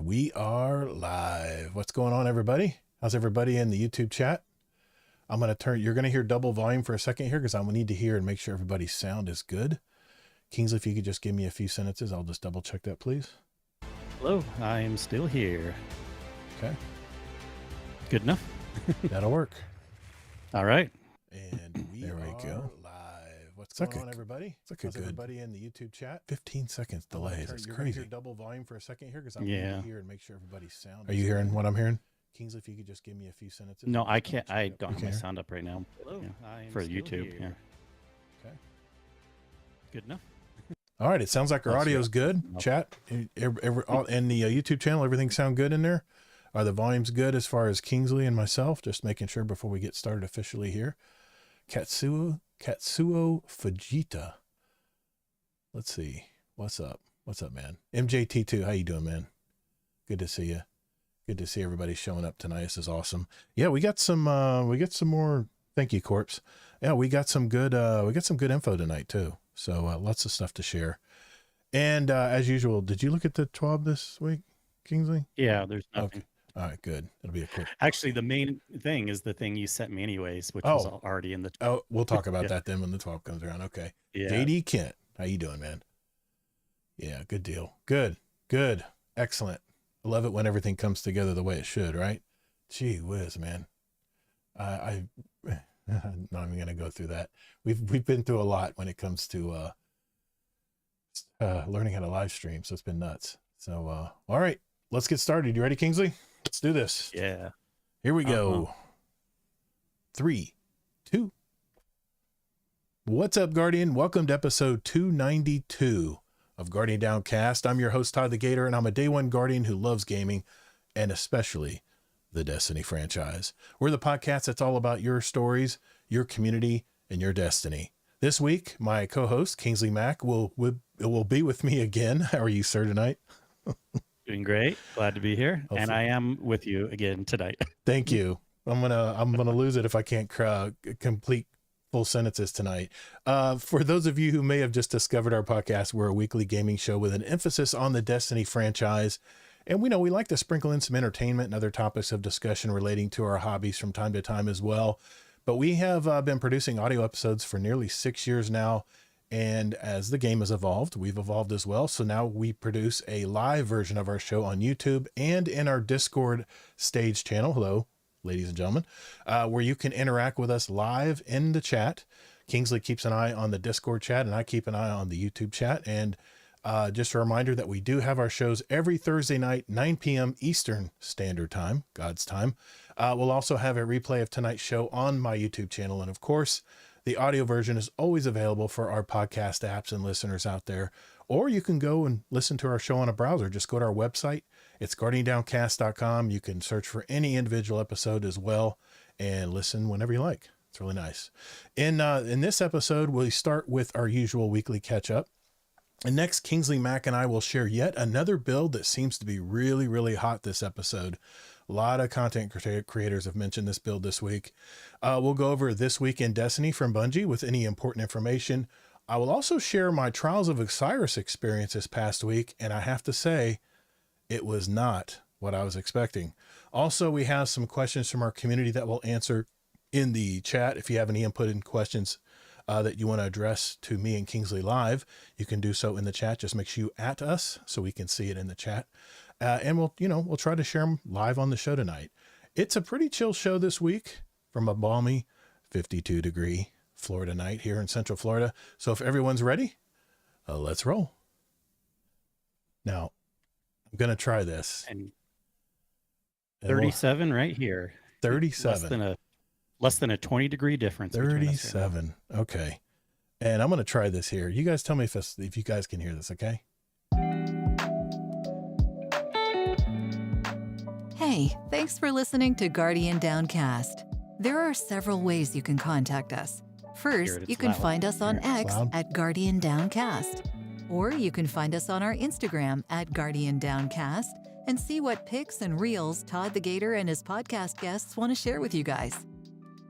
we are live. What's going on, everybody? How's everybody in the YouTube chat? You're going to hear double volume for a second here because I'm going to need to hear and make sure everybody's sound is good. Kingsley, if you could just give me a few sentences, I'll just double check that, please. Hello, I am still here. Okay. Good enough. That'll work. All right. And there we go. Live. What's going on, everybody? How's everybody in the YouTube chat? 15 seconds delays. It's You're crazy. Hear double volume for a second here because I'm going to hear and make sure everybody's sound. Are you good. hearing what I'm hearing? Kingsley, if you could just give me a few sentences. No, I can't. I don't have my Okay. sound up right now. Hello, Yeah, for YouTube. Yeah. Okay. Good enough. All right. It sounds like our That's audio's good. Nope. Chat and the YouTube channel, everything sound good in there? Are the volumes good as far as Kingsley and myself? Just making sure before we get started officially here. Katsuo Fujita. Let's see. What's up? What's up, man? MJT2, how you doing, man? Good to see you. Good to see everybody showing up tonight. This is awesome. Yeah, we got some more. Thank you, Corpse. Yeah, we got some good info tonight too. So lots of stuff to share. And as usual, did you look at the TWAB this week, Kingsley? Yeah, there's nothing. Okay. All right, good. It'll be a quick. Actually, the main thing is the thing you sent me anyways, which was already in the. Oh, we'll talk about that then when the 12 comes around. Okay. Yeah. JD Kent, how you doing, man? Yeah, good deal. Good. Excellent. I love it when everything comes together the way it should, right? Gee whiz, man. I'm not even gonna go through that. We've been through a lot when it comes to learning how to live stream, so it's been nuts. So all right, let's get started. You ready, Kingsley? Let's do this. Yeah. Here we go. 3, 2. What's up, Guardian? Welcome to episode 292 of Guardian Downcast. I'm your host, Todd the Gator, and I'm a Day One Guardian who loves gaming, and especially the Destiny franchise. We're the podcast that's all about your stories, your community, and your destiny. This week, my co-host, Kingsleymac, will be with me again. How are you, sir, tonight? Doing great. Glad to be here. Hopefully. And I am with you again tonight. Thank you. I'm gonna lose it if I can't complete full sentences tonight. For those of you who may have just discovered our podcast, we're a weekly gaming show with an emphasis on the Destiny franchise. And we like to sprinkle in some entertainment and other topics of discussion relating to our hobbies from time to time as well. But we have been producing audio episodes for nearly 6 years now. And as the game has evolved, we've evolved as well. So now we produce a live version of our show on YouTube and in our Discord stage channel. Hello, ladies and gentlemen, where you can interact with us live in the chat. Kingsley keeps an eye on the Discord chat and I keep an eye on the YouTube chat. And just a reminder that we do have our shows every Thursday night, 9 p.m. Eastern Standard Time, God's time. We'll also have a replay of tonight's show on my YouTube channel. And of course, the audio version is always available for our podcast apps and listeners out there. Or you can go and listen to our show on a browser. Just go to our website. It's guardiandowncast.com. You can search for any individual episode as well and listen whenever you like. It's really nice. In this episode, we start with our usual weekly catch-up. And next, Kingsleymac and I will share yet another build that seems to be really, really hot this episode. A lot of content creators have mentioned this build this week. We'll go over This Week in Destiny from Bungie with any important information. I will also share my Trials of Osiris experience this past week, and I have to say, it was not what I was expecting. Also, we have some questions from our community that we'll answer in the chat. If you have any input and questions that you want to address to me and Kingsley live, you can do so in the chat. Just make sure you at us so we can see it in the chat. And we'll try to share them live on the show tonight. It's a pretty chill show this week from a balmy 52-degree Florida night here in Central Florida. So if everyone's ready, let's roll. Now, I'm going to try this. And 37 right here. 37. Less than a 20-degree difference. 37. Okay. And I'm going to try this here. You guys tell me if you guys can hear this, okay? Hey, thanks for listening to Guardian Downcast. There are several ways you can contact us. First, you can find us on X at Guardian Downcast. Or you can find us on our Instagram at Guardian Downcast and see what pics and reels Todd the Gator and his podcast guests want to share with you guys.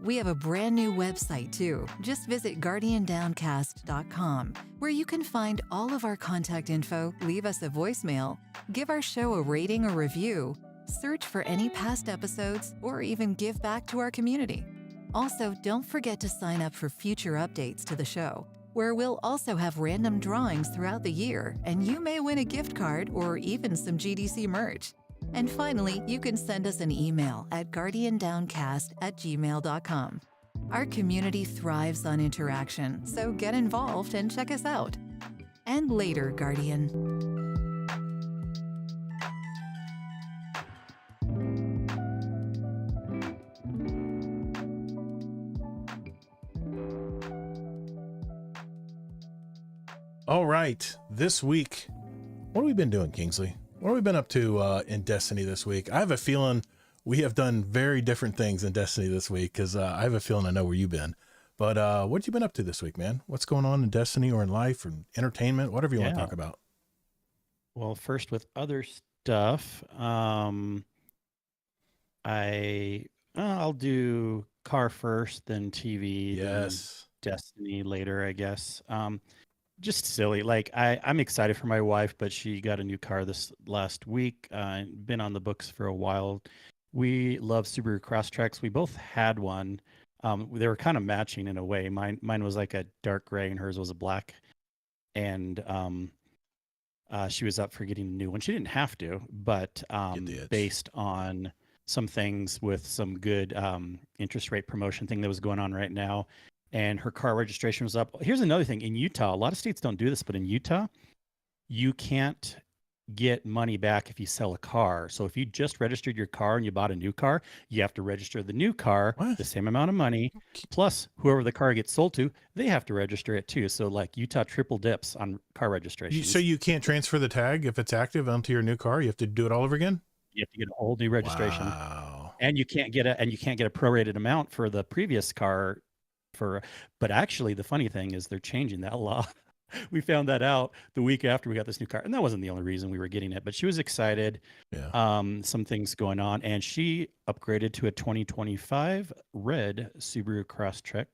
We have a brand new website too. Just visit guardiandowncast.com, where you can find all of our contact info, leave us a voicemail, give our show a rating or review, search for any past episodes, or even give back to our community. Also, don't forget to sign up for future updates to the show, where we'll also have random drawings throughout the year, and you may win a gift card or even some GDC merch. And finally, you can send us an email at guardiandowncast@gmail.com. Our community thrives on interaction, so get involved and check us out. And later, Guardian. All right, this week, what have we been doing, Kingsley? What have we been up to in Destiny this week? I have a feeling we have done very different things in Destiny this week, because I have a feeling I know where you've been. But what have you been up to this week, man? What's going on in Destiny or in life or entertainment, whatever you want to talk about? Well, first with other stuff, I'll do car first, then TV, yes, then Destiny later, I guess. Just silly. Like I'm excited for my wife, but she got a new car this last week. Been on the books for a while. We love Subaru Crosstreks. We both had one. They were kind of matching in a way. Mine was like a dark gray and hers was a black. And she was up for getting a new one. She didn't have to, but based on some things with some good interest rate promotion thing that was going on right now, and her car registration was up. Here's another thing. In Utah, a lot of states don't do this, but in Utah, you can't get money back if you sell a car. So if you just registered your car and you bought a new car, you have to register the new car, the same amount of money, plus whoever the car gets sold to, they have to register it too. So like Utah triple dips on car registration. So you can't transfer the tag if it's active onto your new car? You have to do it all over again? You have to get a whole new registration. Wow. And you can't get a prorated amount for the previous car. But actually, the funny thing is they're changing that law. We found that out the week after we got this new car, and that wasn't the only reason we were getting it. But she was excited. Yeah. Some things going on, and she upgraded to a 2025 red Subaru Crosstrek.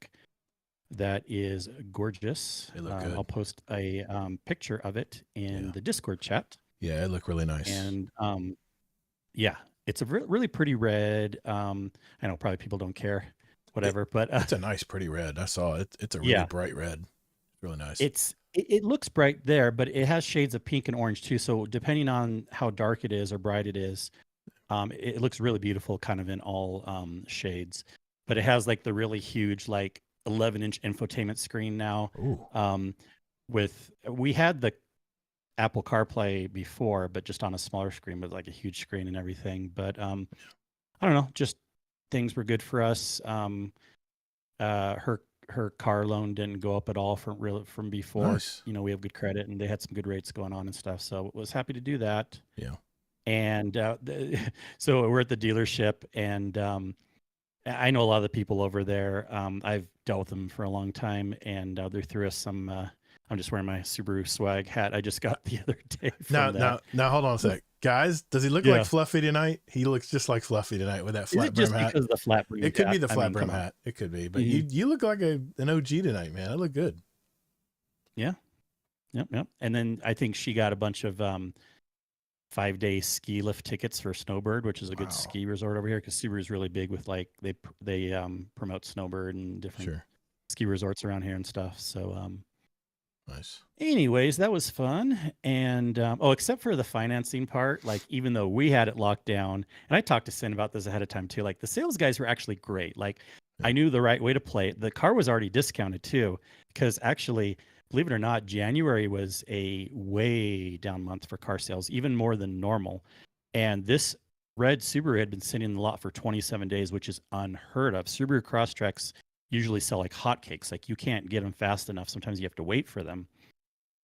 That is gorgeous. They look good. I'll post a picture of it in the Discord chat. Yeah, it looked really nice. And yeah, it's a really pretty red. I know probably people don't care. Whatever, but it's a nice, pretty red. I saw it. It's a really bright red. It's really nice. It looks bright there, but it has shades of pink and orange too. So depending on how dark it is or bright it is, it looks really beautiful, kind of in all shades. But it has like the really huge, like 11-inch infotainment screen now. We had the Apple CarPlay before, but just on a smaller screen with like a huge screen and everything. But I don't know, just things were good for us. Her car loan didn't go up at all from before. Nice. You know, we have good credit and they had some good rates going on and stuff. So was happy to do that. Yeah. And so we're at the dealership, and I know a lot of the people over there. I've dealt with them for a long time, and they threw us some. I'm just wearing my Subaru swag hat I just got the other day. Now, hold on a sec. Guys, does he look like Fluffy tonight? He looks just like Fluffy tonight with that flat brim hat. Because of the flat brim it could be the flat brim hat. It could be. But you look like an OG tonight, man. I look good. Yeah. Yep. And then I think she got a bunch of 5-day ski lift tickets for Snowbird, which is a good ski resort over here, because Subaru is really big with like they promote Snowbird and different ski resorts around here and stuff. So nice. Anyways, that was fun. And except for the financing part, like even though we had it locked down, and I talked to Sin about this ahead of time too, like the sales guys were actually great. Like I knew the right way to play it. The car was already discounted too, because actually, believe it or not, January was a way down month for car sales, even more than normal. And this red Subaru had been sitting in the lot for 27 days, which is unheard of. Subaru Crosstreks usually sell like hotcakes. Like you can't get them fast enough. Sometimes you have to wait for them.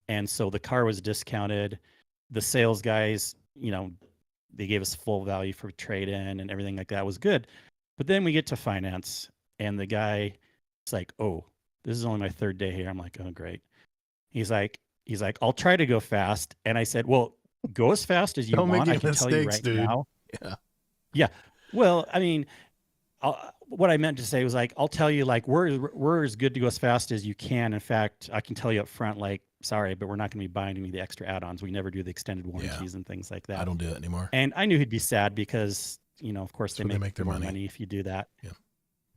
And so the car was discounted. The sales guys, you know, they gave us full value for trade-in and everything like that. It was good. But then we get to finance, and the guy is like, "Oh, this is only my third day here." I'm like, "Oh, great." He's like, "I'll try to go fast." And I said, "Well, go as fast as you want. I can tell you right now." Yeah. Well, I mean, what I meant to say was like, I'll tell you, like, we're as good to go as fast as you can. In fact, I can tell you up front, like, sorry, but we're not going to be buying any of the extra add-ons. We never do the extended warranties and things like that. I don't do that anymore. And I knew he'd be sad because, you know, of course they make their more money if you do that. Yeah.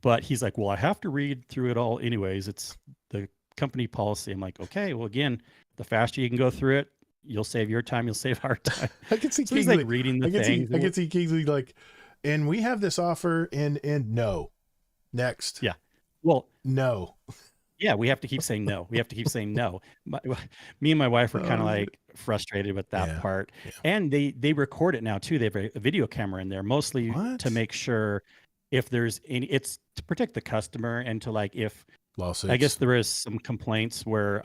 But he's like, well, I have to read through it all anyways. It's the company policy. I'm like, okay, well, again, the faster you can go through it, you'll save your time, you'll save our time. I can see so he's like reading the things. I can see Kingsley like, and we have this offer and no. Next. Yeah. Well, no. Yeah, we have to keep saying no. We have to keep saying no. Me and my wife were kind of like frustrated with that part. Yeah. And they record it now too. They have a video camera in there, mostly to make sure if there's any, it's to protect the customer and to like if lawsuits. I guess there is some complaints where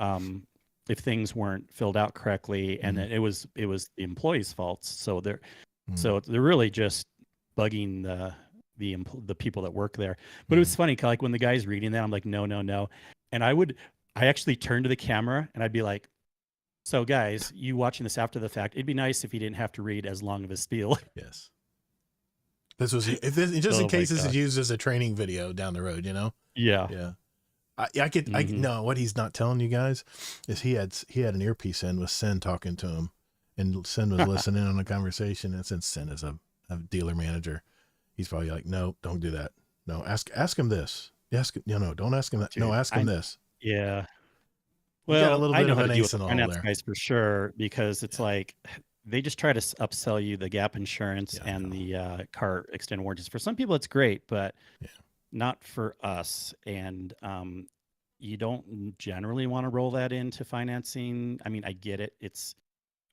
if things weren't filled out correctly and it was the employee's faults. So they're really just bugging the people that work there. But it was funny, like when the guy's reading that, I'm like, no. And I actually turned to the camera and I'd be like, so guys, you watching this after the fact, it'd be nice if you didn't have to read as long of a spiel. Yes. This was just in case this is used as a training video down the road, you know? Yeah. Yeah. I no, what he's not telling you guys is he had an earpiece in with Sin talking to him, and Sin was listening on the conversation. And since Sin is a dealer manager, he's probably like, no, don't do that. No, ask him this. Don't ask him that. Dude, no, ask him this. Yeah. Well, a little bit I know of how an to deal ace with in all finance there. guys for sure, because it's like they just try to upsell you the gap insurance and the car extended warranties. For some people, it's great, but not for us. And you don't generally want to roll that into financing. I mean, I get it.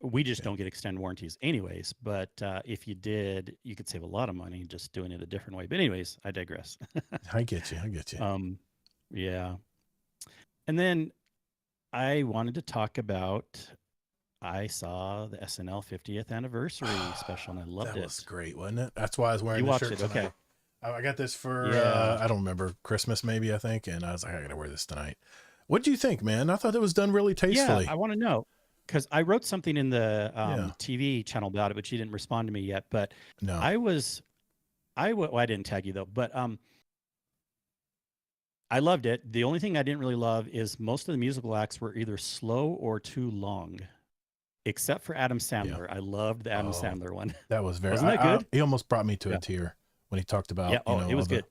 We just don't get extended warranties anyways. But if you did, you could save a lot of money just doing it a different way. But anyways, I digress. I get you. Yeah. And then I wanted to talk about, I saw the SNL 50th anniversary special and I loved it. That was great, wasn't it? That's why I was wearing the shirt tonight. Okay. I got this for, I don't remember, Christmas maybe, I think. And I was like, I got to wear this tonight. What do you think, man? I thought it was done really tastefully. Yeah, I want to know. Because I wrote something in the TV channel about it, but you didn't respond to me yet. But no, I didn't tag you though. But I loved it. The only thing I didn't really love is most of the musical acts were either slow or too long, except for Adam Sandler. I loved the Adam Sandler one. That was Wasn't that good? He almost brought me to a tear when he talked about. It was good.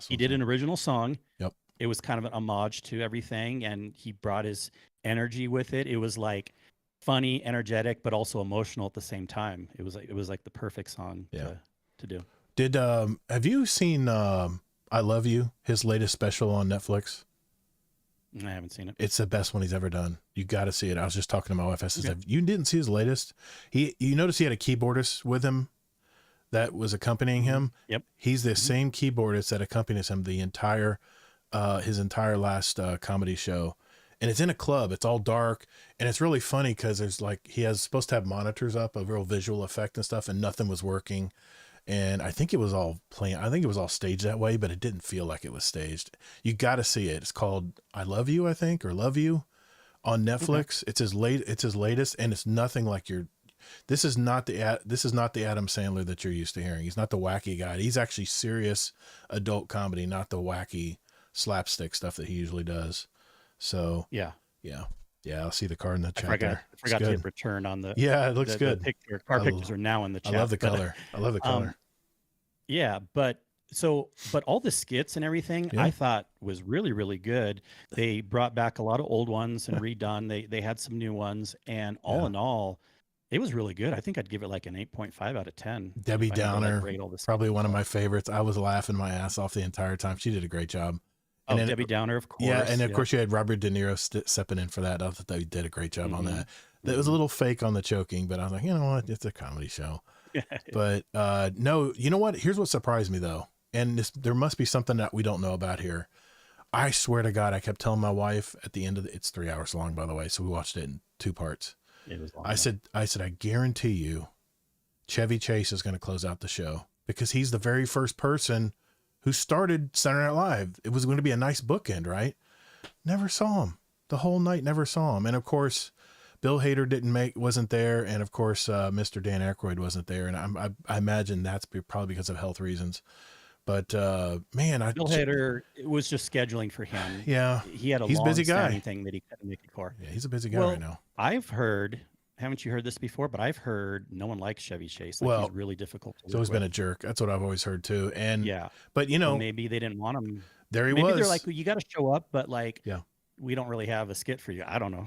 He did an original song. Yep. It was kind of an homage to everything, and he brought his energy with it. It was like funny, energetic, but also emotional at the same time. It was like the perfect song to do. Did have you seen I Love You, his latest special on Netflix? I haven't seen it. It's the best one he's ever done. You got to see it. I was just talking to my wife. I said, you didn't see his latest? You notice he had a keyboardist with him that was accompanying him. Yep. He's the same keyboardist that accompanies him the entire his entire last comedy show. And it's in a club. It's all dark. And it's really funny because there's like, he has supposed to have monitors up, a real visual effect and stuff, and nothing was working. And I think it was all playing. I think it was all staged that way, but it didn't feel like it was staged. You got to see it. It's called I Love You, I think, or Love You on Netflix. Okay. It's his latest, and it's nothing like this is not the Adam Sandler that you're used to hearing. He's not the wacky guy. He's actually serious adult comedy, not the wacky slapstick stuff that he usually does. So yeah. I'll see the card in the chat. I forgot to hit return on the. Yeah, it looks good. Car pictures are now in the chat. I love the color. I love the color. Yeah, but all the skits and everything I thought was really, really good. They brought back a lot of old ones and redone. They had some new ones, and all in all, it was really good. I think I'd give it like an 8.5 out of 10. Debbie Downer, probably one of my favorites. I was laughing my ass off the entire time. She did a great job. And Debbie Downer, of course. Yeah, and of course you had Robert De Niro stepping in for that. I thought they did a great job on that. It was a little fake on the choking, but I was like, you know what? It's a comedy show. But no, you know what? Here's what surprised me though. And there must be something that we don't know about here. I swear to God, I kept telling my wife at the end of it's 3 hours long, by the way. So we watched it in 2 parts. It was long. I said, I guarantee you Chevy Chase is going to close out the show because he's the very first person who started Saturday Night Live. It was going to be a nice bookend, right? Never saw him the whole night. Never saw him. And of course, Bill Hader wasn't there. And of course, Mr. Dan Aykroyd wasn't there. And I imagine that's probably because of health reasons. But man, Bill Hader, it was just scheduling for him. Yeah, he had a he's a busy guy. thing that he couldn't make it for. Yeah, he's a busy guy right now. I've heard, haven't you heard this before? But I've heard no one likes Chevy Chase. Like, he's really difficult to work he's always been a jerk. That's what I've always heard too. And yeah, but you know, so maybe they didn't want him. There he maybe was. They're like, well, you got to show up, but like, yeah, we don't really have a skit for you. I don't know.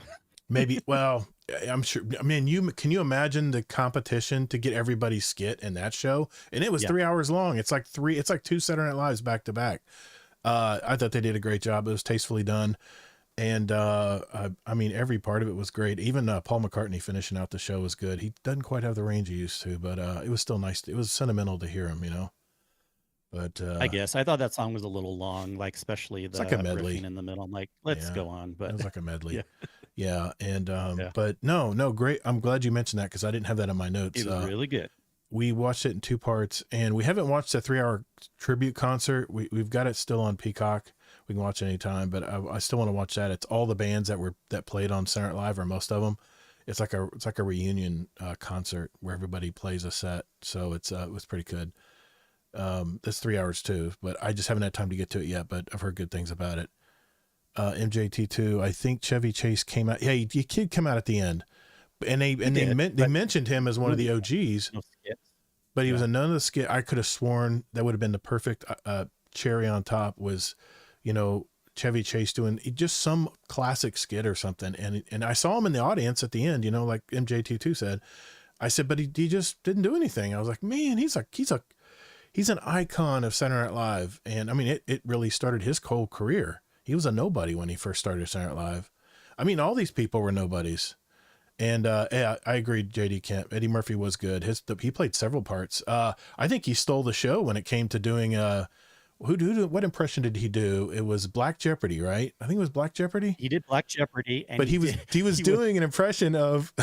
Maybe. Well, I'm sure. I mean, can you imagine the competition to get everybody's skit in that show? And it was 3 hours long. It's like two Saturday Night Lives back to back. I thought they did a great job. It was tastefully done. And I mean, every part of it was great. Even Paul McCartney finishing out the show was good. He doesn't quite have the range he used to, but it was still nice. It was sentimental to hear him, you know. But I guess I thought that song was a little long, like especially the like a medley in the middle. I'm like, let's go on. But it was like a medley. yeah. And but no, great. I'm glad you mentioned that because I didn't have that in my notes. It was really good. We watched it in 2 parts, and we haven't watched the 3-hour tribute concert. We've got it still on Peacock. We can watch it anytime, but I still want to watch that. It's all the bands that played on Saturday Night Live, or most of them. It's like a reunion concert where everybody plays a set. So it was pretty good. It's 3 hours too, but I just haven't had time to get to it yet, but I've heard good things about it. MJT2, I think Chevy Chase came out. Yeah, he did come out at the end, and they mentioned him as one of the OGs, but he was in none of the skit. I could have sworn that would have been the perfect cherry on top was, you know, Chevy Chase doing just some classic skit or something. And I saw him in the audience at the end, you know, like MJT2 said. I said, but he just didn't do anything. I was like, man, he's an icon of Saturday Night Live. And I mean, it really started his whole career. He was a nobody when he first started Saturday Night Live. I mean, all these people were nobodies. And yeah, I agree, JD Kemp. Eddie Murphy was good. He played several parts. I think he stole the show when it came to doing what impression did he do? It was Black Jeopardy, right? I think it was Black Jeopardy. He did Black Jeopardy, and but he was doing an impression of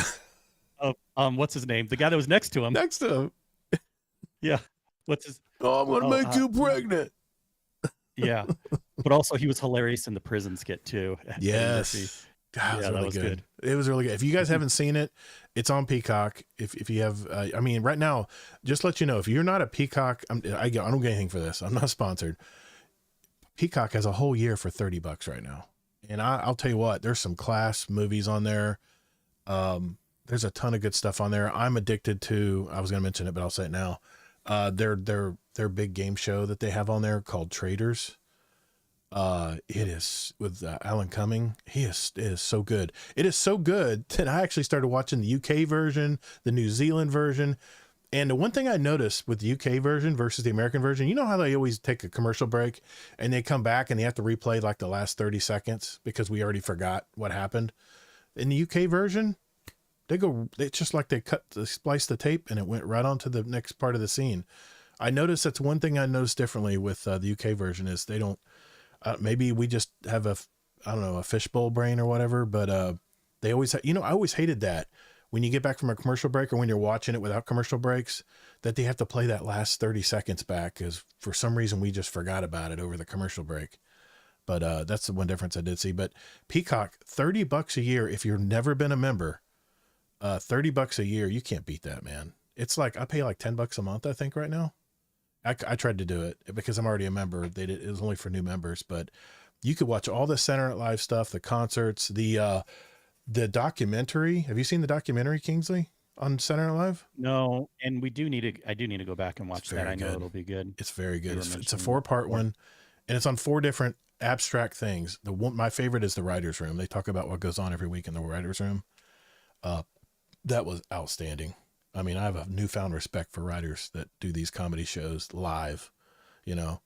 what's his name? The guy that was next to him. Yeah. What's his? Oh, I'm gonna make you pregnant. Yeah, but also he was hilarious in the prison skit too. Yes. God, yeah, really that was good. It was really good. If you guys haven't seen it, it's on Peacock. If you have, I mean, right now, just let you know, if you're not a Peacock, I don't get anything for this. I'm not sponsored. Peacock has a whole year for $30 right now. And I'll tell you what, there's some class movies on there. There's a ton of good stuff on there. I'm addicted to, I was going to mention it, but I'll say it now. Their big game show that they have on there called Traders. It is with Alan Cumming. It is so good. It is so good that I actually started watching the UK version, the New Zealand version. And the one thing I noticed with the UK version versus the American version, you know how they always take a commercial break and they come back and they have to replay like the last 30 seconds because we already forgot what happened. In the UK version, it's just like they spliced the tape and it went right on to the next part of the scene. I noticed that's one thing I noticed differently with the UK version is they don't, maybe we just have a fishbowl brain or whatever, but they always, I always hated that when you get back from a commercial break or when you're watching it without commercial breaks, that they have to play that last 30 seconds back because for some reason we just forgot about it over the commercial break. But that's the one difference I did see. But Peacock, $30 a year if you've never been a member. $30 a year, you can't beat that, man. It's like I pay like $10 a month, I think, right now. I tried to do it because I'm already a member. It was only for new members, but you could watch all the Saturday Night Live stuff, the concerts, the documentary. Have you seen the documentary, Kingsley, on Saturday Night Live? No, and I do need to go back and watch that. I know it'll be good. It's very good. It's a 4-part one, and it's on 4 different abstract things. My favorite is the writer's room. They talk about what goes on every week in the writer's room. That was outstanding. I mean, I have a newfound respect for writers that do these comedy shows live,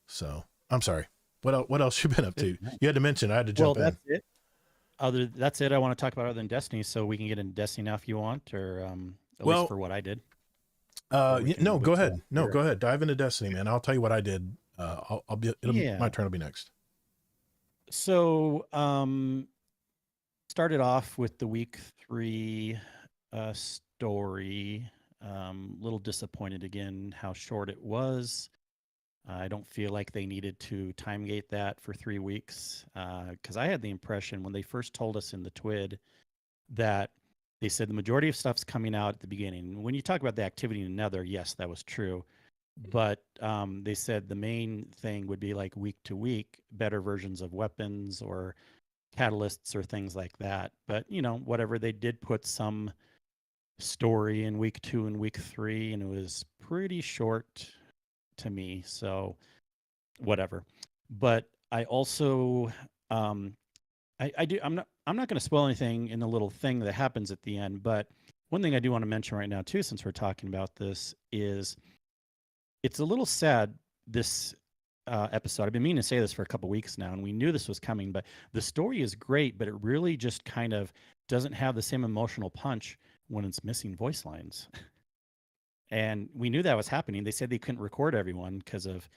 so I'm sorry. What else you been up to? You had to mention, I had to jump in. That's it. That's it I want to talk about other than Destiny, so we can get into Destiny now if you want, or at least for what I did. No, go ahead. No, go ahead. Dive into Destiny, man. I'll tell you what I did. My turn will be next. So, started off with the week 3 story. Little disappointed again how short it was. I don't feel like they needed to time gate that for 3 weeks because I had the impression when they first told us in the TWID that they said the majority of stuff's coming out at the beginning. When you talk about the activity in Nether, yes, that was true. but they said the main thing would be like week to week, better versions of weapons or catalysts or things like that. But whatever, they did put some story in week 2 and week 3, and it was pretty short to me. So whatever. But I also I do I'm not going to spoil anything in the little thing that happens at the end, but one thing I do want to mention right now too, since we're talking about this, is it's a little sad, this episode. I've been meaning to say this for a couple weeks now, and we knew this was coming, but the story is great, but it really just kind of doesn't have the same emotional punch when it's missing voice lines. And we knew that was happening. They said they couldn't record everyone because of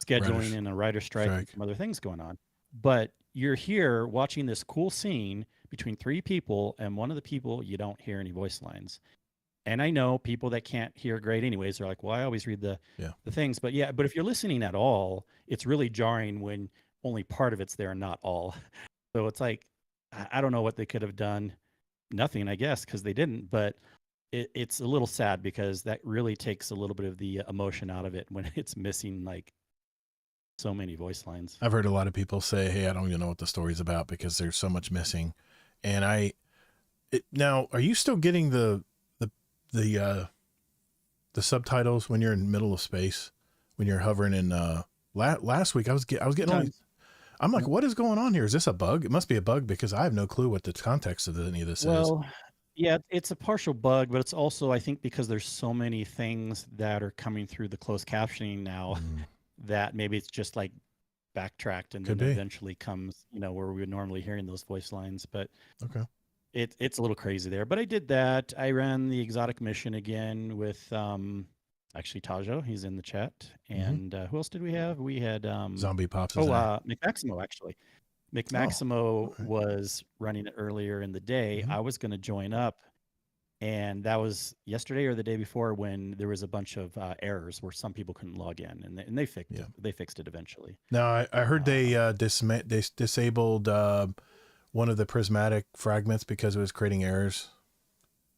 scheduling and a writer strike and some other things going on. But you're here watching this cool scene between 3 people, and one of the people, you don't hear any voice lines. And I know people that can't hear great anyways are like, well, I always read the things. But but if you're listening at all, it's really jarring when only part of it's there and not all. So it's like, I don't know what they could have done. Nothing, I guess, because they didn't. But it's a little sad because that really takes a little bit of the emotion out of it when it's missing like so many voice lines. I've heard a lot of people say, hey, I don't even know what the story's about because there's so much missing. And now, are you still getting the subtitles when you're in the middle of space, when you're hovering in, last week I was getting I'm like, what is going on here? Is this a bug? It must be a bug because I have no clue what the context of any of this is. Yeah, it's a partial bug, but it's also, I think, because there's so many things that are coming through the closed captioning now that maybe it's just like backtracked and then eventually comes, where we would normally hearing those voice lines. But okay. It's a little crazy there, but I did that. I ran the exotic mission again with actually Tajo. He's in the chat, and who else did we have? We had Zombie Pops. McMaximo actually. McMaximo was running it earlier in the day. I was going to join up, and that was yesterday or the day before when there was a bunch of errors where some people couldn't log in, and they fixed it eventually. Now I heard they disabled one of the prismatic fragments because it was creating errors.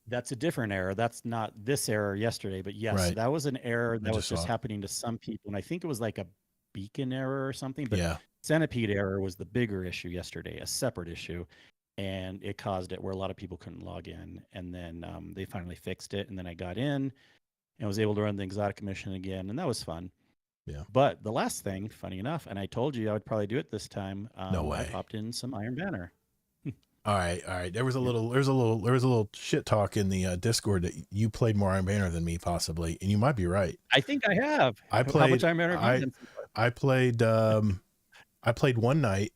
That's a different error. That's not this error yesterday, but yes, that was an error that was just happening to some people. And I think it was like a beacon error or something, but Centipede error was the bigger issue yesterday, a separate issue. And it caused it where a lot of people couldn't log in. And then they finally fixed it. And then I got in and was able to run the exotic mission again. And that was fun. Yeah. But the last thing, funny enough, and I told you I would probably do it this time. No way. I popped in some Iron Banner. All right. There was a little shit talk in the Discord that you played more Iron Banner than me, possibly, and you might be right. I think I have. How much Iron Banner have you done? I played one night.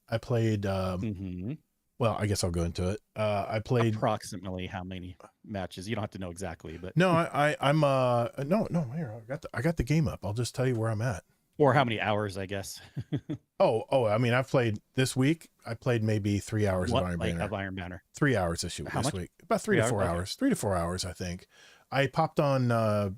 I played. Well, I guess I'll go into it. I played approximately how many matches? You don't have to know exactly, but no, I'm no. Here, I got the game up. I'll just tell you where I'm at. Or how many hours, I guess. Oh, I mean, I've played this week. I played maybe 3 hours of Iron Banner. 3 hours this week. About 3 to 4 hours. 3 to 4 hours, I think. I popped on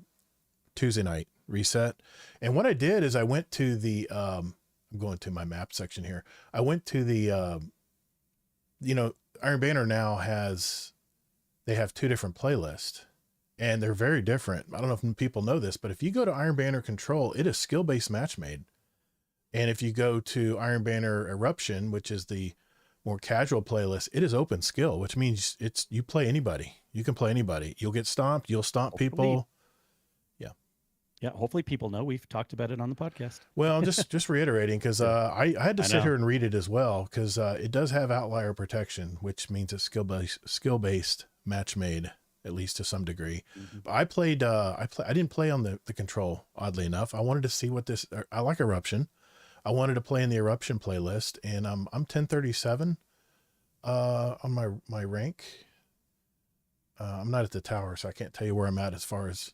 Tuesday night, reset. And what I did is I went to the, I'm going to my map section here. I went to the, Iron Banner now they have 2 different playlists. And they're very different. I don't know if people know this, but if you go to Iron Banner Control, it is skill-based match made. And if you go to Iron Banner Eruption, which is the more casual playlist, it is open skill, which means you play anybody. You can play anybody. You'll get stomped. You'll stomp people. Yeah. Yeah. Hopefully people know we've talked about it on the podcast. Well, just reiterating, because I had to sit here and read it as well, because it does have outlier protection, which means it's skill-based match made, at least to some degree. I didn't play on the Control, oddly enough. I wanted to see I like Eruption. I wanted to play in the Eruption playlist, and I'm 1037 on my rank. I'm not at the tower, so I can't tell you where I'm at as far as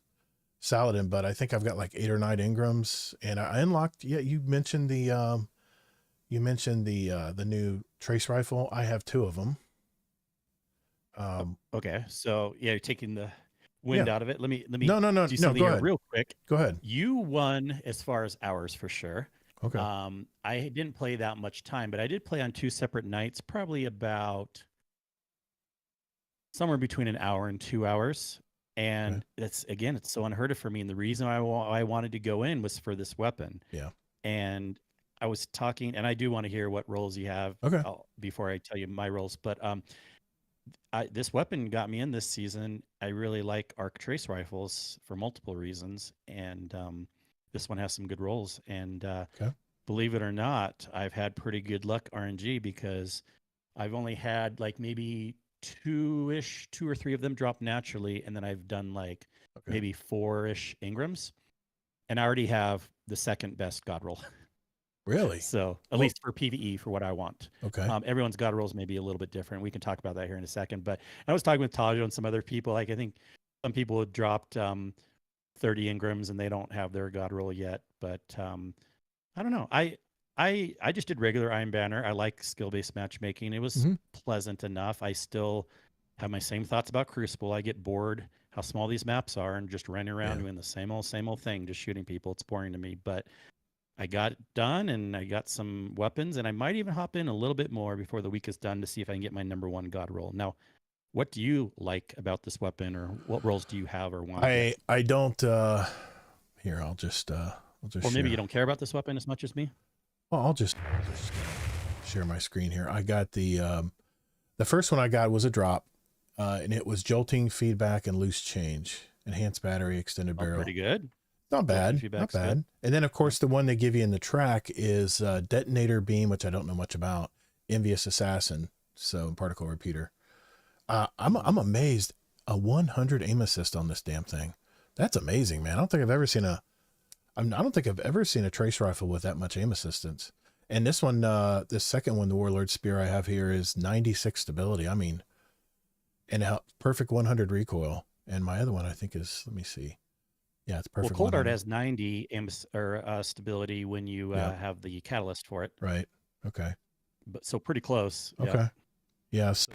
Saladin, but I think I've got like 8 or 9 Ingrams, and I unlocked. Yeah, you mentioned the new trace rifle. I have 2 of them. Okay, so you're taking the wind out of it. Let me no, do something go here ahead. real quick. Go ahead. You won as far as hours for sure. Okay. I didn't play that much time, but I did play on 2 separate nights, probably about somewhere between an hour and 2 hours. And it's so unheard of for me. And the reason I wanted to go in was for this weapon. Yeah. And I was talking, and I do want to hear what roles you have before I tell you my roles. But this weapon got me in this season. I really like arc trace rifles for multiple reasons. And this one has some good rolls. And believe it or not, I've had pretty good luck RNG because I've only had like maybe two or three of them drop naturally, and then I've done like maybe 4-ish Ingrams, and I already have the second best god roll. Really? So at least for PvE, for what I want. Okay. Everyone's god rolls may be a little bit different. We can talk about that here in a second. But I was talking with Tajo and some other people. Like I think some people had dropped 30 Ingrams and they don't have their god roll yet. But I don't know. I just did regular Iron Banner. I like skill-based matchmaking. It was pleasant enough. I still have my same thoughts about Crucible. I get bored how small these maps are and just running around doing the same old thing, just shooting people. It's boring to me. But I got it done, and I got some weapons, and I might even hop in a little bit more before the week is done to see if I can get my number 1 god roll. Now, what do you like about this weapon, or what rolls do you have or want? I don't. Here, I'll just. Or maybe you don't care about this weapon as much as me. Well, I'll just share my screen here. I got the first one I got was a drop, and it was jolting, feedback, and loose change, enhanced battery, extended barrel. Pretty good. Not bad. Not bad. Good. And then of course the one they give you in the track is detonator beam, which I don't know much about. Envious assassin, so particle repeater. I'm amazed. A 100 aim assist on this damn thing. That's amazing, man. I don't think I've ever seen a trace rifle with that much aim assistance. And this one, this second one, the Warlord Spear I have here is 96 stability. I mean, and a perfect 100 recoil. And my other one, I think is, let me see. Yeah, it's perfect. Well, Cold Heart has 90 aim stability when you have the catalyst for it. Right. Okay. But so pretty close. Okay. Yeah. So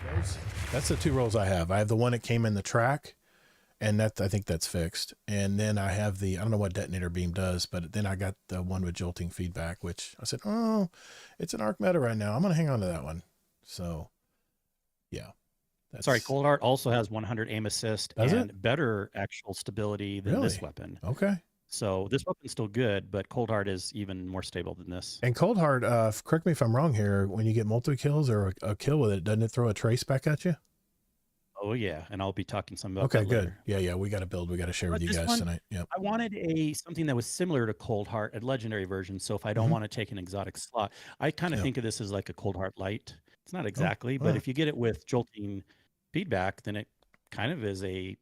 that's the 2 rolls I have. I have the one that came in the track, and I think that's fixed. And then I have I don't know what detonator beam does, but then I got the one with jolting feedback, which I said, oh, it's an arc meta right now. I'm going to hang on to that one. So yeah. Sorry, Cold Heart also has 100 aim assist and better actual stability than this weapon. Okay. So this weapon's still good, but Cold Heart is even more stable than this. And Cold Heart, correct me if I'm wrong here, when you get multi-kills or a kill with it, doesn't it throw a trace back at you? Oh, yeah. And I'll be talking some about that later. Good. Yeah. We got to build. We got to share with you guys tonight. Yeah. I wanted something that was similar to Cold Heart, a legendary version. So if I don't want to take an exotic slot, I kind of think of this as like a Cold Heart Light. It's not exactly, but if you get it with jolting feedback, then it kind of is a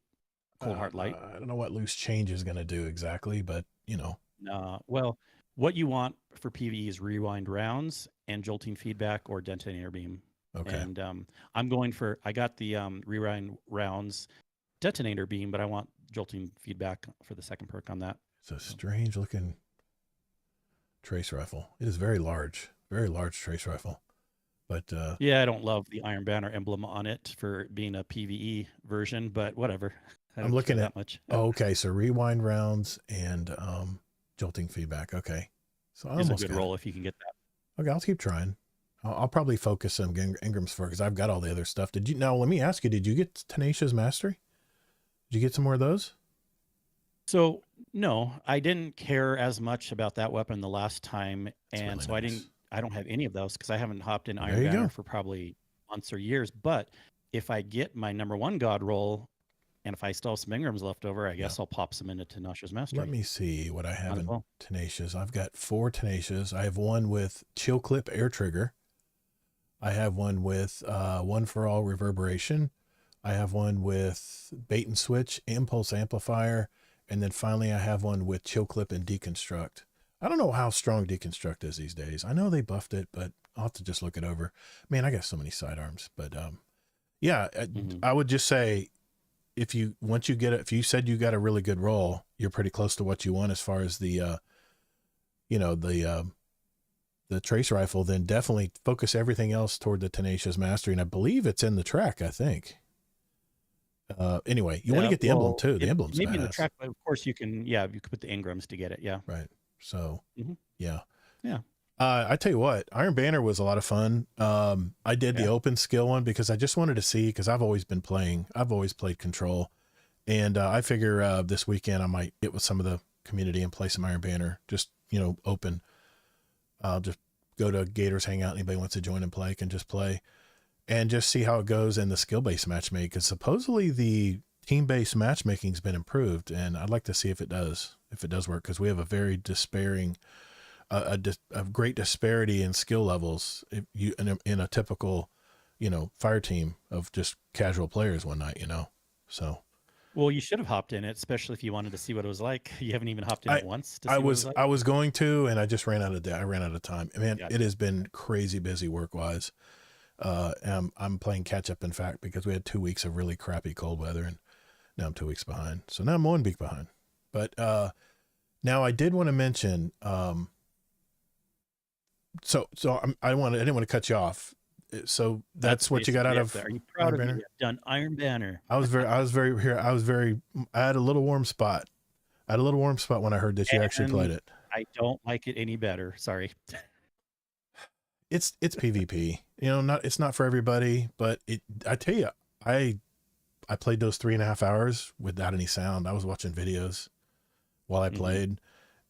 Cold Heart Light. I don't know what loose change is going to do exactly, but you know. Well, what you want for PvE is rewind rounds and jolting feedback or detonator beam. Okay. And I got the rewind rounds detonator beam, but I want jolting feedback for the second perk on that. It's a strange looking trace rifle. It is very large trace rifle. But yeah, I don't love the Iron Banner emblem on it for being a PvE version, but whatever. I'm looking at that much. Oh, okay, so rewind rounds and jolting feedback. Okay, so it's a good roll if you can get that. Okay, I'll keep trying. I'll probably focus on Ingrams for because I've got all the other stuff. Now? Let me ask you: did you get Tenacious Mastery? Did you get some more of those? So no, I didn't care as much about that weapon the last time, and so nice. I don't have any of those because I haven't hopped in Iron Banner for probably months or years. But if I get my number 1 god roll, and if I still have some Ingrams left over, I guess I'll pop some into Tenacious Mastery. Let me see what I have in Tenacious. I've got 4 Tenacious. I have one with Chill Clip Air Trigger. I have one with One for All Reverberation. I have one with Bait and Switch, Impulse Amplifier. And then finally I have one with Chill Clip and Deconstruct. I don't know how strong Deconstruct is these days. I know they buffed it, but I'll have to just look it over. Man, I got so many sidearms, but yeah, I would just say if you said you got a really good roll, you're pretty close to what you want as far as the trace rifle, then definitely focus everything else toward the Tenacious Mastery. And I believe it's in the track, I think. Anyway, you want to get the emblem too. The emblem's maybe badass. In the track, but of course you can put the Ingrams to get it. Yeah. Right. So yeah. Yeah. I tell you what, Iron Banner was a lot of fun. I did the open skill one because I just wanted to see, because I've always played Control, And I figure this weekend I might get with some of the community and play some Iron Banner. Just, open. I'll just go to Gators Hangout. Anybody wants to join and play can just play. And just see how it goes in the skill-based matchmaking. Because supposedly the team-based matchmaking has been improved. And I'd like to see if it does work. Because we have a very despairing, a great disparity in skill levels in a typical, fire team of just casual players one night, So... Well, you should have hopped in it, especially if you wanted to see what it was like. You haven't even hopped in it once to see I what it was was like? I was going to, and I just ran out of I ran out of time. Man, It has been crazy busy work-wise. I'm playing catch-up, in fact, because we had 2 weeks of really crappy cold weather, and now I'm 2 weeks behind. So now I'm 1 week behind. But now I did want to mention, I didn't want to cut you off. So that's what you got out of. Are you proud of me? I've done Iron Banner. I had a little warm spot. When I heard that you actually played it. I don't like it any better. Sorry. It's PvP. It's not for everybody, but I tell you, I played those 3.5 hours without any sound. I was watching videos while I played,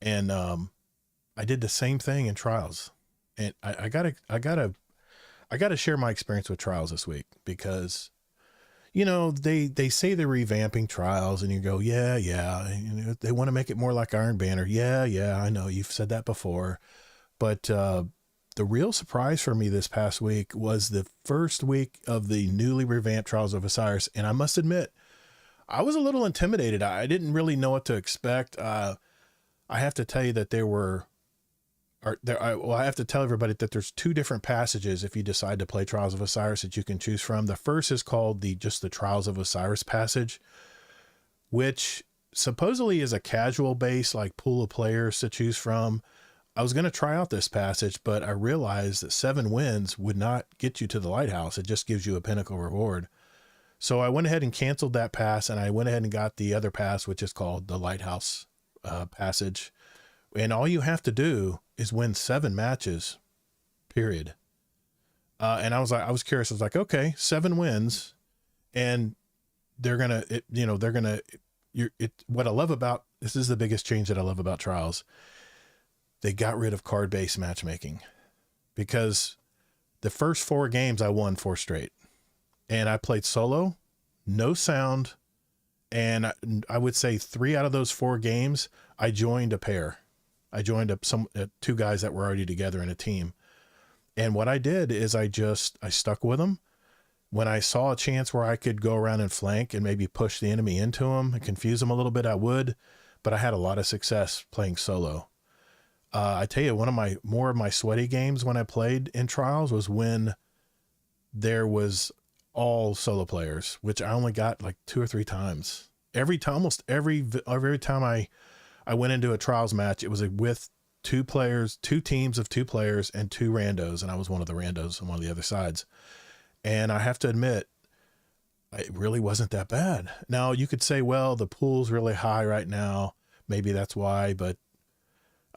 and I did the same thing in Trials. And I gotta share my experience with Trials this week because, they say they're revamping Trials, and you go, yeah. They want to make it more like Iron Banner. Yeah. I know you've said that before, but the real surprise for me this past week was the first week of the newly revamped Trials of Osiris, and I must admit, I was a little intimidated. I didn't really know what to expect. I have to tell you that I have to tell everybody that there's 2 different passages if you decide to play Trials of Osiris that you can choose from. The first is called the Trials of Osiris passage, which supposedly is a casual base, like pool of players to choose from. I was going to try out this passage, but I realized that 7 wins would not get you to the lighthouse. It just gives you a pinnacle reward. So I went ahead and canceled that pass, and I went ahead and got the other pass, which is called the Lighthouse passage. And all you have to do is win 7 matches, period. And I was curious. I was like, okay, 7 wins, and what I love about, this is the biggest change that I love about Trials. They got rid of card-based matchmaking, because the first 4 games I won 4 straight, and I played solo, no sound. And I would say 3 out of those 4 games, I joined a pair. I joined up 2 guys that were already together in a team. And what I did is I stuck with them. When I saw a chance where I could go around and flank and maybe push the enemy into them and confuse them a little bit, I would, but I had a lot of success playing solo. I tell you, one of more of my sweaty games when I played in Trials was when there was all solo players, which I only got like 2 or 3 times. Almost every time I went into a Trials match, it was with 2 teams of 2 players and 2 randos. And I was one of the randos on one of the other sides. And I have to admit, it really wasn't that bad. Now you could say, well, the pool's really high right now. Maybe that's why, but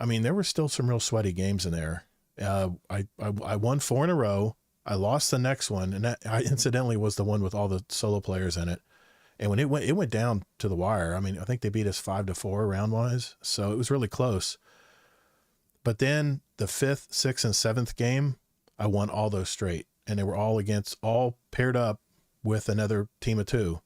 I mean, there were still some real sweaty games in there. I won 4 in a row. I lost the next one. And that incidentally was the one with all the solo players in it. And when it went down to the wire. I mean, I think they beat us 5-4 round wise. So it was really close. But then the 5th, 6th, and 7th game, I won all those straight. And they were all paired up with another team of 2.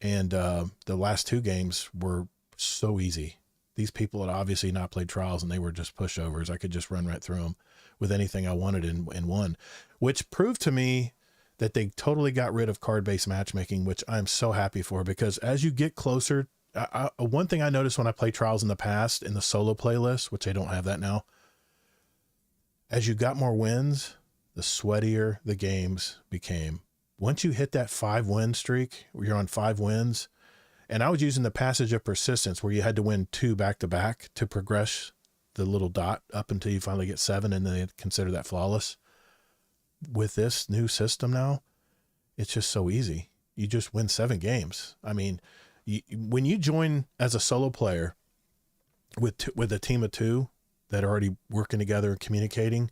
And the last 2 games were so easy. These people had obviously not played Trials, and they were just pushovers. I could just run right through them with anything I wanted and won, which proved to me that they totally got rid of card-based matchmaking, which I'm so happy for, because as you get closer, one thing I noticed when I played Trials in the past in the solo playlist, which I don't have that now, as you got more wins, the sweatier the games became. Once you hit that 5-win streak, where you're on 5 wins, and I was using the passage of persistence where you had to win 2 back-to-back to progress the little dot up until you finally get 7, and then they consider that flawless. With this new system now, it's just so easy. You just win 7 games. I mean, when you join as a solo player with a team of 2 that are already working together and communicating,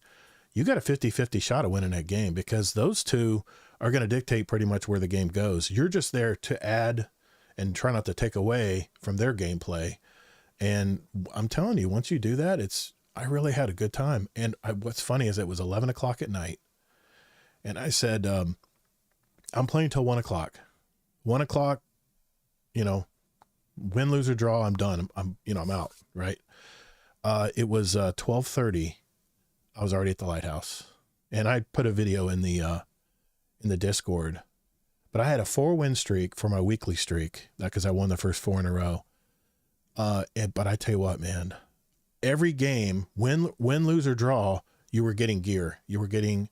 you got a 50-50 shot of winning that game, because those 2 are going to dictate pretty much where the game goes. You're just there to add and try not to take away from their gameplay. And I'm telling you, once you do that, I really had a good time. And what's funny is it was 11 o'clock at night. And I said, I'm playing till 1 o'clock. 1 o'clock, win, lose, or draw, I'm done. I'm out, right? It was 12:30. I was already at the lighthouse, and I put a video in the Discord. But I had a 4-win streak for my weekly streak, because I won the first 4 in a row. But I tell you what, man, every game, win, lose, or draw, you were getting gear. You were getting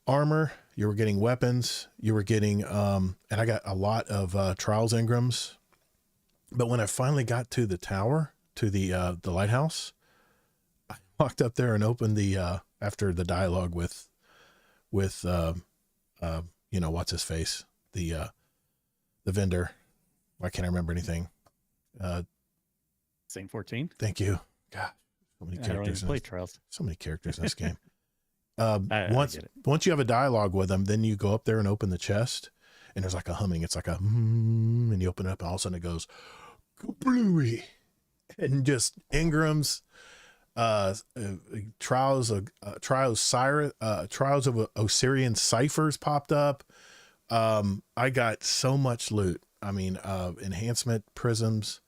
armor. You were getting weapons. You were getting, and I got a lot of Trials Engrams. But when I finally got to the tower, to the lighthouse, I walked up there and opened after the dialogue with what's his face, the vendor. Why can't I remember anything? Saint 14. Thank you. God, so many characters. I don't even play Trials. So many characters in this game. I Once you have a dialogue with them, then you go up there and open the chest, and there's like a humming. It's like a and you open it up, and all of a sudden it goes kablooey, and just Engrams, Trials of Osiris ciphers popped up. I got so much loot. I mean, enhancement prisms.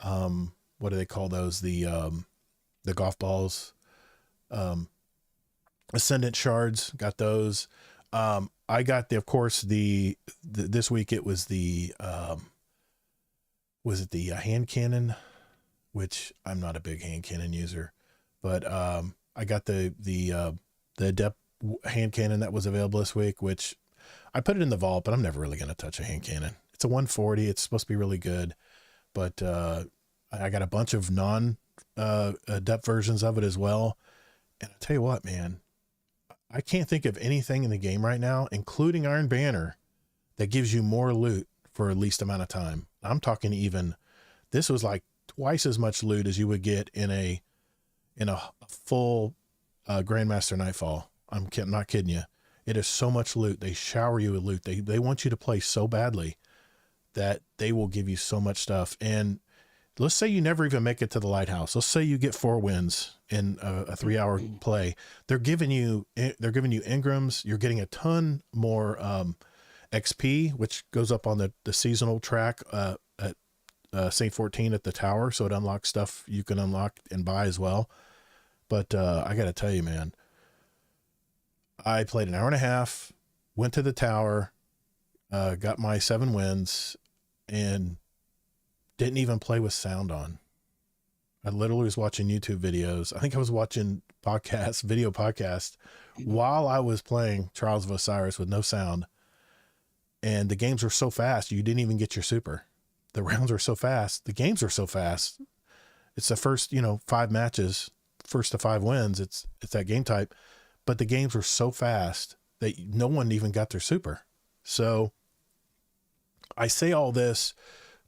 What do they call those? The golf balls. Ascendant shards, got those. I got this week it was was it the hand cannon, which I'm not a big hand cannon user, but I got the adept hand cannon that was available this week, which I put it in the vault, but I'm never really going to touch a hand cannon. It's a 140. It's supposed to be really good, but I got a bunch of adept versions of it as well. And I tell you what, man, I can't think of anything in the game right now, including Iron Banner, that gives you more loot for a least amount of time. I'm talking this was like twice as much loot as you would get in a full Grandmaster Nightfall. I'm not kidding you. It is so much loot. They shower you with loot. They want you to play so badly that they will give you so much stuff. And let's say you never even make it to the lighthouse. Let's say you get 4 wins in a 3-hour play. They're giving you Engrams. You're getting a ton more XP, which goes up on the seasonal track at Saint 14 at the tower. So it unlocks stuff you can unlock and buy as well. But I got to tell you, man, I played an hour and a half, went to the tower, got my 7 wins, and didn't even play with sound on. I literally was watching YouTube videos. I think I was watching video podcast while I was playing Trials of Osiris with no sound. And the games were so fast, you didn't even get your super. The rounds are so fast. The games are so fast. It's the first, 5 matches, first to 5 wins. It's that game type, but the games were so fast that no one even got their super. So I say all this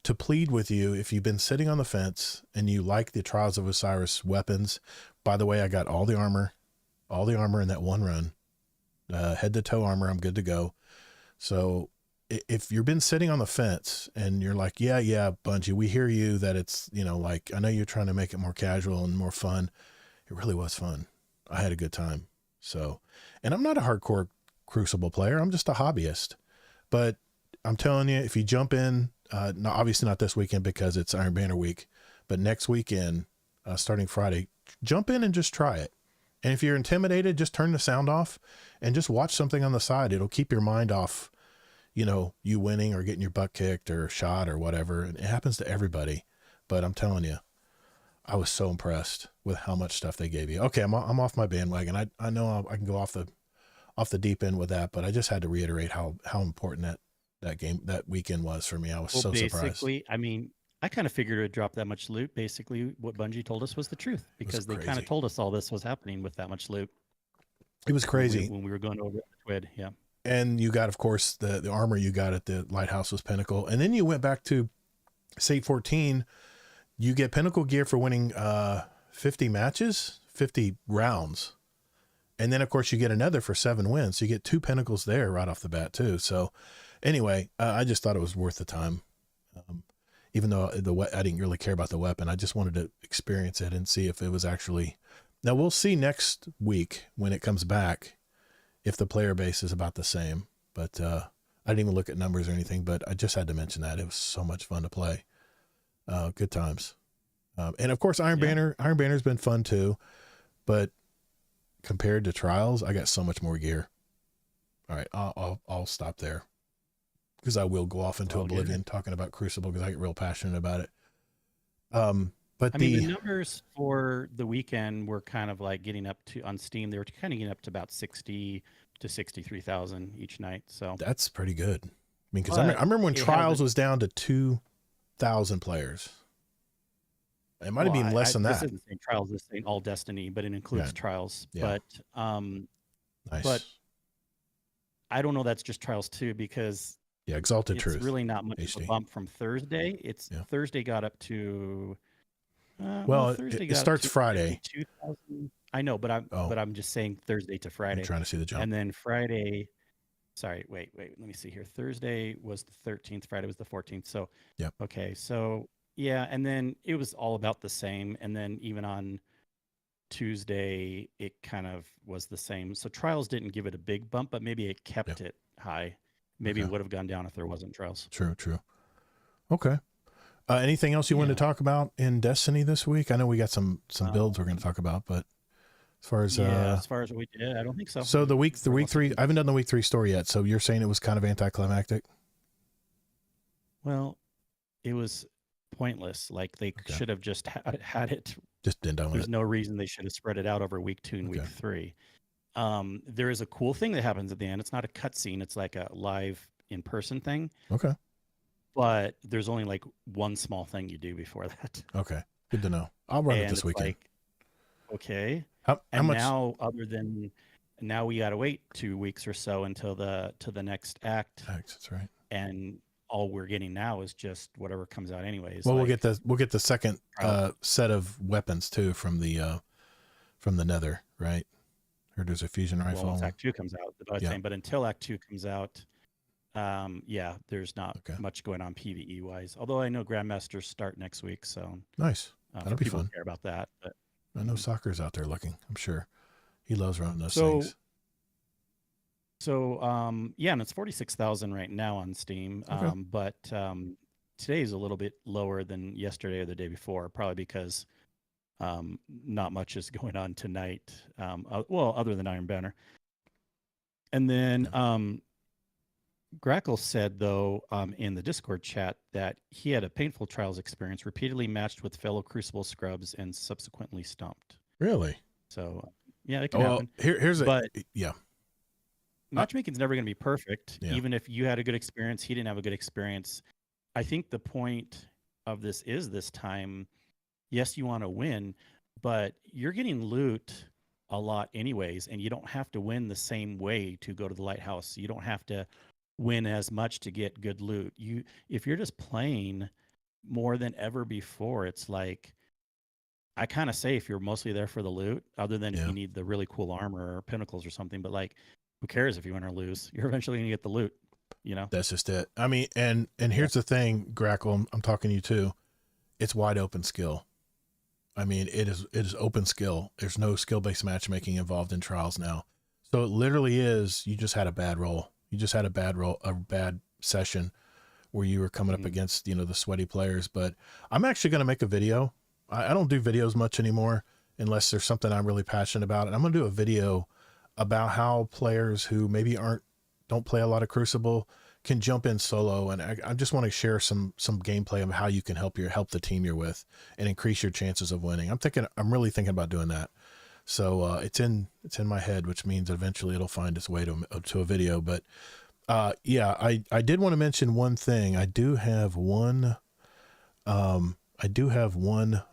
to plead with you, if you've been sitting on the fence and you like the Trials of Osiris weapons. By the way, I got all the armor in that one run, head to toe armor. I'm good to go. So if you've been sitting on the fence and you're like, yeah, Bungie, we hear you that it's, I know you're trying to make it more casual and more fun. It really was fun. I had a good time. So, and I'm not a hardcore Crucible player. I'm just a hobbyist, but I'm telling you, if you jump in, obviously not this weekend because it's Iron Banner week, but next weekend, starting Friday, jump in and just try it. And if you're intimidated, just turn the sound off and just watch something on the side. It'll keep your mind off, you winning or getting your butt kicked or shot or whatever. And it happens to everybody, but I'm telling you, I was so impressed with how much stuff they gave you. Okay. I'm off my bandwagon. I know I can go off the deep end with that, but I just had to reiterate how important that weekend was for me. I was so surprised. Basically, I mean, I kind of figured it would drop that much loot. Basically, what Bungie told us was the truth, because they kind of told us all this was happening with that much loot. It was crazy when we were going over the Twid. Yeah. And you got, of course, the armor you got at the lighthouse was Pinnacle. And then you went back to Saint 14. You get Pinnacle gear for winning 50 matches, 50 rounds. And then, of course, you get another for 7 wins. So you get 2 Pinnacles there right off the bat, too. So anyway, I just thought it was worth the time. even though I didn't really care about the weapon. I just wanted to experience it and see if it was actually. Now we'll see next week when it comes back if the player base is about the same. But I didn't even look at numbers or anything. But I just had to mention that it was so much fun to play. Good times. And of course, Iron Banner's been fun too. But compared to Trials, I got so much more gear. All right, I'll stop there, because I will go off into oblivion talking about Crucible, because I get real passionate about it. But the numbers for the weekend were kind of like getting up to, on Steam, they were kind of getting up to about 60 to 63,000 each night. So that's pretty good. I mean, because I remember when Trials was down to 2,000 players. It might have been less than that. This isn't saying Trials, this ain't all Destiny, but it includes Trials. Yeah. But but I don't know, that's just Trials too, because Exalted Truth. It's really not much of a bump from Thursday. Thursday got up to it starts Friday. 2,000. I know, but I'm just saying Thursday to Friday. I'm trying to see the jump. And then Friday, sorry, wait, let me see here. Thursday was the 13th, Friday was the 14th. So okay, so and then it was all about the same. And then even on Tuesday, it kind of was the same. So Trials didn't give it a big bump, but maybe it kept it high. Maybe it would have gone down if there wasn't Trials. True. Okay. Anything else you wanted to talk about in Destiny this week? I know we got some builds we're going to talk about, but as far as what we did, I don't think so. So the week 3, I haven't done the week 3 story yet. So you're saying it was kind of anticlimactic? Well, it was pointless. Like they should have just had it. Just done with it. There's no reason they should have spread it out over week 2 and week 3. There is a cool thing that happens at the end. It's not a cutscene. It's like a live in-person thing. Okay. But there's only like one small thing you do before that. Okay. Good to know. I'll run it this weekend. Like, okay. How much? Now we got to wait 2 weeks or so until the next act. That's right. And all we're getting now is just whatever comes out anyways. Well, we'll get the second set of weapons too from the Nether, right? Or there's a fusion rifle. Once Act 2 comes out, but until Act 2 comes out, there's not much going on PvE wise. Although I know Grandmasters start next week, so nice. That'll be fun. Care about that, but I know Soccer's out there looking. I'm sure he loves running those things. So and it's 46,000 right now on Steam. But today is a little bit lower than yesterday or the day before, probably because not much is going on tonight. Other than Iron Banner. And then Grackle said, though, in the Discord chat that he had a painful Trials experience, repeatedly matched with fellow Crucible scrubs and subsequently stumped. Really? So, it can happen. Matchmaking's never going to be perfect. Yeah. Even if you had a good experience, he didn't have a good experience. I think the point of this is this time, yes, you want to win, but you're getting loot a lot anyways, and you don't have to win the same way to go to the lighthouse. You don't have to win as much to get good loot. If you're just playing more than ever before, it's like, I kind of say if you're mostly there for the loot, other than if you need the really cool armor or pinnacles or something, but like, who cares if you win or lose? You're eventually going to get the loot, That's just it. I mean, and here's the thing, Grackle, I'm talking to you too. It's wide open skill. I mean, it is open skill. There's no skill-based matchmaking involved in Trials now. So it literally is, you just had a bad roll. You just had a bad session where you were coming up against, the sweaty players. But I'm actually going to make a video. I don't do videos much anymore unless there's something I'm really passionate about. And I'm going to do a video about how players who maybe don't play a lot of Crucible can jump in solo. And I just want to share some gameplay of how you can help the team you're with and increase your chances of winning. I'm really thinking about doing that. So it's in my head, which means eventually it'll find its way to a video. But I did want to mention one thing. I do have one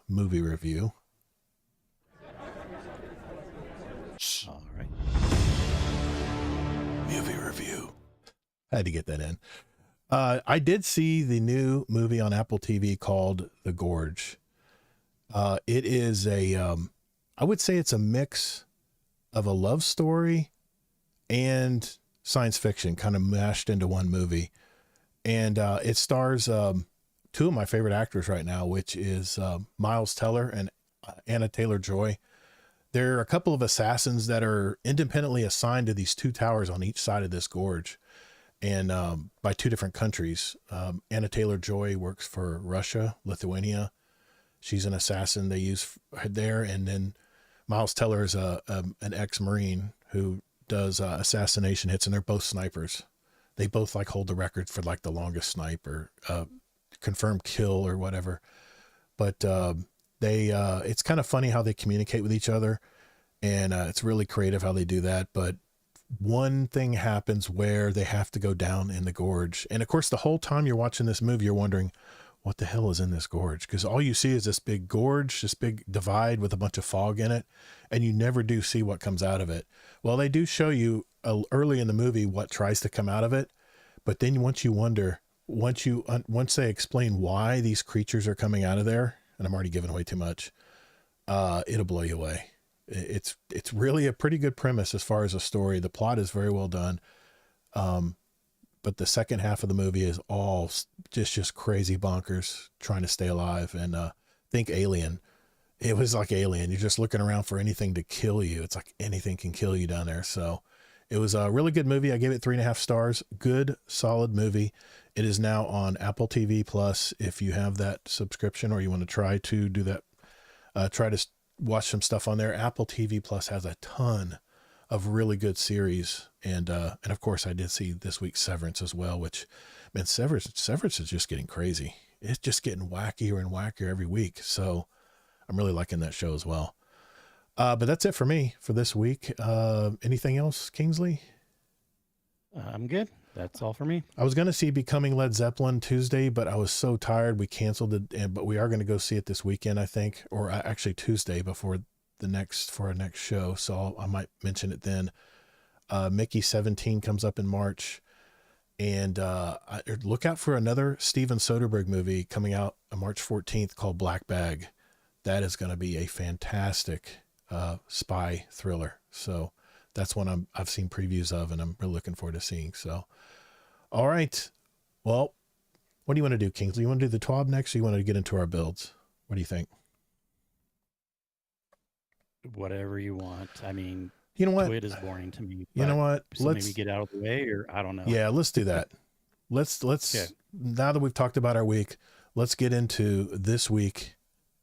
movie review. All right. Movie review. I had to get that in. I did see the new movie on Apple TV called The Gorge. It is I would say it's a mix of a love story and science fiction kind of mashed into one movie. And it stars two of my favorite actors right now, which is Miles Teller and Anna Taylor-Joy. There are a couple of assassins that are independently assigned to these two towers on each side of this gorge, and by two different countries. Anna Taylor-Joy works for Russia, Lithuania. She's an assassin they use there. And then Miles Teller is an ex-Marine who does assassination hits, and they're both snipers. They both like hold the record for like the longest snipe or confirmed kill or whatever. But it's kind of funny how they communicate with each other, and it's really creative how they do that. But one thing happens where they have to go down in the gorge. And of course, the whole time you're watching this movie, you're wondering what the hell is in this gorge? Because all you see is this big gorge, this big divide with a bunch of fog in it. And you never do see what comes out of it. Well, they do show you early in the movie what tries to come out of it. But then once they explain why these creatures are coming out of there, and I'm already giving away too much, it'll blow you away. It's really a pretty good premise as far as a story. The plot is very well done. But the second half of the movie is all just crazy bonkers trying to stay alive. And think Alien. It was like Alien. You're just looking around for anything to kill you. It's like anything can kill you down there. So it was a really good movie. I gave it 3.5 stars. Good, solid movie. It is now on Apple TV Plus. If you have that subscription or you want to try to do that, try to watch some stuff on there. Apple TV Plus has a ton of really good series. And of course I did see this week's Severance as well, which, man, Severance is just getting crazy. It's just getting wackier and wackier every week. So I'm really liking that show as well. But that's it for me for this week. Anything else, Kingsley? I'm good. That's all for me. I was going to see Becoming Led Zeppelin Tuesday, but I was so tired we canceled it. But we are going to go see it this weekend, I think, or actually Tuesday before our next show. So I might mention it then. Mickey 17 comes up in March, and look out for another Steven Soderbergh movie coming out on March 14th called Black Bag. That is going to be a fantastic spy thriller. So that's one I've seen previews of, and I'm really looking forward to seeing. So, all right. Well, what do you want to do, Kingsley? You want to do the TWAB next, or you want to get into our builds? What do you think? Whatever you want. I mean, you know what? Twit is boring to me. You know what? Let's maybe get out of the way, or I don't know. Yeah, let's do that. Let's okay. Now that we've talked about our week, let's get into this week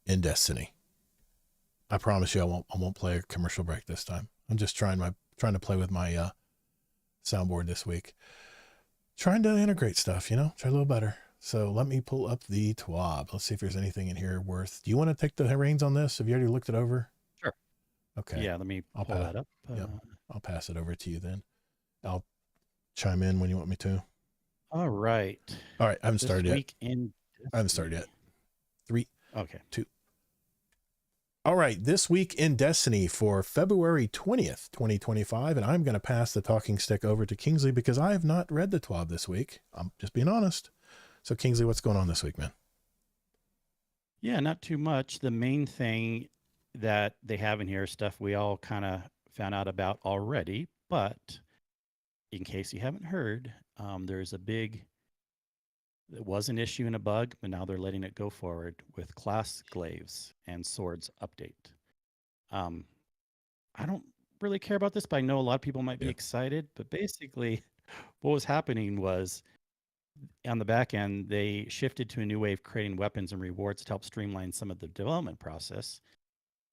in Destiny. I promise you, I won't play a commercial break this time. I'm just trying to play with my soundboard this week, trying to integrate stuff. Try a little better. So let me pull up the TWAB. Let's see if there's anything in here worth. Do you want to take the reins on this? Have you already looked it over? Sure. Okay. Yeah. Let me pull that up. Yep. I'll pass it over to you then. I'll chime in when you want me to. All right. I haven't started yet. I haven't started yet. 3, okay. 2. All right. This week in Destiny for February 20th, 2025. And I'm going to pass the talking stick over to Kingsley because I have not read the TWAB this week. I'm just being honest. So Kingsley, what's going on this week, man? Yeah, not too much. The main thing that they have in here is stuff we all kind of found out about already, but in case you haven't heard, there's it was an issue and a bug, but now they're letting it go forward with class glaives and swords update. I don't really care about this, but I know a lot of people might be excited. But basically, what was happening was on the back end, they shifted to a new way of creating weapons and rewards to help streamline some of the development process.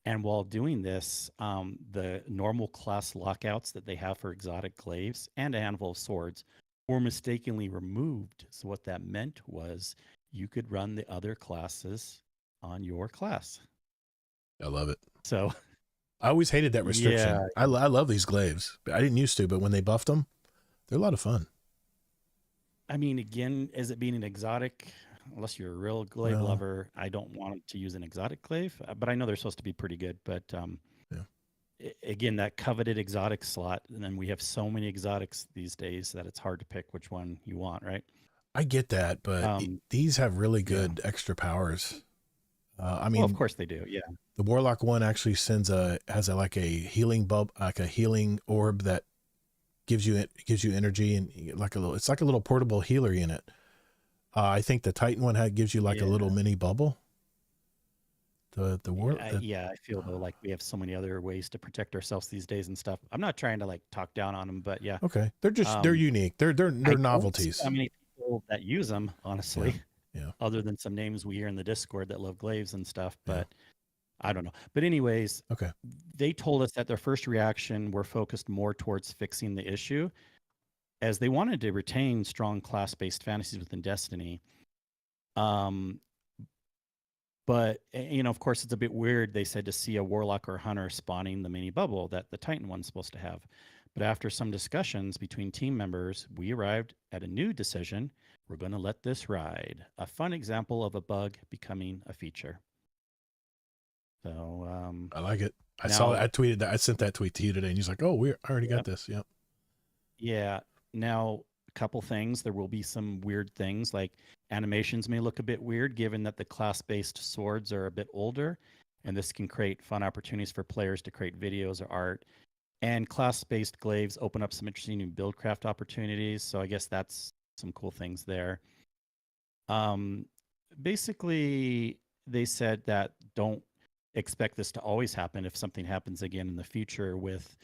And while doing this, the normal class lockouts that they have for exotic glaives and a handful of swords were mistakenly removed. So what that meant was you could run the other classes on your class. I love it. So I always hated that restriction. Yeah. I love these glaives. I didn't used to, but when they buffed them, they're a lot of fun. I mean, again, as it being an exotic, unless you're a real glaive lover, I don't want to use an exotic glaive, but I know they're supposed to be pretty good. But again, that coveted exotic slot, and then we have so many exotics these days that it's hard to pick which one you want, right? I get that, but these have really good extra powers. I mean, well, of course they do. Yeah. The Warlock one actually has a healing bulb, like a healing orb that gives you energy, and it's like a little portable healer unit. I think the Titan one gives you like a little mini bubble. Yeah, I feel though like we have so many other ways to protect ourselves these days and stuff. I'm not trying to like talk down on them, but yeah. Okay, they're unique. They're novelties. How many people that use them, honestly? Yeah. Other than some names we hear in the Discord that love glaives and stuff, but I don't know. But anyways, okay. They told us that their first reaction were focused more towards fixing the issue, as they wanted to retain strong class-based fantasies within Destiny. But, of course, it's a bit weird, they said, to see a warlock or hunter spawning the mini bubble that the Titan one's supposed to have. But after some discussions between team members, we arrived at a new decision. We're going to let this ride. A fun example of a bug becoming a feature. So I like it. I saw that. I tweeted that. I sent that tweet to you today, and he's like, "Oh, I already got this." Yep. Yeah. Now, a couple things. There will be some weird things, like animations may look a bit weird given that the class-based swords are a bit older, and this can create fun opportunities for players to create videos or art. And class-based glaives open up some interesting new buildcraft opportunities, so I guess that's some cool things there. Basically, they said that don't expect this to always happen. If something happens again in the future with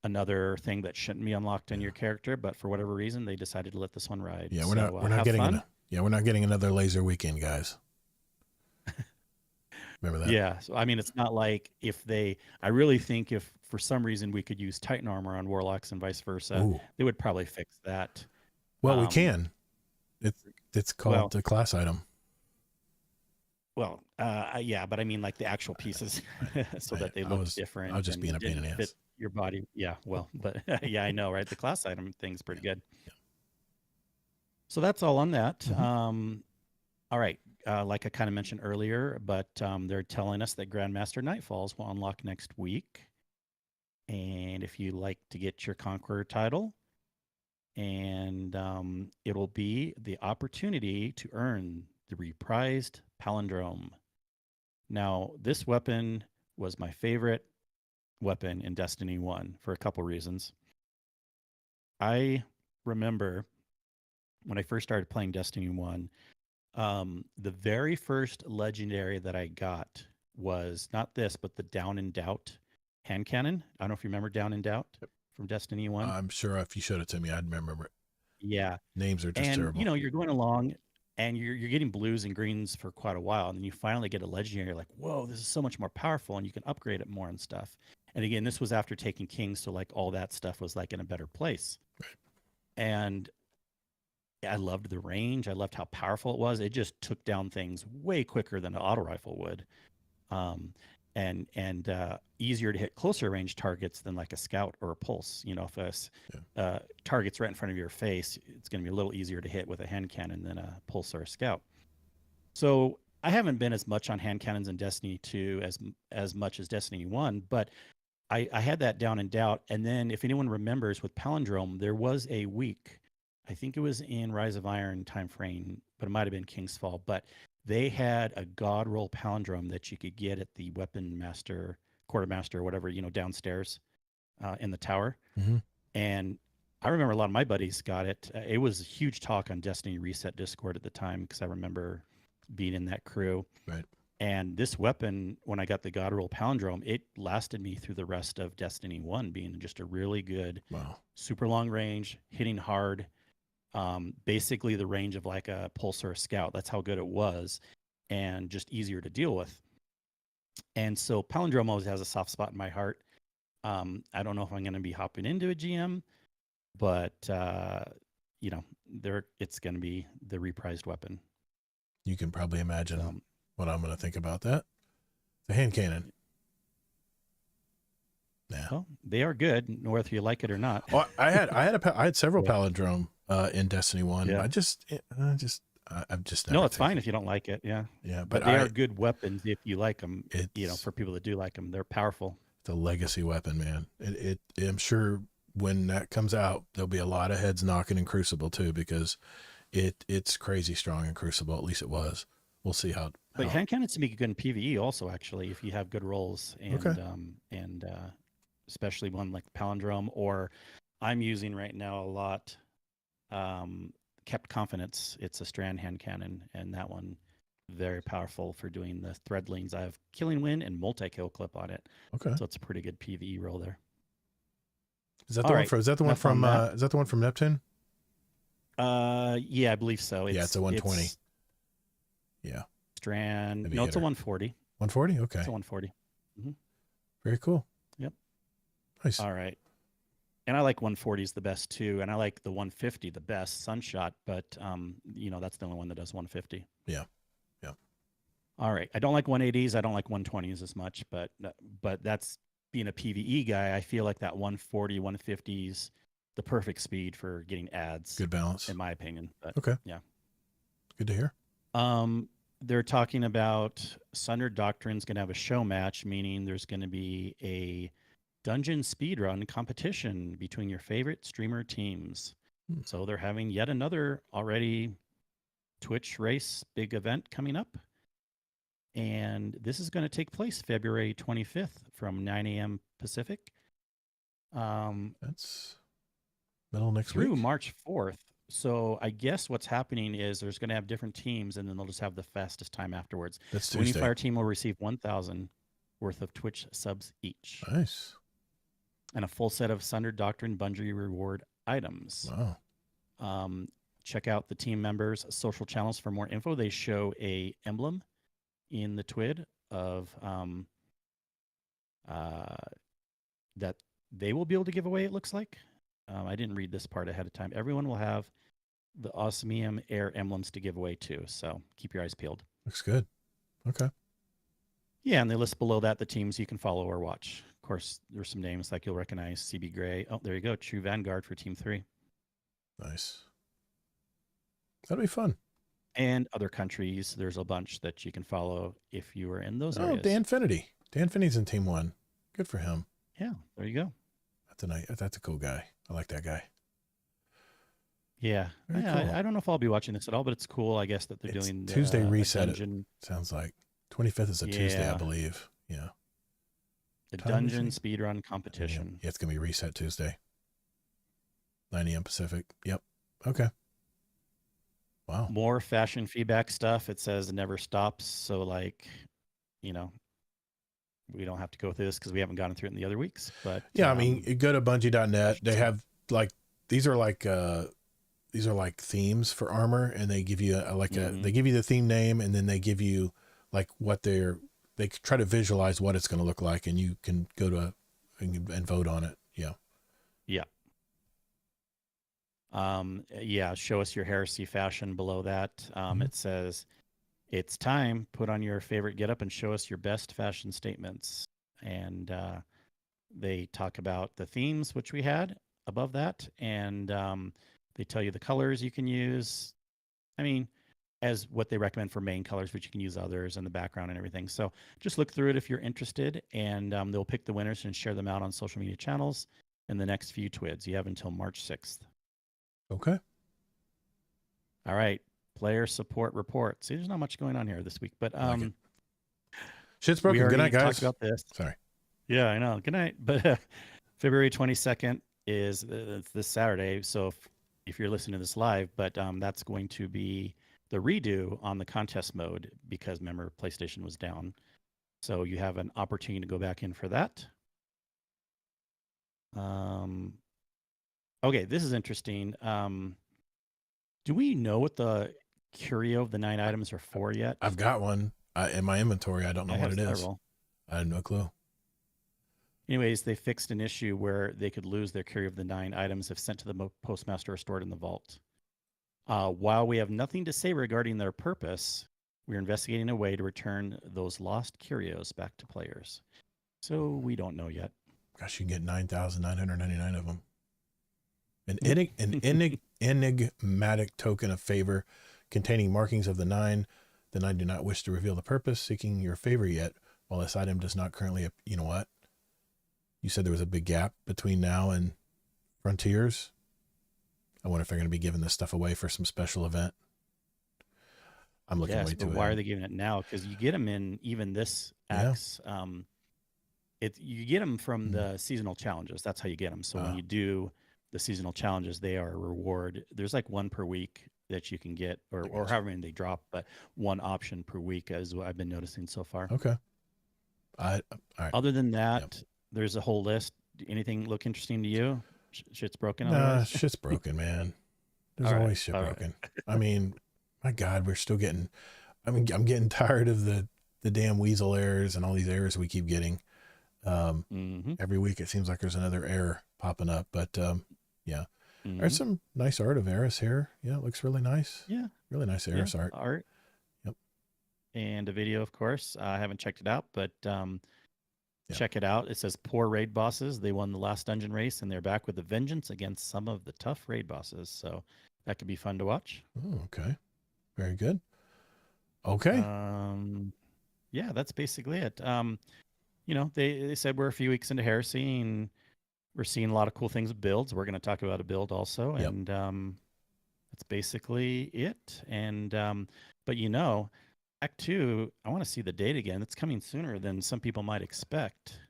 another thing that shouldn't be unlocked in your character, but for whatever reason they decided to let this one ride. Yeah, we're not getting another laser weekend, guys. Remember that? Yeah. So I mean, it's not like I really think if for some reason we could use Titan armor on warlocks and vice versa, they would probably fix that. Well, we can. It's called the class item. Well, yeah, but I mean like the actual pieces so that they look different. I was just being a pain in the ass. Your body. Yeah. Well, but yeah, I know, right? The class item thing's pretty good. Yeah. So that's all on that. All right. Like I kind of mentioned earlier, but they're telling us that Grandmaster Nightfalls will unlock next week. And if you like to get your Conqueror title, and it'll be the opportunity to earn the reprised palindrome. Now, this weapon was my favorite weapon in Destiny 1 for a couple reasons. I remember when I first started playing Destiny 1, the very first legendary that I got was not this, but the Down in Doubt hand cannon. I don't know if you remember Down in Doubt from Destiny 1. I'm sure if you showed it to me, I'd remember it. Yeah. Names are just terrible. You're going along and you're getting blues and greens for quite a while, and then you finally get a legendary. You're like, whoa, this is so much more powerful, and you can upgrade it more and stuff. And again, this was after taking Kings, so like all that stuff was like in a better place. Right. And I loved the range. I loved how powerful it was. It just took down things way quicker than an auto rifle would, and easier to hit closer range targets than like a scout or a pulse. If a target's right in front of your face, it's going to be a little easier to hit with a hand cannon than a pulse or a scout. So I haven't been as much on hand cannons in Destiny 2 as much as Destiny 1, but I had that Down in Doubt. And then if anyone remembers with Palindrome, there was a week, I think it was in Rise of Iron time frame, but it might have been King's Fall, but they had a God roll palindrome that you could get at the weapon master, quartermaster, or whatever, downstairs in the tower. Mm-hmm. And I remember a lot of my buddies got it. It was a huge talk on Destiny Reset Discord at the time, because I remember being in that crew. Right. And this weapon, when I got the God roll palindrome, it lasted me through the rest of Destiny 1, being just a really good, super long range, hitting hard. Basically the range of like a pulse or a scout. That's how good it was, and just easier to deal with. And so palindrome always has a soft spot in my heart. I don't know if I'm going to be hopping into a GM, but it's going to be the reprised weapon. You can probably imagine what I'm going to think about that. The hand cannon. Yeah. Well, they are good, whether you like it or not. Well, I had several palindrome in Destiny 1. Yeah. I'm just no, it's fine if you don't like it. Yeah. Yeah, but they are good weapons if you like them. For people that do like them, they're powerful. It's a legacy weapon, man. I'm sure when that comes out, there'll be a lot of heads knocking in Crucible too, because it's crazy strong in Crucible. At least it was. We'll see how. But hand cannons to be good in PvE also, actually, if you have good rolls and especially one like Palindrome, or I'm using right now a lot Kept Confidence. It's a strand hand cannon, and that one very powerful for doing the thread lanes. I have Killing Wind and multi-kill clip on it. Okay. So it's a pretty good PvE roll there. Is that the one from? Is that the one from? Is that the one from Neptune? Yeah, I believe so. It's a 120. Yeah. Strand. No, it's a 140. 140. Okay. It's a 140. Mm-hmm. Very cool. Yep. Nice. All right. And I like 140s the best too, and I like the 150 the best, Sunshot. But that's the only one that does 150. Yeah. All right. I don't like 180s. I don't like 120s as much, but that's being a PvE guy. I feel like that 140, 150s, the perfect speed for getting ads. Good balance, in my opinion. But, okay. Yeah. Good to hear. They're talking about Sundered Doctrine's going to have a show match, meaning there's going to be a dungeon speedrun competition between your favorite streamer teams. So they're having yet another already Twitch race big event coming up. And this is going to take place February 25th from 9 a.m. Pacific. That's middle next through week. March 4th. So I guess what's happening is there's going to have different teams, and then they'll just have the fastest time afterwards. That's the Winning Tuesday. Fire team will receive 1,000 worth of Twitch subs each. Nice. And a full set of Sundered Doctrine Bungie reward items. Wow. Check out the team members' social channels for more info. They show a emblem in the TWID of that they will be able to give away, it looks like. I didn't read this part ahead of time. Everyone will have the Osmium Air emblems to give away too, so keep your eyes peeled. Looks good. Okay. Yeah, and they list below that the teams you can follow or watch. Of course, there's some names like you'll recognize. CB Gray. Oh, there you go. True Vanguard for Team 3. Nice. That'll be fun. And other countries, there's a bunch that you can follow if you are in those areas. Dan Finity. Dan Finity's in Team 1. Good for him. Yeah, there you go. That's a cool guy. I like that guy. Yeah. Cool. I don't know if I'll be watching this at all, but it's cool, I guess, that they're doing Tuesday reset. Dungeon. Sounds like 25th is a Tuesday, I believe. Yeah. The dungeon speedrun competition. Yeah, it's going to be reset Tuesday. 9 a.m. Pacific. Yep. Okay. Wow. More fashion feedback stuff. It says it never stops. So, we don't have to go through this because we haven't gotten through it in the other weeks. But yeah, I mean, you go to Bungie.net. They have these are like themes for armor, and they give you they give you the theme name, and then they give you like what they try to visualize what it's going to look like, and you can go to and vote on it. Yeah. Yeah. Show us your Heresy fashion below that. It says, it's time. Put on your favorite getup and show us your best fashion statements. And they talk about the themes, which we had above that. And they tell you the colors you can use. I mean, as what they recommend for main colors, but you can use others in the background and everything. So just look through it if you're interested. And they'll pick the winners and share them out on social media channels in the next few TWIDs. You have until March 6th. Okay. All right. Player support report. See, there's not much going on here this week, but shit's broken. Good night, guys. Talked about this. Sorry. Yeah, I know. Good night. But February 22nd is this Saturday. So if you're listening to this live, but that's going to be the redo on the contest mode because remember PlayStation was down. So you have an opportunity to go back in for that. Okay, this is interesting. Do we know what the curio of the 9 items are for yet? I've got one in my inventory. I don't know what it is. I have no clue. Anyways, they fixed an issue where they could lose their curio of the 9 items if sent to the postmaster or stored in the vault. While we have nothing to say regarding their purpose, we're investigating a way to return those lost curios back to players. So we don't know yet. Gosh, you can get 9,999 of them. An enigmatic token of favor containing markings of the 9. The 9 do not wish to reveal the purpose, seeking your favor yet. While this item does not currently, you know what? You said there was a big gap between now and Frontiers. I wonder if they're going to be giving this stuff away for some special event. I'm looking way too. Why are they giving it now? Because you get them in even this X. You get them from the seasonal challenges. That's how you get them. So when you do the seasonal challenges, they are a reward. There's like one per week that you can get, or however many they drop, but one option per week is what I've been noticing so far. Okay. All right. Other than that, there's a whole list. Anything look interesting to you? Shit's broken. Otherwise? Shit's broken, man. There's always shit broken. I mean, my God, we're still getting. I mean, I'm getting tired of the damn weasel errors and all these errors we keep getting. Every week it seems like there's another error popping up, but yeah. There's some nice art of Eris here. Yeah, it looks really nice. Yeah. Really nice Eris art. Yep. And a video, of course. I haven't checked it out, but check it out. It says poor raid bosses. They won the last dungeon race, and they're back with a vengeance against some of the tough raid bosses. So that could be fun to watch. Oh, okay. Very good. Okay. Yeah, that's basically it. You know, they said we're a few weeks into Heresy, and we're seeing a lot of cool things with builds. We're going to talk about a build also, and that's basically it. And but you know, Act 2, I want to see the date again. It's coming sooner than some people might expect.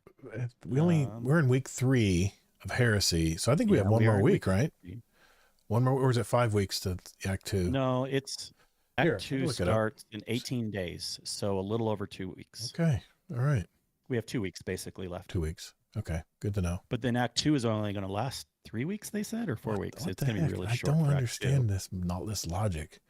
We're in week 3 of Heresy, so I think we have one more week, right? One more, or is it 5 weeks to Act 2? No, it's Act 2 starts in 18 days, so a little over 2 weeks. Okay, all right. We have 2 weeks basically left. 2 weeks. Okay, good to know. But then Act 2 is only going to last 3 weeks, they said, or 4 weeks. It's going to be really short. I don't understand this logic.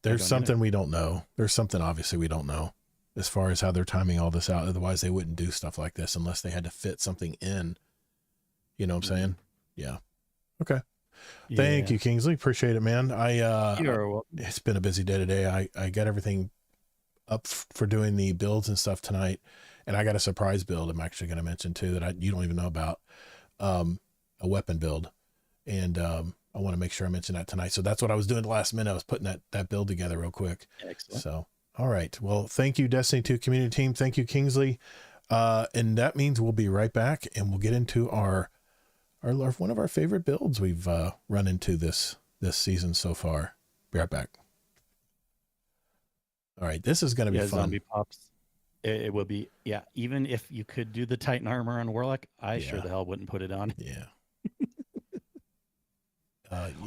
There's something we don't know. There's something obviously we don't know as far as how they're timing all this out. Otherwise, they wouldn't do stuff like this unless they had to fit something in. You know what I'm saying? Yeah. Okay. Thank you, Kingsley. Appreciate it, man. It's been a busy day today. I got everything up for doing the builds and stuff tonight. And I got a surprise build I'm actually going to mention too that you don't even know about, a weapon build. And I want to make sure I mention that tonight. So that's what I was doing at the last minute. I was putting that build together real quick. Excellent. So, all right. Well, thank you, Destiny 2 community team. Thank you, Kingsley. And that means we'll be right back and we'll get into our one of our favorite builds we've run into this season so far. Be right back. All right. This is going to be fun. Zombie pops. It will be, even if you could do the Titan armor on Warlock, I sure the hell wouldn't put it on. Yeah.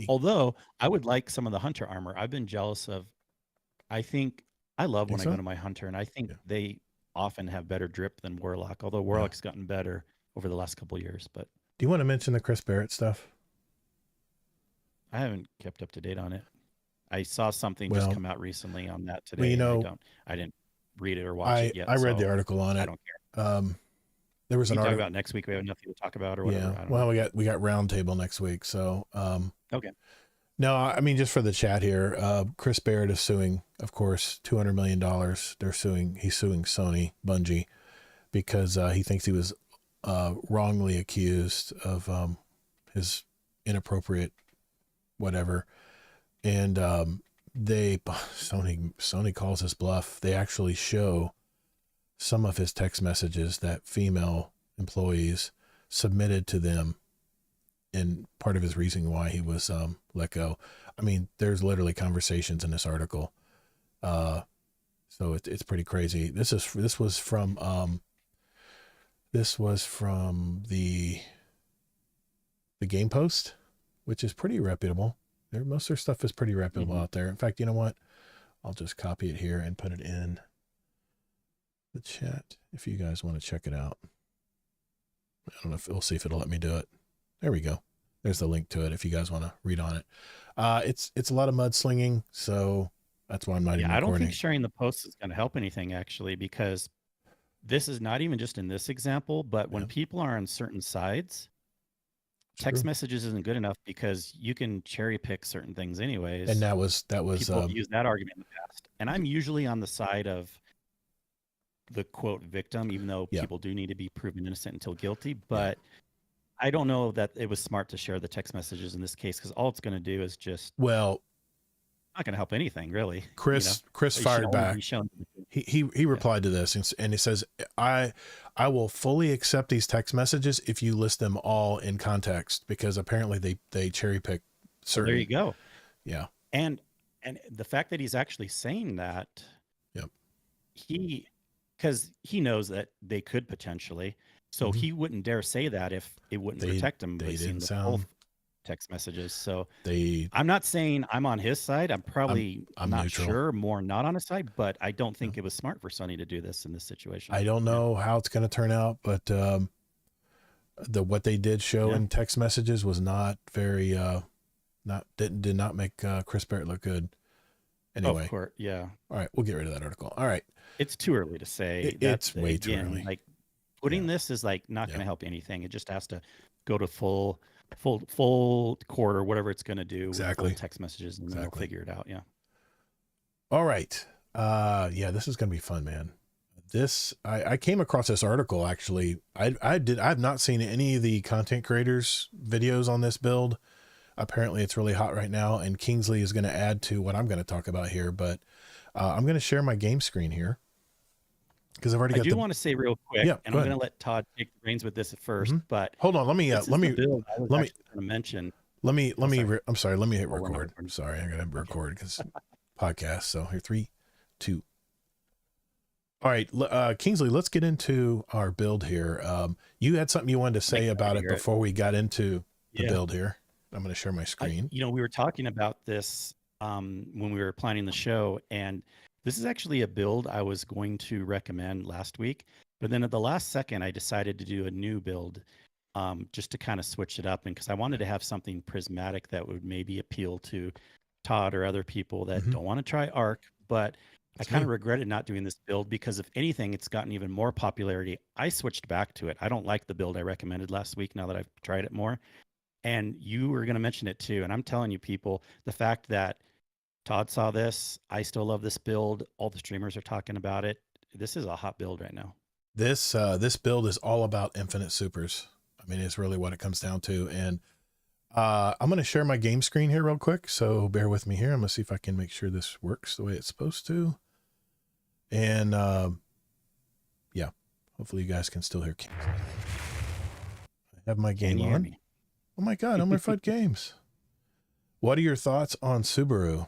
Although I would like some of the Hunter armor. I've been jealous of, I love when I go to my Hunter, and I think they often have better drip than Warlock, although Warlock's gotten better over the last couple of years. But do you want to mention the Chris Barrett stuff? I haven't kept up to date on it. I saw something just come out recently on that today. Well, you know, I didn't read it or watch it yet. I read the article on it. I don't care. There was an article about next week. We have nothing to talk about or whatever. Yeah. Well, we got roundtable next week. So, okay. No, I mean, just for the chat here, Chris Barrett is suing, of course, $200 million. He's suing Sony, Bungie, because he thinks he was wrongly accused of his inappropriate whatever. And Sony calls his bluff. They actually show some of his text messages that female employees submitted to them, and part of his reason why he was let go. I mean, there's literally conversations in this article. So it's pretty crazy. This was from the Game Post, which is pretty reputable. Most of their stuff is pretty reputable out there. In fact, you know what? I'll just copy it here and put it in the chat if you guys want to check it out. I don't know if we'll see if it'll let me do it. There we go. There's the link to it if you guys want to read on it. It's a lot of mudslinging, so that's why I'm not even recording. I don't think sharing the post is going to help anything actually, because this is not even just in this example, but when people are on certain sides, text messages isn't good enough because you can cherry pick certain things anyways. And that was people use that argument in the past. And I'm usually on the side of the quote victim, even though people do need to be proven innocent until guilty. But I don't know that it was smart to share the text messages in this case, because all it's going to do is just not going to help anything really. Chris fired back. He replied to this and he says, I will fully accept these text messages if you list them all in context, because apparently they cherry pick certain. There you go. Yeah. And the fact that he's actually saying that, because he knows that they could potentially, so he wouldn't dare say that if it wouldn't protect him. They didn't sound text messages. So They, I'm not saying I'm on his side. I'm probably I'm not neutral. sure, more not on his side, but I don't think it was smart for Sony to do this in this situation. I don't know how it's going to turn out, but what they did show in text messages was not very did not make Chris Barrett look good. Anyway, of course, yeah. All right, we'll get rid of that article. All right, it's too early to say. It's way too early. Like putting this is like not going to help anything. It just has to go to full quarter, whatever it's going to do. Exactly. With text messages, and then we'll figure it out. Yeah. All right. This is going to be fun, man. I came across this article actually. I've not seen any of the content creators videos on this build. Apparently it's really hot right now, and Kingsley is going to add to what I'm going to talk about here, but I'm going to share my game screen here because I've already got. I do want to say real quick, and I'm going to let Todd take the reins with this at first, but hold on. Let me mention. I'm sorry. Let me hit record. I'm sorry. I'm going to record because podcast. So here, 3, 2. All right, Kingsley, let's get into our build here. You had something you wanted to say about it before we got into the build here. I'm going to share my screen. We were talking about this when we were planning the show, and this is actually a build I was going to recommend last week, but then at the last second, I decided to do a new build just to kind of switch it up, and because I wanted to have something prismatic that would maybe appeal to Todd or other people that don't want to try Arc, but I kind of regretted not doing this build because if anything, it's gotten even more popularity. I switched back to it. I don't like the build I recommended last week now that I've tried it more. And you were going to mention it too. And I'm telling you, people, the fact that Todd saw this, I still love this build. All the streamers are talking about it. This is a hot build right now. This build is all about infinite supers. I mean, it's really what it comes down to. And I'm going to share my game screen here real quick. So bear with me here. I'm going to see if I can make sure this works the way it's supposed to. And hopefully you guys can still hear Kingsley. I have my game on. Oh my God, Elmer Fudd Games. What are your thoughts on Subaru?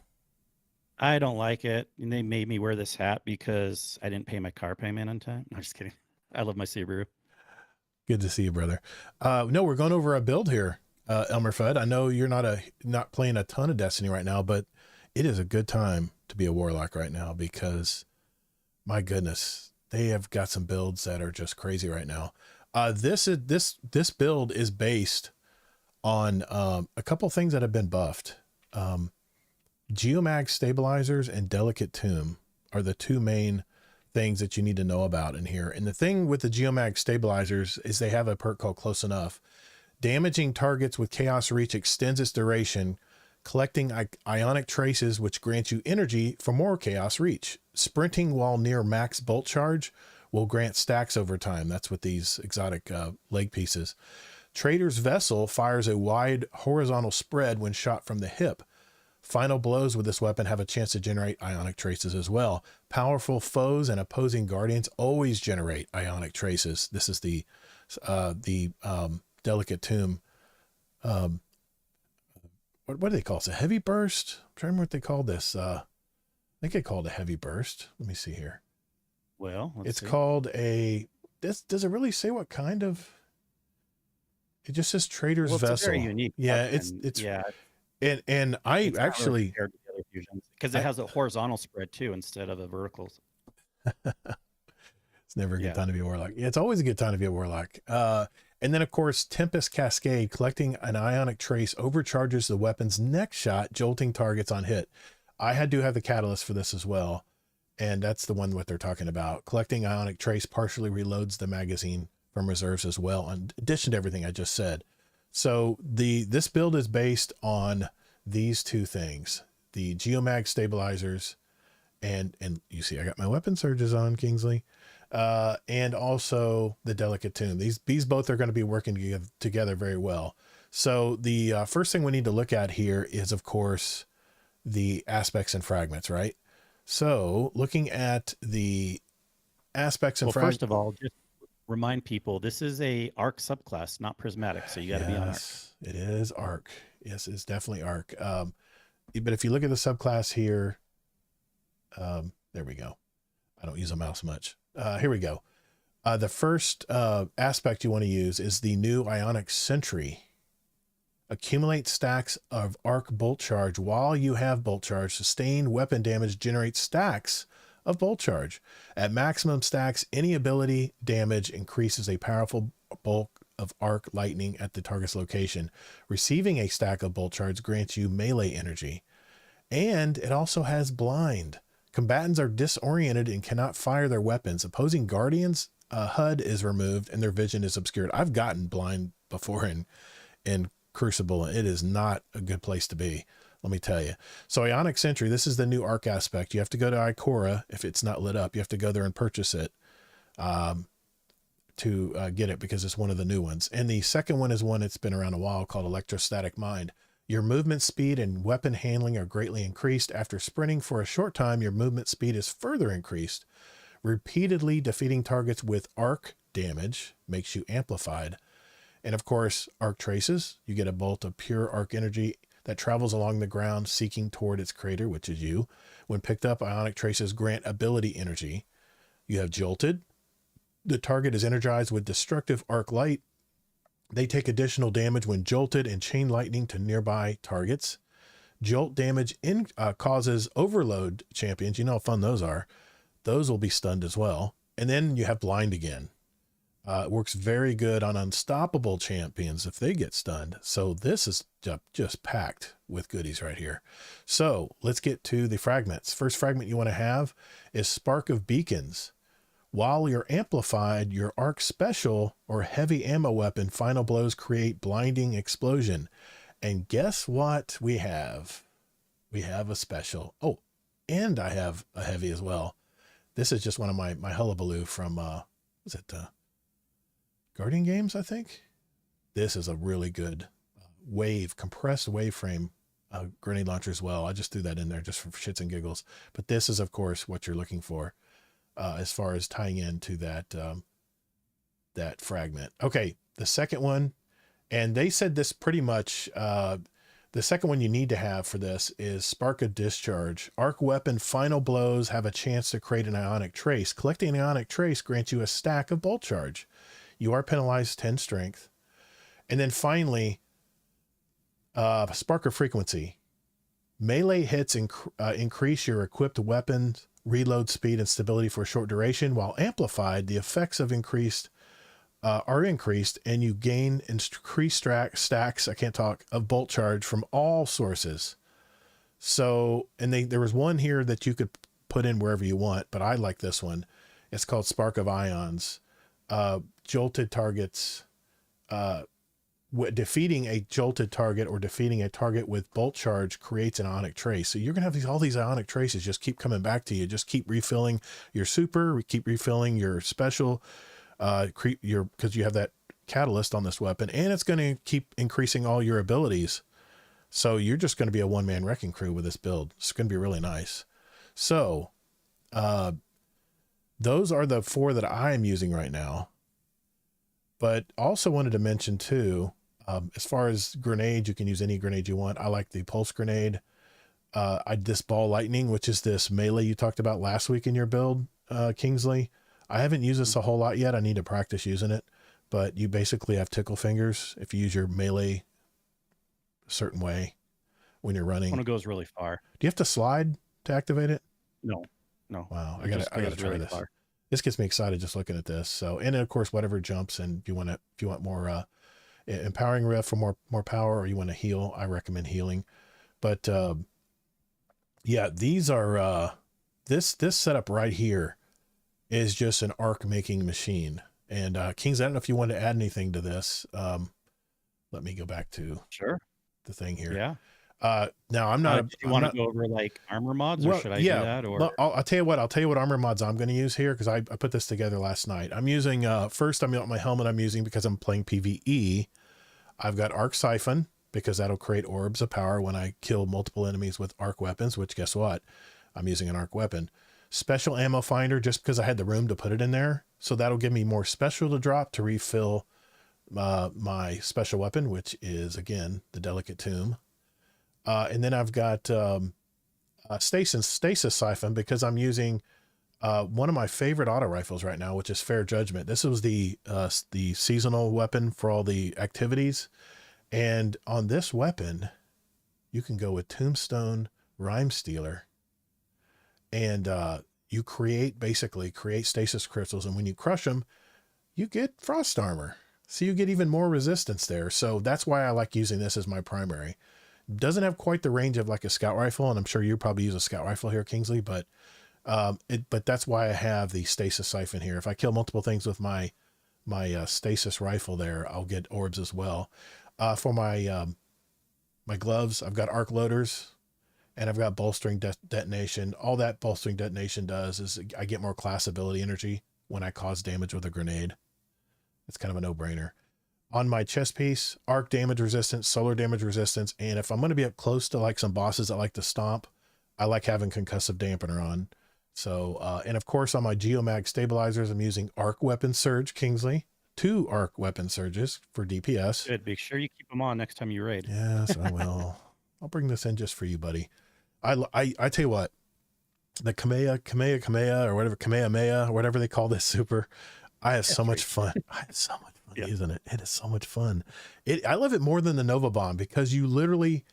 I don't like it. And they made me wear this hat because I didn't pay my car payment on time. I'm just kidding. I love my Subaru. Good to see you, brother. No, we're going over a build here, Elmer Fudd. I know you're not playing a ton of Destiny right now, but it is a good time to be a Warlock right now because, my goodness, they have got some builds that are just crazy right now. This build is based on a couple things that have been buffed. Geomag stabilizers and Delicate Tomb are the two main things that you need to know about in here. And the thing with the Geomag stabilizers is they have a perk called Close Enough. Damaging targets with Chaos Reach extends its duration, collecting ionic traces, which grants you energy for more Chaos Reach. Sprinting while near max bolt charge will grant stacks over time. That's with these exotic leg pieces. Trader's Vessel fires a wide horizontal spread when shot from the hip. Final blows with this weapon have a chance to generate ionic traces as well. Powerful foes and opposing guardians always generate ionic traces. This is the Delicate Tomb. What do they call it? A heavy burst? I'm trying to remember what they called this. I think they called it a heavy burst. Let me see here. Well, it's called a. Does it really say what kind of? It just says Trader's Vessel. It's very unique. Yeah, it's and I actually because it has a horizontal spread too instead of a vertical. It's never a good time to be a Warlock. Yeah, it's always a good time to be a Warlock. And then of course, Tempest Cascade, collecting an ionic trace overcharges the weapon's next shot, jolting targets on hit. I do have the catalyst for this as well. And that's the one what they're talking about. Collecting ionic trace partially reloads the magazine from reserves as well, in addition to everything I just said. So this build is based on these two things, the Geomag stabilizers, and you see I got my weapon surges on, Kingsley, and also the Delicate Tomb. These both are going to be working together very well. So the first thing we need to look at here is, of course, the aspects and fragments, right? So looking at the aspects and fragments. First of all, just remind people this is a Arc subclass, not prismatic, so you got to be on Arc. It is Arc. Yes, it's definitely Arc. But if you look at the subclass here, there we go. I don't use a mouse much. Here we go. The first aspect you want to use is the new Ionic Sentry Accumulate stacks of arc bolt charge while you have bolt charge. Sustained weapon damage generates stacks of bolt charge. At maximum stacks, any ability damage increases a powerful bulk of arc lightning at the target's location. Receiving a stack of bolt charge grants you melee energy. And it also has blind. Combatants are disoriented and cannot fire their weapons. Opposing guardians, HUD is removed and their vision is obscured. I've gotten blind before in Crucible, and it is not a good place to be, let me tell you. So Ionic Sentry, this is the new arc aspect. You have to go to Ikora if it's not lit up. You have to go there and purchase it to get it, because it's one of the new ones. And the second one is one that's been around a while, called Electrostatic Mind. Your movement speed and weapon handling are greatly increased. After sprinting for a short time, your movement speed is further increased. Repeatedly defeating targets with arc damage makes you amplified. And of course, arc traces. You get a bolt of pure arc energy that travels along the ground seeking toward its creator, which is you. When picked up, ionic traces grant ability energy. You have Jolted. The target is energized with destructive arc light. They take additional damage when jolted and chain lightning to nearby targets. Jolt damage causes overload champions. You know how fun those are. Those will be stunned as well. And then you have blind again. It works very good on unstoppable champions if they get stunned. So this is just packed with goodies right here. So let's get to the fragments. First fragment you want to have is Spark of Beacons. While you're amplified, your arc special or heavy ammo weapon final blows create blinding explosion. And guess what we have? We have a special. Oh, and I have a heavy as well. This is just one of my hullabaloo from, was it Guardian Games, I think? This is a really good compressed wave frame grenade launcher as well. I just threw that in there just for shits and giggles. But this is, of course, what you're looking for as far as tying into that fragment. Okay, the second one, and they said this pretty much, the second one you need to have for this is Spark of Discharge. Arc weapon final blows have a chance to create an ionic trace. Collecting an ionic trace grants you a stack of bolt charge. You are penalized 10 strength. And then finally, Spark of Frequency. Melee hits increase your equipped weapon's reload speed and stability for a short duration, while amplified, the effects of are increased, and you gain increased stacks, of bolt charge from all sources. So, and there was one here that you could put in wherever you want, but I like this one. It's called Spark of Ions. Jolted targets, defeating a jolted target or defeating a target with bolt charge creates an ionic trace. So you're going to have all these ionic traces just keep coming back to you. Just keep refilling your super, keep refilling your special, because you have that catalyst on this weapon, and it's going to keep increasing all your abilities. So you're just going to be a one-man wrecking crew with this build. It's going to be really nice. So, those are the 4 that I am using right now. But also wanted to mention too, as far as grenades, you can use any grenade you want. I like the pulse grenade. This ball lightning, which is this melee you talked about last week in your build, Kingsley. I haven't used this a whole lot yet. I need to practice using it, but you basically have tickle fingers if you use your melee a certain way when you're running. When it goes really far. Do you have to slide to activate it? No. Wow. I gotta try this. Far. This gets me excited just looking at this. So, and then of course, whatever jumps, and if you want more, empowering riff for more power, or you want to heal, I recommend healing. But, yeah, these are, this setup right here is just an arc making machine. And, Kings, I don't know if you want to add anything to this. Let me go back to the thing here. Yeah. Now I'm not. Do you want to go over like armor mods, or should I do that? Or I'll tell you what armor mods I'm going to use here, because I put this together last night. I'm using first. I'm my helmet I'm using because I'm playing PvE. I've got Arc Siphon because that'll create orbs of power when I kill multiple enemies with arc weapons. Which, guess what? I'm using an arc weapon. Special ammo finder just because I had the room to put it in there, so that'll give me more special to drop to refill my special weapon, which is again the Delicate Tomb. And then I've got stasis siphon because I'm using one of my favorite auto rifles right now, which is Fair Judgment. This was the seasonal weapon for all the activities, And on this weapon, you can go with Tombstone, Rhyme Stealer, and you basically create stasis crystals. And when you crush them, you get frost armor. So you get even more resistance there. So that's why I like using this as my primary. Doesn't have quite the range of like a scout rifle, and I'm sure you probably use a scout rifle here, Kingsley, but that's why I have the stasis siphon here. If I kill multiple things with my stasis rifle there, I'll get orbs as well. For my my gloves, I've got arc loaders, and I've got bolstering detonation. All that bolstering detonation does is I get more class ability energy when I cause damage with a grenade. It's kind of a no-brainer. On my chest piece, arc damage resistance, solar damage resistance, and if I'm going to be up close to like some bosses that like to stomp, I like having concussive dampener on. So, and of course on my geomag stabilizers, I'm using arc weapon surge, Kingsley. 2 arc weapon surges for DPS. Good. Be sure you keep them on next time you raid. Yes, I will. I'll bring this in just for you, buddy. I tell you what, the Kamehameha, or whatever, Kamehameha, or whatever they call this super, I have so much fun. I have so much fun using it. It is so much fun. I love it more than the Nova Bomb because you literally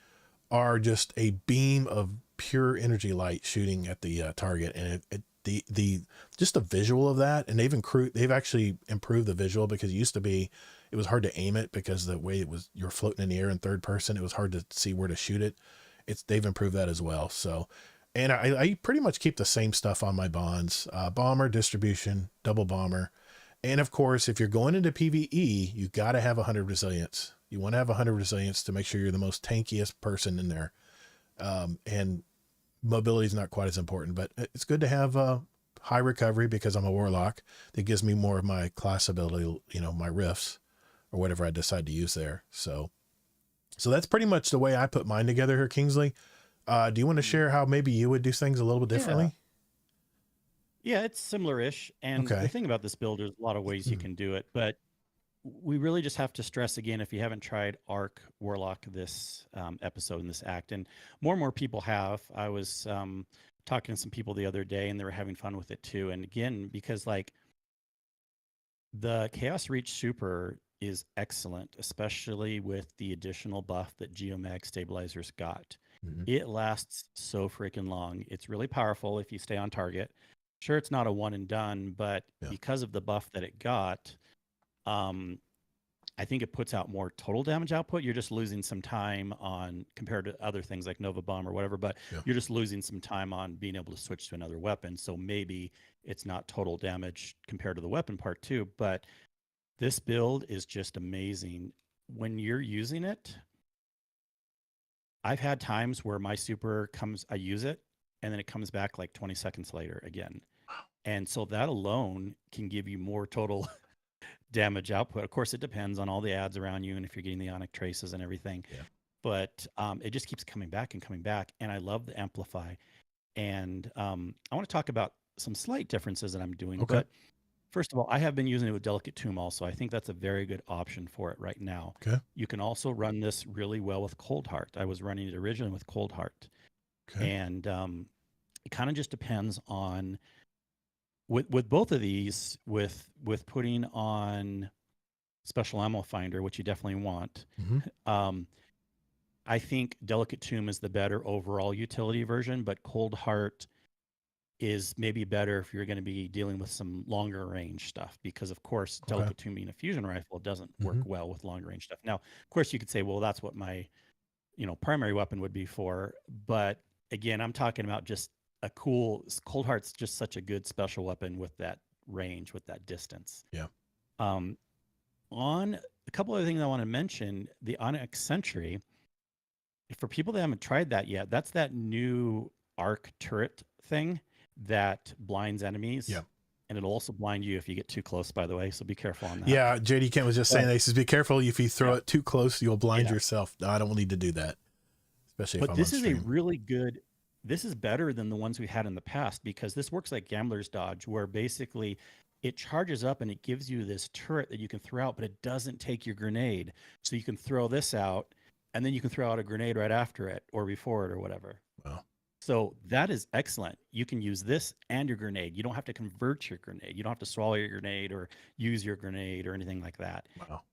are just a beam of pure energy light shooting at the target, and just the visual of that, and they've actually improved the visual, because it was hard to aim it because the way you're floating in the air in third person, it was hard to see where to shoot it. They've improved that as well. So, and I pretty much keep the same stuff on my bonds, bomber, distribution, double bomber. And of course, if you're going into PvE, you got to have 100 resilience. You want to have 100 resilience to make sure you're the most tankiest person in there. And mobility is not quite as important, but it's good to have high recovery, because I'm a warlock. That gives me more of my class ability, my riffs or whatever I decide to use there. So that's pretty much the way I put mine together here, Kingsley. Do you want to share how maybe you would do things a little bit differently? Yeah, it's similar-ish. And the thing about this build, there's a lot of ways you can do it, but we really just have to stress again, if you haven't tried Arc Warlock this episode in this act, and more people have. I was talking to some people the other day, and they were having fun with it too. And again, because like the Chaos Reach Super is excellent, especially with the additional buff that Geomag Stabilizers got. It lasts so freaking long. It's really powerful if you stay on target. Sure, it's not a one and done, but because of the buff that it got, I think it puts out more total damage output. You're just losing some time on, compared to other things like Nova Bomb or whatever, but you're just losing some time on being able to switch to another weapon. So maybe it's not total damage compared to the weapon part too, but this build is just amazing. When you're using it, I've had times where my super comes, I use it, and then it comes back like 20 seconds later again. And so that alone can give you more total damage output. Of course, it depends on all the ads around you and if you're getting the ionic traces and everything. But it just keeps coming back and coming back. And I love the Amplify. And I want to talk about some slight differences that I'm doing. But first of all, I have been using it with Delicate Tomb also. I think that's a very good option for it right now. You can also run this really well with Cold Heart. I was running it originally with Cold Heart. And it kind of just depends on, with both of these, with putting on Special Ammo Finder, which you definitely want. I think Delicate Tomb is the better overall utility version, but Cold Heart is maybe better if you're going to be dealing with some longer range stuff, because of course Delicate Tomb being a fusion rifle doesn't work well with longer range stuff. Now, of course, you could say, well, that's what my primary weapon would be for, but again, I'm talking about just a cool Cold Heart's just such a good special weapon with that range, with that distance. On a couple other things I want to mention, the Onyx Sentry, for people that haven't tried that yet, that's that new arc turret thing that blinds enemies. And it'll also blind you if you get too close, by the way, so be careful on that. JD Kent was just saying that. He says, be careful, if you throw it too close, you'll blind yourself. No, I don't need to do that, especially if I'm on stream. This is a really good, this is better than the ones we had in the past, because this works like Gambler's Dodge, where basically it charges up and it gives you this turret that you can throw out, but it doesn't take your grenade. So you can throw this out, and then you can throw out a grenade right after it or before it or whatever. So that is excellent. You can use this and your grenade. You don't have to convert your grenade. You don't have to swallow your grenade or use your grenade or anything like that.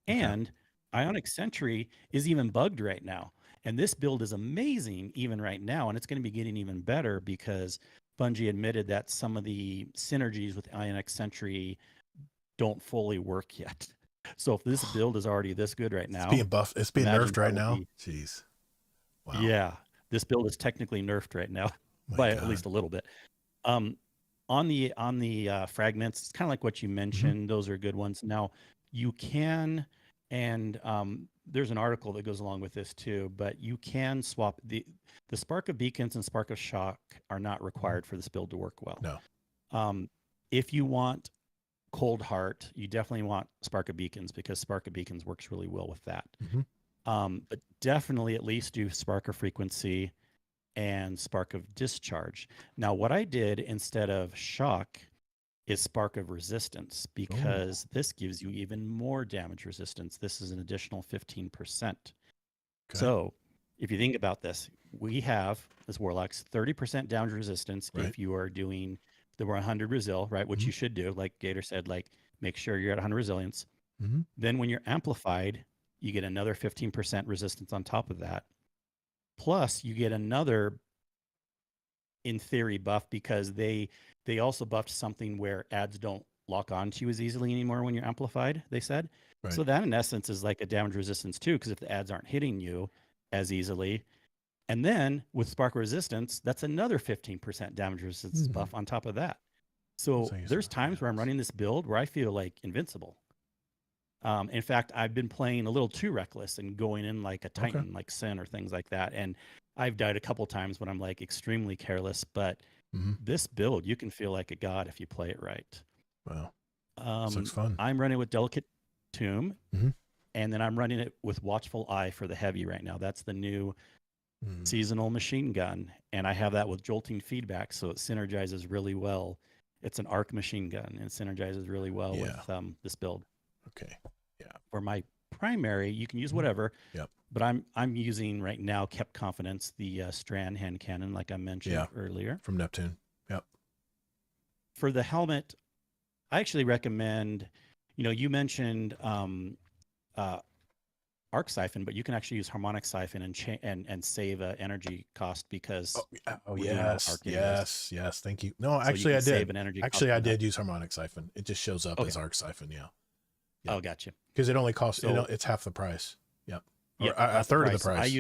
And Ionic Sentry is even bugged right now. And this build is amazing even right now. And it's going to be getting even better because Bungie admitted that some of the synergies with Ionic Sentry don't fully work yet. So if this build is already this good right now, it's being buffed. It's being nerfed right now. Jeez. Wow. Yeah. This build is technically nerfed right now by at least a little bit. On the fragments, it's kind of like what you mentioned. Those are good ones. Now you can, and there's an article that goes along with this too, but you can swap the Spark of Beacons and Spark of Shock are not required for this build to work well. No. If you want Cold Heart, you definitely want Spark of Beacons because Spark of Beacons works really well with that. But definitely at least do Spark of Frequency and Spark of Discharge. Now, what I did instead of Shock is Spark of Resistance because this gives you even more damage resistance. This is an additional 15%. Okay. So if you think about this, we have this Warlock's 30% damage resistance if you are doing the 100 Resil, right? Which you should do. Like Gator said, like make sure you're at 100 resilience. Then when you're amplified, you get another 15% resistance on top of that. Plus you get another, in theory, buff because they also buffed something where ads don't lock onto you as easily anymore when you're amplified, they said. So that in essence is like a damage resistance too, because if the ads aren't hitting you as easily. And then with Spark Resistance, that's another 15% damage resistance buff on top of that. So there's times where I'm running this build where I feel like invincible. In fact, I've been playing a little too reckless and going in like a Titan, like Sin or things like that. And I've died a couple times when I'm like extremely careless, but this build, you can feel like a god if you play it right. Wow. This looks fun. I'm running with Delicate Tomb, and then I'm running it with Watchful Eye for the heavy right now. That's the new seasonal machine gun, and I have that with Jolting Feedback, so it synergizes really well. It's an arc machine gun, and it synergizes really well with this build. Okay. Yeah. For my primary, you can use whatever. But I'm using right now Kept Confidence, the Strand hand cannon, like I mentioned earlier. From Neptune. Yep. For the helmet, I actually recommend, you mentioned Arc Siphon, but you can actually use Harmonic Siphon and save energy cost because yes, thank you. No, so actually I did. I did use Harmonic Siphon. It just shows up as Arc Siphon. Yeah. Oh, gotcha. Because it only costs it's half the price. Yep. Or a third of the price.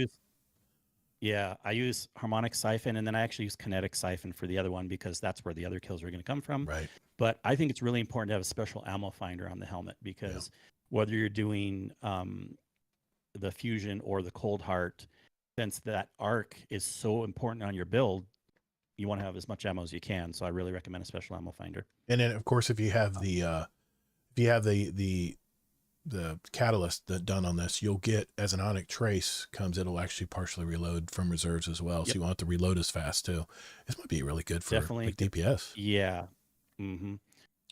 I use Harmonic Siphon, and then I actually use Kinetic Siphon for the other one because that's where the other kills are going to come from. Right. But I think it's really important to have a special ammo finder on the helmet because whether you're doing the Fusion or the Cold Heart, since that arc is so important on your build, you want to have as much ammo as you can. So I really recommend a special ammo finder. And then of course, if you have the catalyst that done on this, you'll get, as an Ionic Trace comes, it'll actually partially reload from reserves as well. So you won't have to reload as fast too. This might be really good for like DPS. Yeah.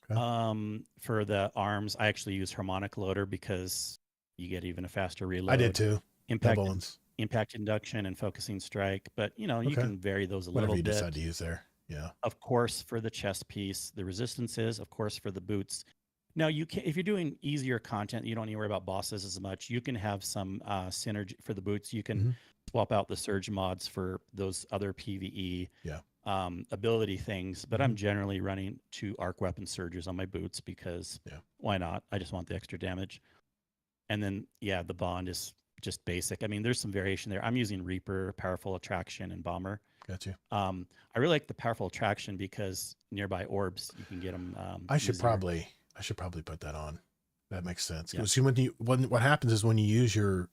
For the arms, I actually use Harmonic Loader because you get even a faster reload. I did too. Impact induction and focusing strike, but you can vary those a little bit. Whatever you decide to use there. Yeah. Of course, for the chest piece, the resistance is, of course, for the boots. Now you can, if you're doing easier content, you don't need to worry about bosses as much. You can have some synergy for the boots. You can swap out the surge mods for those other PvE ability things. But I'm generally running 2 arc weapon surges on my boots because why not? I just want the extra damage. And then the bond is just basic. I mean, there's some variation there. I'm using Reaper, Powerful Attraction, and Bomber. Got you. I really like the Powerful Attraction because nearby orbs you can get them. I should probably put that on. That makes sense. Because what happens is when you use your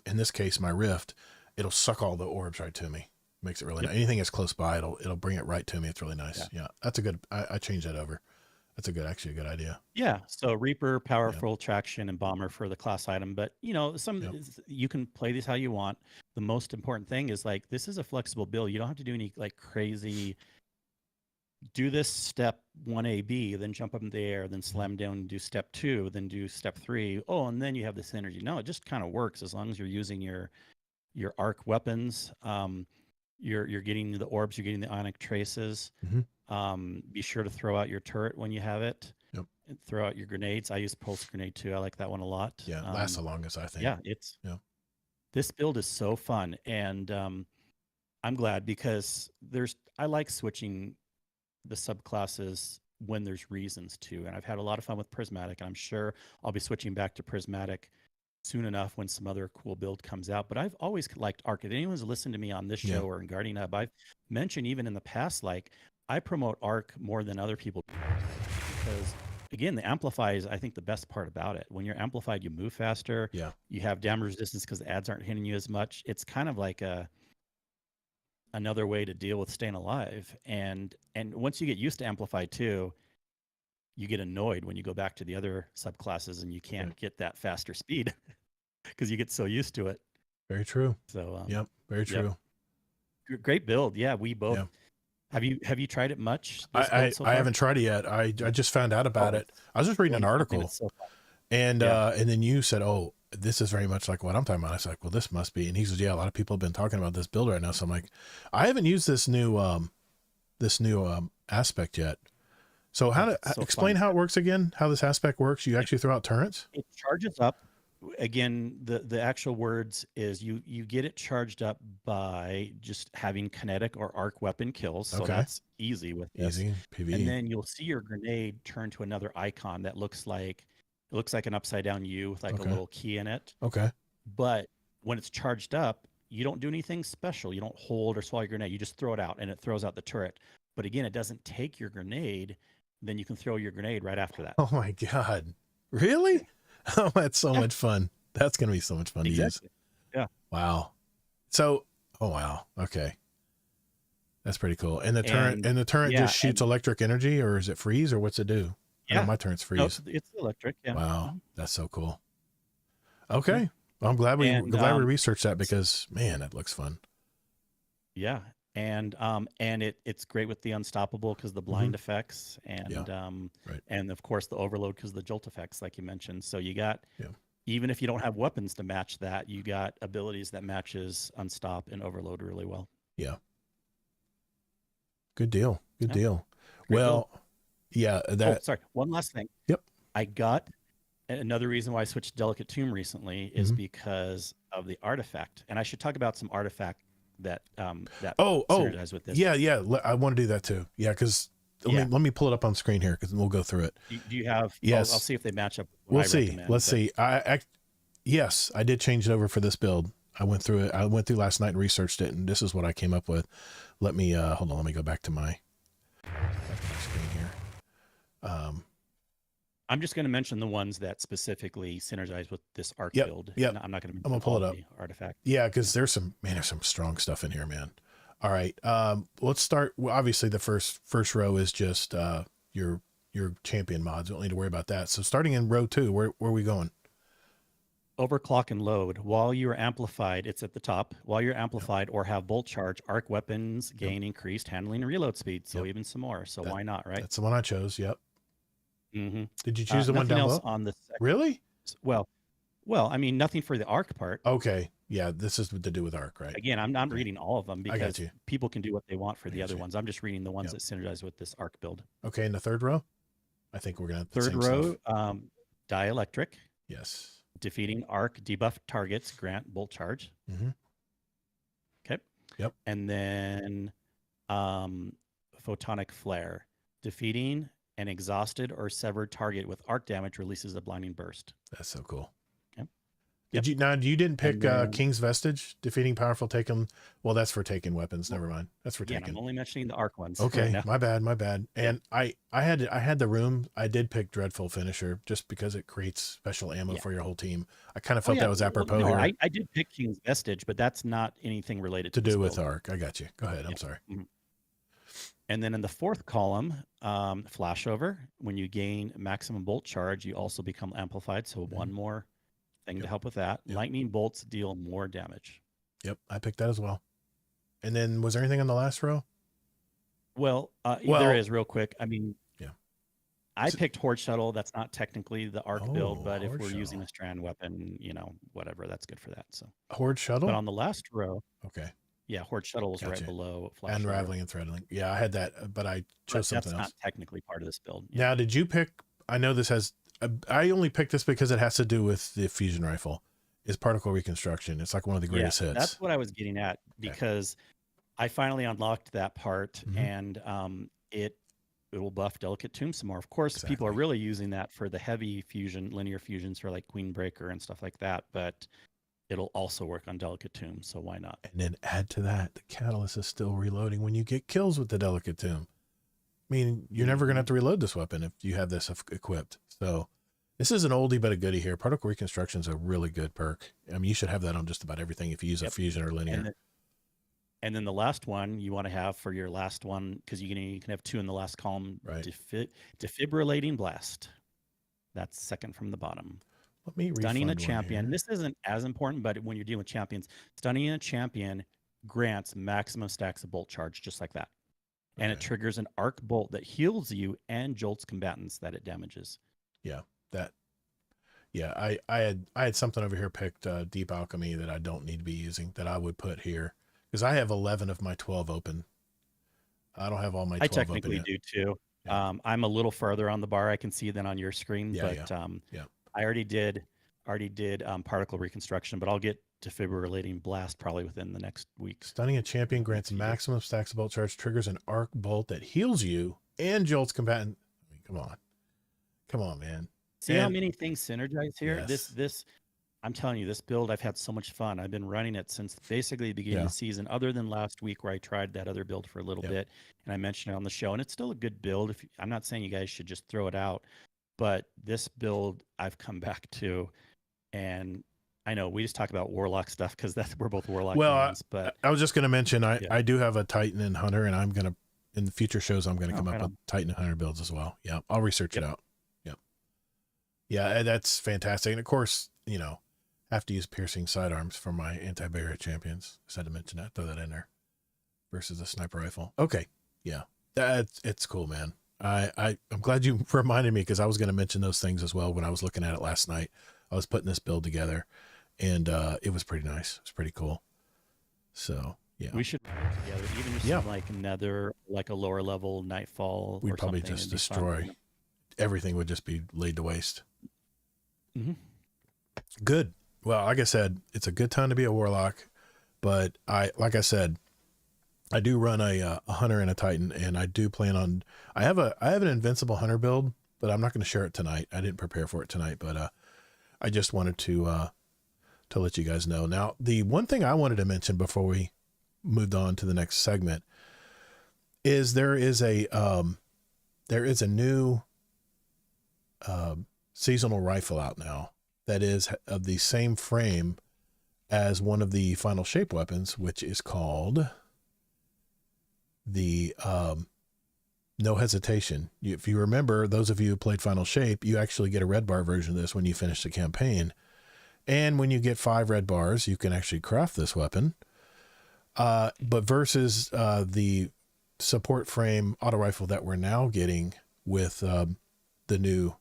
in this case my Rift, it'll suck all the orbs right to me. Makes it really nice. Anything that's close by, it'll bring it right to me. It's really nice. Yeah, that's a good. I changed that over. That's actually a good idea. Yeah. So Reaper, Powerful Attraction, and Bomber for the class item. But you can play these how you want. The most important thing is like this is a flexible build. You don't have to do any like crazy. Do this step 1AB, then jump up in the air, then slam down and do step 2, then do step 3. Oh, and then you have this energy. No, it just kind of works as long as you're using your arc weapons. You're getting the orbs, you're getting the Ionic Traces. Be sure to throw out your turret when you have it. throw out your grenades. I use pulse grenade too. I like that one a lot. Yeah, it lasts the longest, I think. Yeah, yeah. This build is so fun, and I'm glad because I like switching the subclasses when there's reasons to, and I've had a lot of fun with Prismatic, and I'm sure I'll be switching back to Prismatic soon enough when some other cool build comes out. But I've always liked Arc. If anyone's listened to me on this show or in Guardian Hub, I've mentioned even in the past, like I promote Arc more than other people because again, the Amplify is, I think, the best part about it. When you're amplified, you move faster. Yeah. You have damage resistance because the ads aren't hitting you as much. It's kind of like another way to deal with staying alive. And once you get used to Amplify too, you get annoyed when you go back to the other subclasses and you can't get that faster speed because you get so used to it. Very true. So yep, very true. Yep. Great build. Yeah, we both. Yeah. Have you tried it much? I haven't tried it yet. I just found out about it. I was just reading an article, and then you said, "Oh, this is very much like what I'm talking about." I was like, "Well, this must be." And he says, "Yeah, a lot of people have been talking about this build right now." So I'm like, "I haven't used this new aspect yet." So explain how it works again? How this aspect works? You actually throw out turrets? It charges up. Again, the actual words is you get it charged up by just having kinetic or arc weapon kills. So that's easy with this. Easy PvE. And then you'll see your grenade turn to another icon that looks like an upside down U with like a little key in it. Okay. But when it's charged up, you don't do anything special. You don't hold or swallow your grenade. You just throw it out and it throws out the turret. But again, it doesn't take your grenade. Then you can throw your grenade right after that. Oh my God. Really? Oh, that's so much fun. That's going to be so much fun to use. Yeah. Wow. So, oh wow. Okay. That's pretty cool. And the turret just shoots electric energy, or is it freeze, or what's it do? Yeah. My turret's freeze. No, it's electric. Yeah. Wow. That's so cool. Okay. Well, I'm glad we researched that because man, that looks fun. Yeah. And it's great with the unstoppable because the blind effects and of course the overload because the jolt effects, like you mentioned. So you got even if you don't have weapons to match that, you got abilities that matches unstop and overload really well. Yeah. Good deal. Good deal. Well, sorry. One last thing. Yep. I got another reason why I switched to Delicate Tomb recently is because of the artifact, and I should talk about some artifact that synergize with this. Yeah. I want to do that too. Yeah, because let me pull it up on screen here because we'll go through it. Do you have? Yes. I'll see if they match up. We'll see. Let's see. Yes, I did change it over for this build. I went through it. I went through last night and researched it, and this is what I came up with. Let me hold on. Let me go back to my screen here. I'm just going to mention the ones that specifically synergize with this arc build. Yeah, I'm not going to. I'm gonna pull it up. Artifact. Yeah, because there's some strong stuff in here, man. All right, let's start. Well, obviously, the first row is just your champion mods. We don't need to worry about that. So starting in row 2, where are we going? Overclock and load. While you're amplified, it's at the top. While you're amplified or have bolt charge, arc weapons gain increased handling and reload speed. So even some more. So why not, right? That's the one I chose. Yep. Mm-hmm. Did you choose the one down below? On the second. Really? Well, I mean, nothing for the arc part. Okay. Yeah, this is to do with arc, right? Again, I'm not reading all of them because people can do what they want for the other ones. I'm just reading the ones that synergize with this arc build. Okay, in the third row? I think we're going to have the third row, dielectric. Yes. Defeating arc debuff targets grant bolt charge. Mm-hmm. Okay. Yep. And then photonic flare. Defeating an exhausted or severed target with arc damage releases a blinding burst. That's so cool. Yep. You didn't pick King's Vestige, defeating powerful taken. Well, that's for taken weapons. Never mind. That's for taken. I'm only mentioning the arc ones. Okay, right, my bad. And I had the room. I did pick Dreadful Finisher just because it creates special ammo for your whole team. I kind of felt that was apropos here. I did pick King's Vestige, but that's not anything related to do with arc. I got you. Go ahead. I'm sorry. Mm-hmm. And then in the fourth column, flashover. When you gain maximum bolt charge, you also become amplified. So one more thing to help with that. Lightning bolts deal more damage. Yep, I picked that as well. And then was there anything on the last row? Well, there is real quick. I mean, I picked Horde Shuttle. That's not technically the arc build, but if we're using a strand weapon, whatever, that's good for that. So Horde Shuttle. But on the last row, Horde Shuttle was right below Flash. Unraveling and Threading. Yeah, I had that, but I chose something else. That's not technically part of this build. Now, did you pick I know this has, I only picked this because it has to do with the fusion rifle, is particle reconstruction. It's like one of the greatest hits. That's what I was getting at, because I finally unlocked that part, and it will buff Delicate Tomb some more. Of course, people are really using that for the heavy fusion, linear fusions for like Queen Breaker and stuff like that, but it'll also work on Delicate Tomb, so why not? And then add to that, the catalyst is still reloading when you get kills with the Delicate Tomb. I mean, you're never going to have to reload this weapon if you have this equipped. So this is an oldie but a goodie here. Particle reconstruction is a really good perk. I mean, you should have that on just about everything if you use a fusion or linear. And then the last one you want to have for your last one, because you can have 2 in the last column. Right. Defibrillating Blast. That's second from the bottom. Let me stunning a champion. This isn't as important, but when you're dealing with champions, stunning a champion grants maximum stacks of bolt charge, just like that. And it triggers an arc bolt that heals you and jolts combatants that it damages. Yeah, I had something over here picked, Deep Alchemy, that I don't need to be using, that I would put here, because I have 11 of my 12 open. I don't have all my 12 open. I technically do too. Yeah. I'm a little further on the bar, I can see, than on your screen, but I already did particle reconstruction, but I'll get defibrillating blast probably within the next week. Stunning a champion grants maximum stacks of bolt charge, triggers an arc bolt that heals you and jolts combatant. I mean, come on, man. See how many things synergize here? Yes. This, I'm telling you, this build, I've had so much fun. I've been running it since basically the beginning of the season, other than last week where I tried that other build for a little bit, and I mentioned it on the show, and it's still a good build. I'm not saying you guys should just throw it out, but this build I've come back to, and I know we just talk about Warlock stuff because we're both Warlock fans, but I was just going to mention I do have a Titan and Hunter, and I'm going to, in the future shows, I'm going to come up with Titan and Hunter builds as well. Yeah, I'll research it out. Yeah, that's fantastic. And of course, I have to use piercing sidearms for my anti-barrier champions. Just had to mention that, throw that in there, versus a sniper rifle. Okay, yeah, it's cool, man. I'm glad you reminded me, because I was going to mention those things as well when I was looking at it last night. I was putting this build together, and it was pretty nice. It's pretty cool. So yeah, we should put it together, even just like Nether, like a lower level Nightfall. We'd probably just destroy everything. Would just be laid to waste. Good. Well, like I said, it's a good time to be a Warlock, but like I said, I do run a Hunter and a Titan, and I do plan on, I have an Invincible Hunter build, but I'm not going to share it tonight. I didn't prepare for it tonight, but I just wanted to let you guys know. Now, the one thing I wanted to mention before we moved on to the next segment is there is a new seasonal rifle out now that is of the same frame as one of the Final Shape weapons, which is called the No Hesitation. If you remember, those of you who played Final Shape, you actually get a red bar version of this when you finish the campaign. And when you get 5 red bars, you can actually craft this weapon. But versus the support frame auto rifle that we're now getting with the new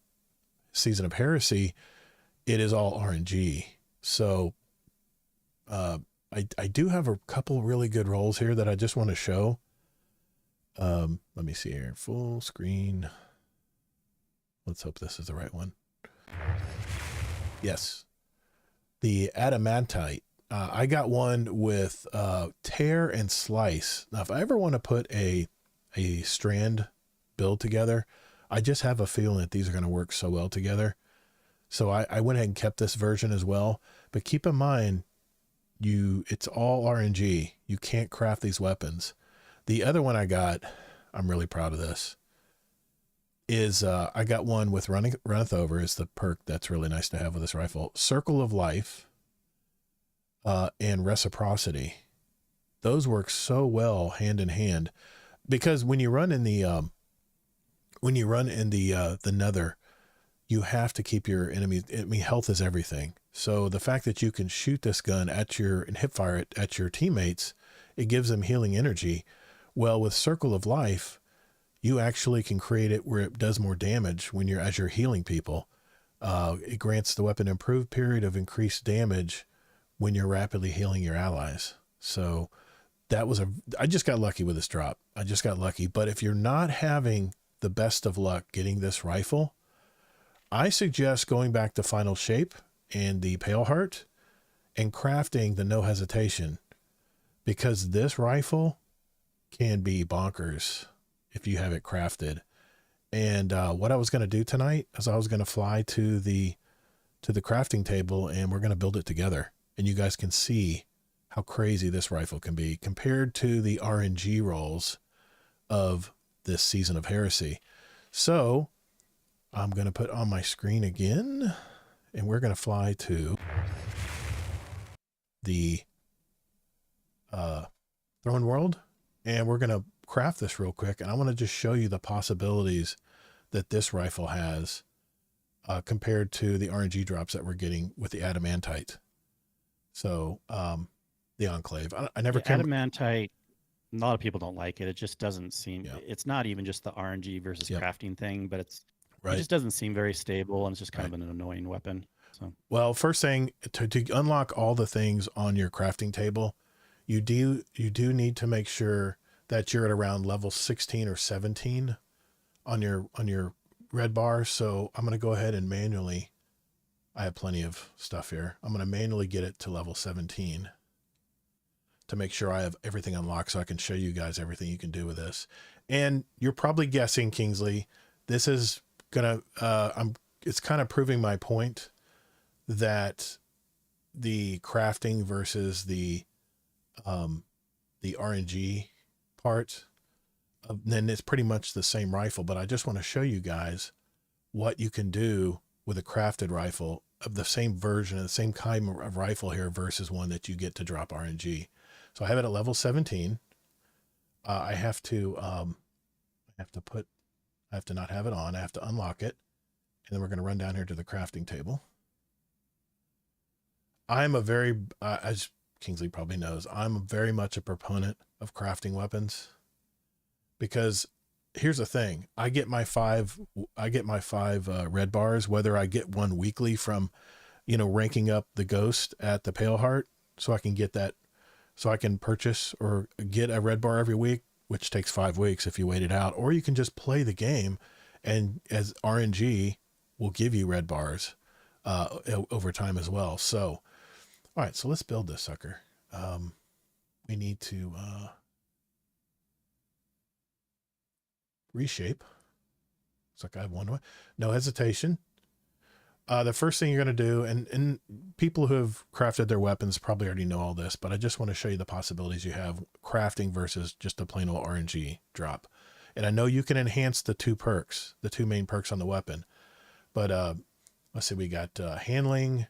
season of Heresy, it is all RNG. So I do have a couple really good rolls here that I just want to show. Let me see here. Full screen. Let's hope this is the right one. Yes. The Adamantite. I got one with Tear and Slice. Now, if I ever want to put a strand build together, I just have a feeling that these are going to work so well together. So I went ahead and kept this version as well. But keep in mind, it's all RNG. You can't craft these weapons. The other one I got, I'm really proud of this, is I got one with Runneth Over is the perk that's really nice to have with this rifle. Circle of Life and Reciprocity. Those work so well hand in hand, because when you run in the Nether, you have to keep your enemies. I mean, health is everything. So the fact that you can shoot this gun and hip fire it at your teammates, it gives them healing energy. Well, with Circle of Life, you actually can create it where it does more damage as you're healing people. It grants the weapon improved period of increased damage when you're rapidly healing your allies. So I just got lucky with this drop. I just got lucky. But if you're not having the best of luck getting this rifle, I suggest going back to Final Shape and the Pale Heart and crafting the No Hesitation, because this rifle can be bonkers if you have it crafted. And what I was going to do tonight is I was going to fly to the crafting table, and we're going to build it together. And you guys can see how crazy this rifle can be compared to the RNG rolls of this season of Heresy. So I'm going to put on my screen again, and we're going to fly to the Throne World, and we're going to craft this real quick. And I want to just show you the possibilities that this rifle has compared to the RNG drops that we're getting with the adamantite. So the Enclave, I never came. Adamantite, a lot of people don't like it. It just doesn't seem, it's not even just the RNG versus crafting thing, but it just doesn't seem very stable, and it's just kind of an annoying weapon. So, well, first thing, to unlock all the things on your crafting table, you do need to make sure that you're at around level 16 or 17 on your red bar. So I'm going to go ahead and manually, I have plenty of stuff here. I'm going to manually get it to level 17 to make sure I have everything unlocked, so I can show you guys everything you can do with this. And you're probably guessing, Kingsley, this is gonna, it's kind of proving my point that the crafting versus the RNG part, then it's pretty much the same rifle. But I just want to show you guys what you can do with a crafted rifle of the same version, of the same kind of rifle here versus one that you get to drop RNG. So I have it at level 17. I have to not have it on. I have to unlock it. And then we're going to run down here to the crafting table. I'm a very, as Kingsley probably knows, I'm very much a proponent of crafting weapons, because here's the thing. I get my five red bars, whether I get one weekly from, ranking up the ghost at the Pale Heart, so I can get that, so I can purchase or get a red bar every week, which takes 5 weeks if you wait it out, or you can just play the game, and as RNG will give you red bars over time as well. So, all right, so let's build this sucker. We need to reshape. Looks like I have one. No hesitation. The first thing you're going to do, and people who have crafted their weapons probably already know all this, but I just want to show you the possibilities you have crafting versus just a plain old RNG drop. And I know you can enhance the two main perks on the weapon, but let's see, we got handling,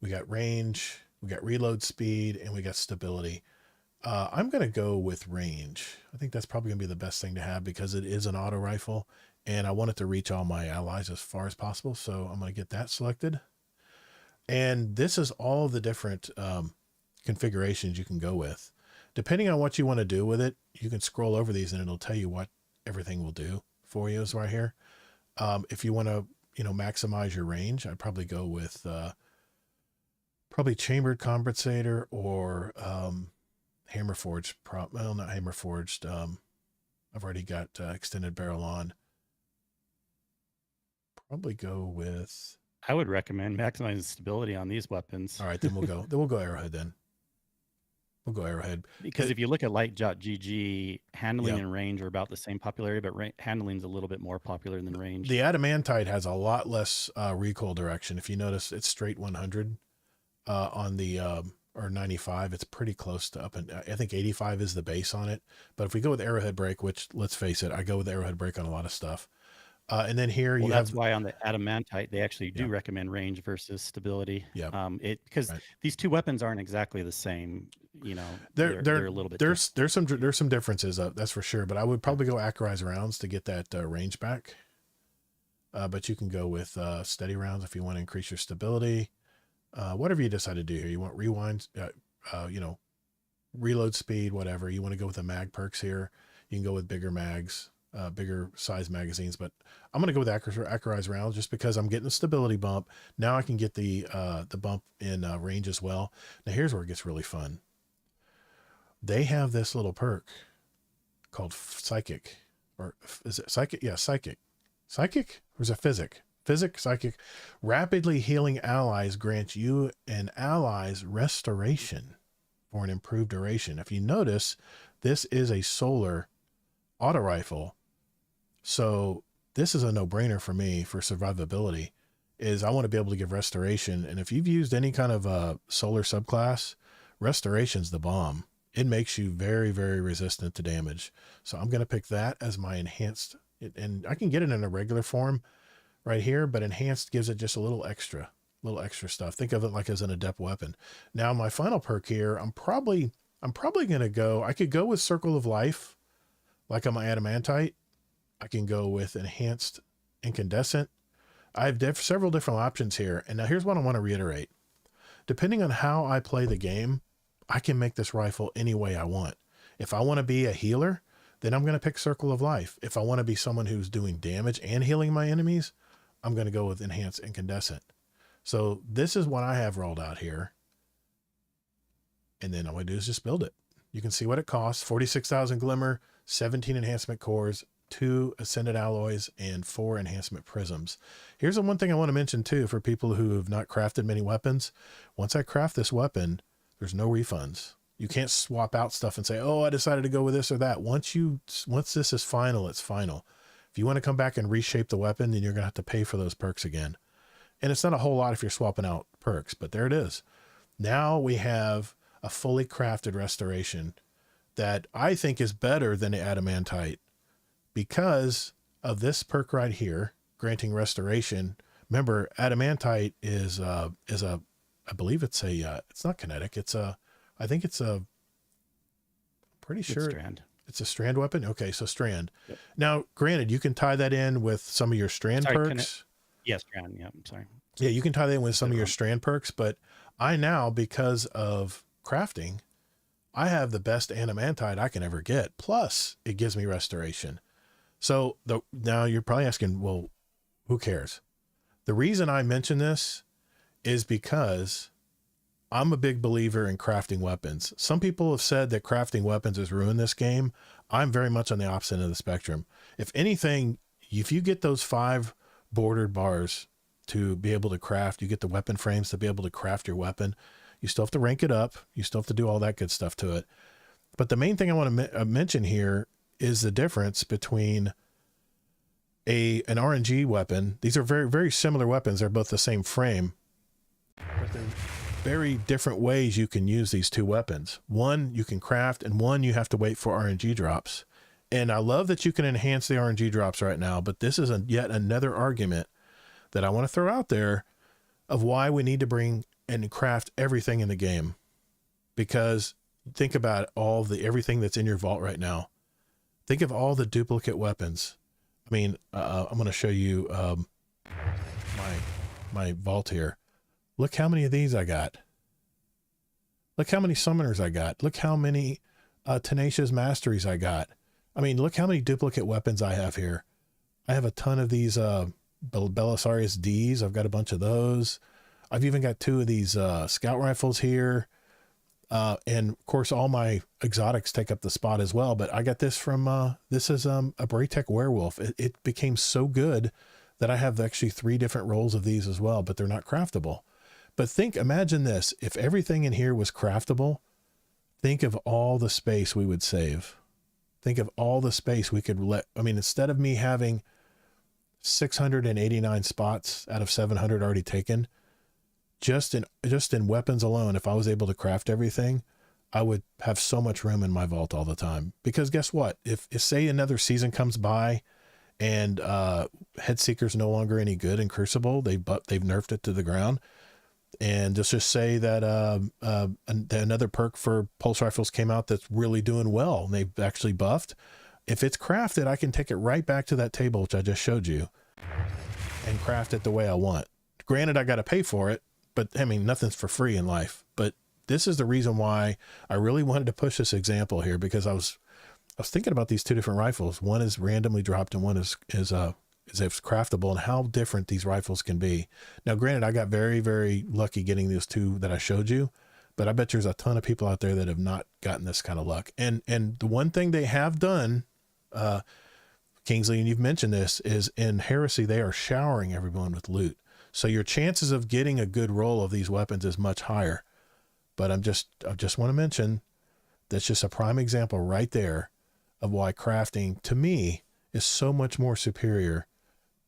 we got range, we got reload speed, and we got stability. I'm going to go with range. I think that's probably going to be the best thing to have, because it is an auto rifle, and I want it to reach all my allies as far as possible. So I'm going to get that selected. And this is all the different configurations you can go with. Depending on what you want to do with it, you can scroll over these and it'll tell you what everything will do for you is right here. If you want to, maximize your range, I'd probably go with probably chambered compensator or hammer forged well, not hammer forged. I've already got extended barrel on. Probably go with, I would recommend maximizing stability on these weapons. All right, then we'll go arrowhead then. We'll go arrowhead. Because if you look at Light Jot GG, handling and range are about the same popularity, but handling's a little bit more popular than range. The adamantite has a lot less recoil direction. If you notice, it's straight 100 on the or 95. It's pretty close to up, and I think 85 is the base on it. But if we go with arrowhead break, which let's face it, I go with arrowhead break on a lot of stuff. And then here that's why on the adamantite they actually do recommend range versus stability. Yeah. Because these two weapons aren't exactly the same. They're a little bit. There's some differences, that's for sure. But I would probably go accurized rounds to get that range back. But you can go with steady rounds if you want to increase your stability. Whatever you decide to do here, you want rewind, reload speed, whatever you want to go with the mag perks here. You can go with bigger mags. Bigger size magazines, but I'm going to go with accurized rounds just because I'm getting a stability bump. Now I can get the bump in range as well. Now here's where it gets really fun. They have this little perk called psychic, or is it psychic? Yeah, psychic. Psychic, or is it physic? Physic psychic. Rapidly healing allies grants you and allies restoration for an improved duration. If you notice, this is a solar auto rifle. So this is a no-brainer for me for survivability, is I want to be able to give restoration. And if you've used any kind of solar subclass, restoration's the bomb. It makes you very, very resistant to damage. So I'm going to pick that as my enhanced, and I can get it in a regular form right here, but enhanced gives it just a little extra stuff. Think of it like as an adept weapon. Now my final perk here, I'm probably going to go, I could go with Circle of Life, like on my adamantite. I can go with enhanced incandescent. I have several different options here. And now here's what I want to reiterate. Depending on how I play the game, I can make this rifle any way I want. If I want to be a healer, then I'm going to pick Circle of Life. If I want to be someone who's doing damage and healing my enemies, I'm going to go with enhanced incandescent. So this is what I have rolled out here. And then all I do is just build it. You can see what it costs. 46,000 glimmer, 17 enhancement cores, 2 ascended alloys, and 4 enhancement prisms. Here's the one thing I want to mention too, for people who have not crafted many weapons. Once I craft this weapon, there's no refunds. You can't swap out stuff and say, oh, I decided to go with this or that. Once this is final, it's final. If you want to come back and reshape the weapon, then you're going to have to pay for those perks again. And it's not a whole lot if you're swapping out perks, but there it is. Now we have a fully crafted restoration that I think is better than the adamantite because of this perk right here, granting restoration. Remember, adamantite is a, I believe it's it's not kinetic. I think it's a, pretty sure strand. It's a strand weapon. Okay. So strand. Yep. Now, granted, you can tie that in with some of your strand perks. Yes, strand. Yeah. I'm sorry. Yeah. You can tie that in with some of your strand perks, but I now, because of crafting, I have the best adamantite I can ever get. Plus it gives me restoration. So now you're probably asking, well, who cares? The reason I mention this is because I'm a big believer in crafting weapons. Some people have said that crafting weapons has ruined this game. I'm very much on the opposite end of the spectrum. If anything, if you get those 5 bordered bars to be able to craft, you get the weapon frames to be able to craft your weapon. You still have to rank it up. You still have to do all that good stuff to it. But the main thing I want to mention here is the difference between an RNG weapon. These are very, very similar weapons. They're both the same frame, but they're very different ways you can use these two weapons. One you can craft, and one you have to wait for RNG drops. And I love that you can enhance the RNG drops right now, but this is yet another argument that I want to throw out there of why we need to bring and craft everything in the game. Because think about everything that's in your vault right now. Think of all the duplicate weapons. I mean, I'm going to show you my vault here. Look how many of these I got. Look how many summoners I got. Look how many tenacious masteries I got. I mean, look how many duplicate weapons I have here. I have a ton of these Belisarius Ds. I've got a bunch of those. I've even got 2 of these scout rifles here. And of course, all my exotics take up the spot as well. But I got this from, this is a Braytech werewolf. It became so good that I have actually 3 different rolls of these as well, but they're not craftable. But imagine this, if everything in here was craftable, think of all the space we would save. Think of all the space we could instead of me having 689 spots out of 700 already taken, just in weapons alone, if I was able to craft everything, I would have so much room in my vault all the time. Because guess what? If say another season comes by and Headseeker's no longer any good in Crucible, they've nerfed it to the ground. And just say that another perk for pulse rifles came out that's really doing well, and they've actually buffed. If it's crafted, I can take it right back to that table, which I just showed you, and craft it the way I want. Granted, I got to pay for it, but I mean, nothing's for free in life. But this is the reason why I really wanted to push this example here, because I was thinking about these 2 different rifles. One is randomly dropped and one is it's craftable, and how different these rifles can be. Now, granted, I got very, very lucky getting those 2 that I showed you, but I bet there's a ton of people out there that have not gotten this kind of luck. And the one thing they have done, Kingsley, and you've mentioned this, is in Heresy, they are showering everyone with loot. So your chances of getting a good roll of these weapons is much higher. But I just want to mention, that's just a prime example right there of why crafting, to me, is so much more superior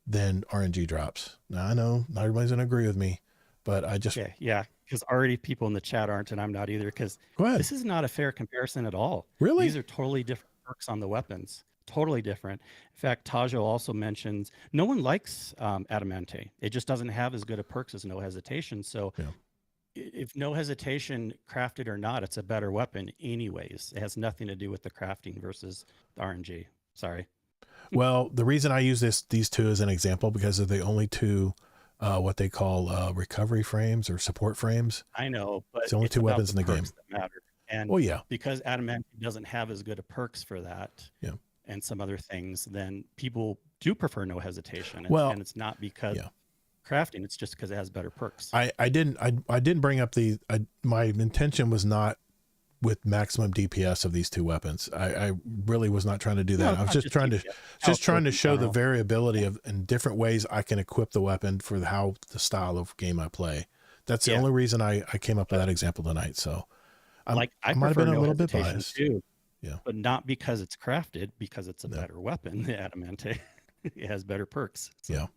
than RNG drops. Now, I know not everybody's going to agree with me, but I just... Yeah, because already people in the chat aren't, and I'm not either, because this is not a fair comparison at all. Really? These are totally different perks on the weapons. Totally different. In fact, Tajo also mentions no one likes Adamante. It just doesn't have as good a perks as No Hesitation. So if No Hesitation, crafted or not, it's a better weapon anyways. It has nothing to do with the crafting versus the RNG. Sorry. Well, the reason I use these two as an example, because they're the only two what they call recovery frames or support frames. I know, but it's the only two weapons in the game that matter. And because Adamante doesn't have as good a perks for that, and some other things, then people do prefer No Hesitation. And it's not because crafting; it's just because it has better perks. I didn't bring up my intention was not with maximum DPS of these two weapons. I really was not trying to do that. I was just trying to show the variability of in different ways I can equip the weapon for the style of game I play. That's the only reason I came up with that example tonight. So I might have been a little bit biased too. Yeah, but not because it's crafted, because it's a better weapon. The Adamante, it has better perks. So.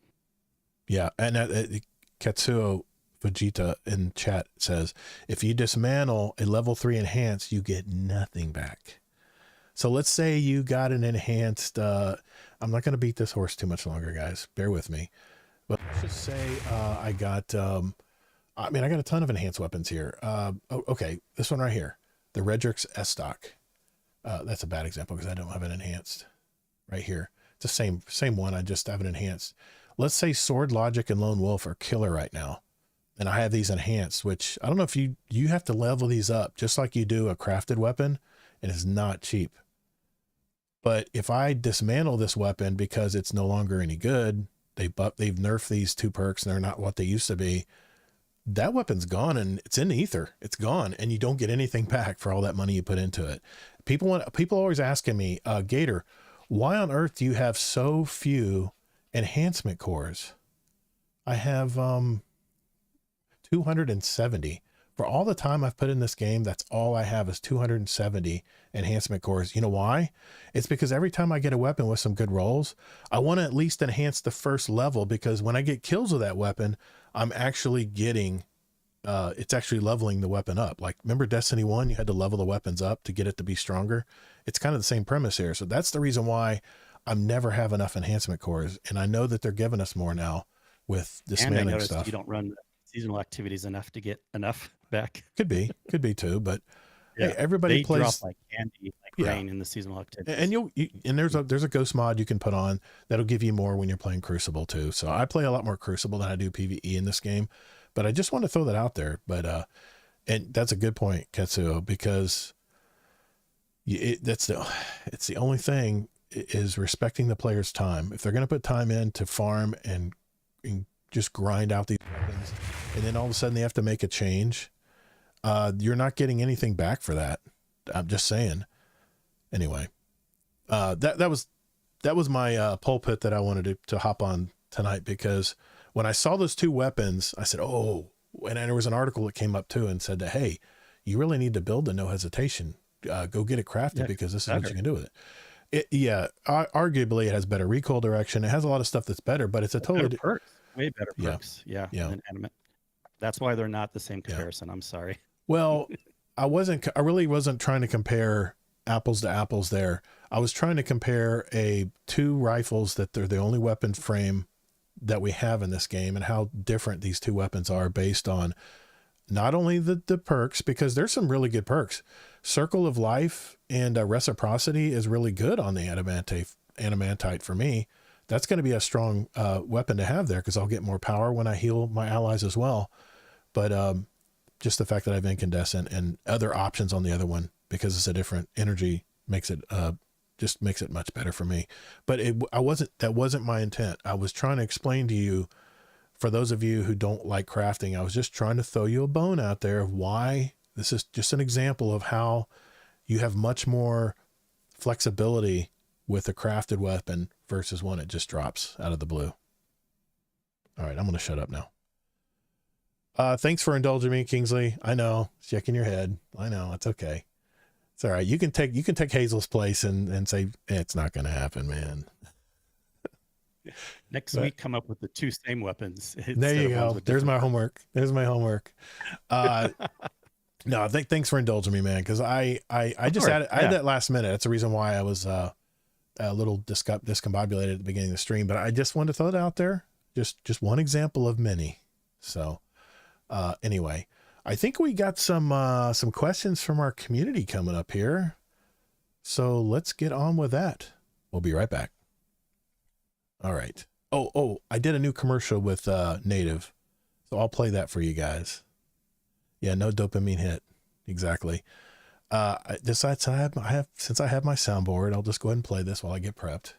Yeah. And Katsuo Vegeta in chat says, if you dismantle a level 3 enhanced, you get nothing back. So let's say you got an enhanced, I'm not going to beat this horse too much longer, guys. Bear with me. But let's just say I got a ton of enhanced weapons here. Okay, this one right here, the Redrix S-Stock. That's a bad example because I don't have it enhanced right here. It's the same one. I just have it enhanced. Let's say Sword Logic and Lone Wolf are killer right now. And I have these enhanced, which I don't know if you have to level these up just like you do a crafted weapon, and it's not cheap. But if I dismantle this weapon because it's no longer any good, they've nerfed these two perks and they're not what they used to be, that weapon's gone and it's in the ether. It's gone and you don't get anything back for all that money you put into it. People always asking me, Gator, why on earth do you have so few enhancement cores? I have 270. For all the time I've put in this game, that's all I have is 270 enhancement cores. You know why? It's because every time I get a weapon with some good rolls, I want to at least enhance the first level, because when I get kills with that weapon, I'm actually getting, it's actually leveling the weapon up. Like, remember Destiny 1, you had to level the weapons up to get it to be stronger. It's kind of the same premise here. So that's the reason why I never have enough enhancement cores. And I know that they're giving us more now with dismantling stuff. You don't run seasonal activities enough to get enough back. Could be too, but hey, everybody plays drop like candy, like rain in the seasonal activities. And there's a ghost mod you can put on that'll give you more when you're playing Crucible too. So I play a lot more Crucible than I do PvE in this game, but I just want to throw that out there. But and that's a good point, Katsuo, because it's the only thing is respecting the player's time. If they're going to put time in to farm and just grind out these weapons, and then all of a sudden they have to make a change, you're not getting anything back for that. I'm just saying. Anyway, that was my pulpit that I wanted to hop on tonight, because when I saw those two weapons, I said, oh, and there was an article that came up too and said that, hey, you really need to build the No Hesitation. Go get it crafted, because this is what you can do with it. Arguably it has better recoil direction. It has a lot of stuff that's better, but it's a totally way better perks. Yeah. Than Animate. That's why they're not the same comparison. I'm sorry. Well, I really wasn't trying to compare apples to apples there. I was trying to compare two rifles that they're the only weapon frame that we have in this game, and how different these two weapons are based on not only the perks, because there's some really good perks. Circle of Life and Reciprocity is really good on the Adamantite for me. That's going to be a strong weapon to have there, because I'll get more power when I heal my allies as well. But just the fact that I have Incandescent and other options on the other one, because it's a different energy, makes it just makes it much better for me. But that wasn't my intent. I was trying to explain to you, for those of you who don't like crafting, I was just trying to throw you a bone out there of why this is just an example of how you have much more flexibility with a crafted weapon versus one that just drops out of the blue. All right, I'm going to shut up now. Thanks for indulging me, Kingsley. I know, shaking your head. I know, it's okay. It's all right. You can take Hazel's place and say it's not going to happen, man. Next week, come up with the 2 same weapons. There you go. There's my homework. No, thanks for indulging me, man. Because I just had that last minute. That's the reason why I was a little discombobulated at the beginning of the stream. But I just wanted to throw it out there. Just one example of many. So anyway, I think we got some questions from our community coming up here. So let's get on with that. We'll be right back. All right. Oh, I did a new commercial with Native. So I'll play that for you guys. Yeah, no dopamine hit. Exactly. Since I have my soundboard, I'll just go ahead and play this while I get prepped.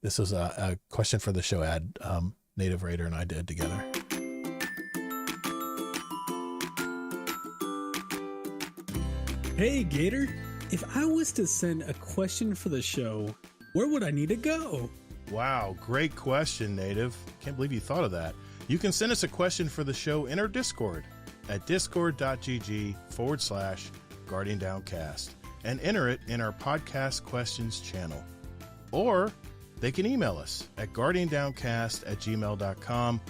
This was a question for the show ad Native Raider and I did together. Hey, Gator. If I was to send a question for the show, where would I need to go? Wow, great question, Native. Can't believe you thought of that. You can send us a question for the show in our Discord at discord.gg/Guardian Downcast and enter it in our podcast questions channel. Or they can email us at guardiandowncast@gmail.com,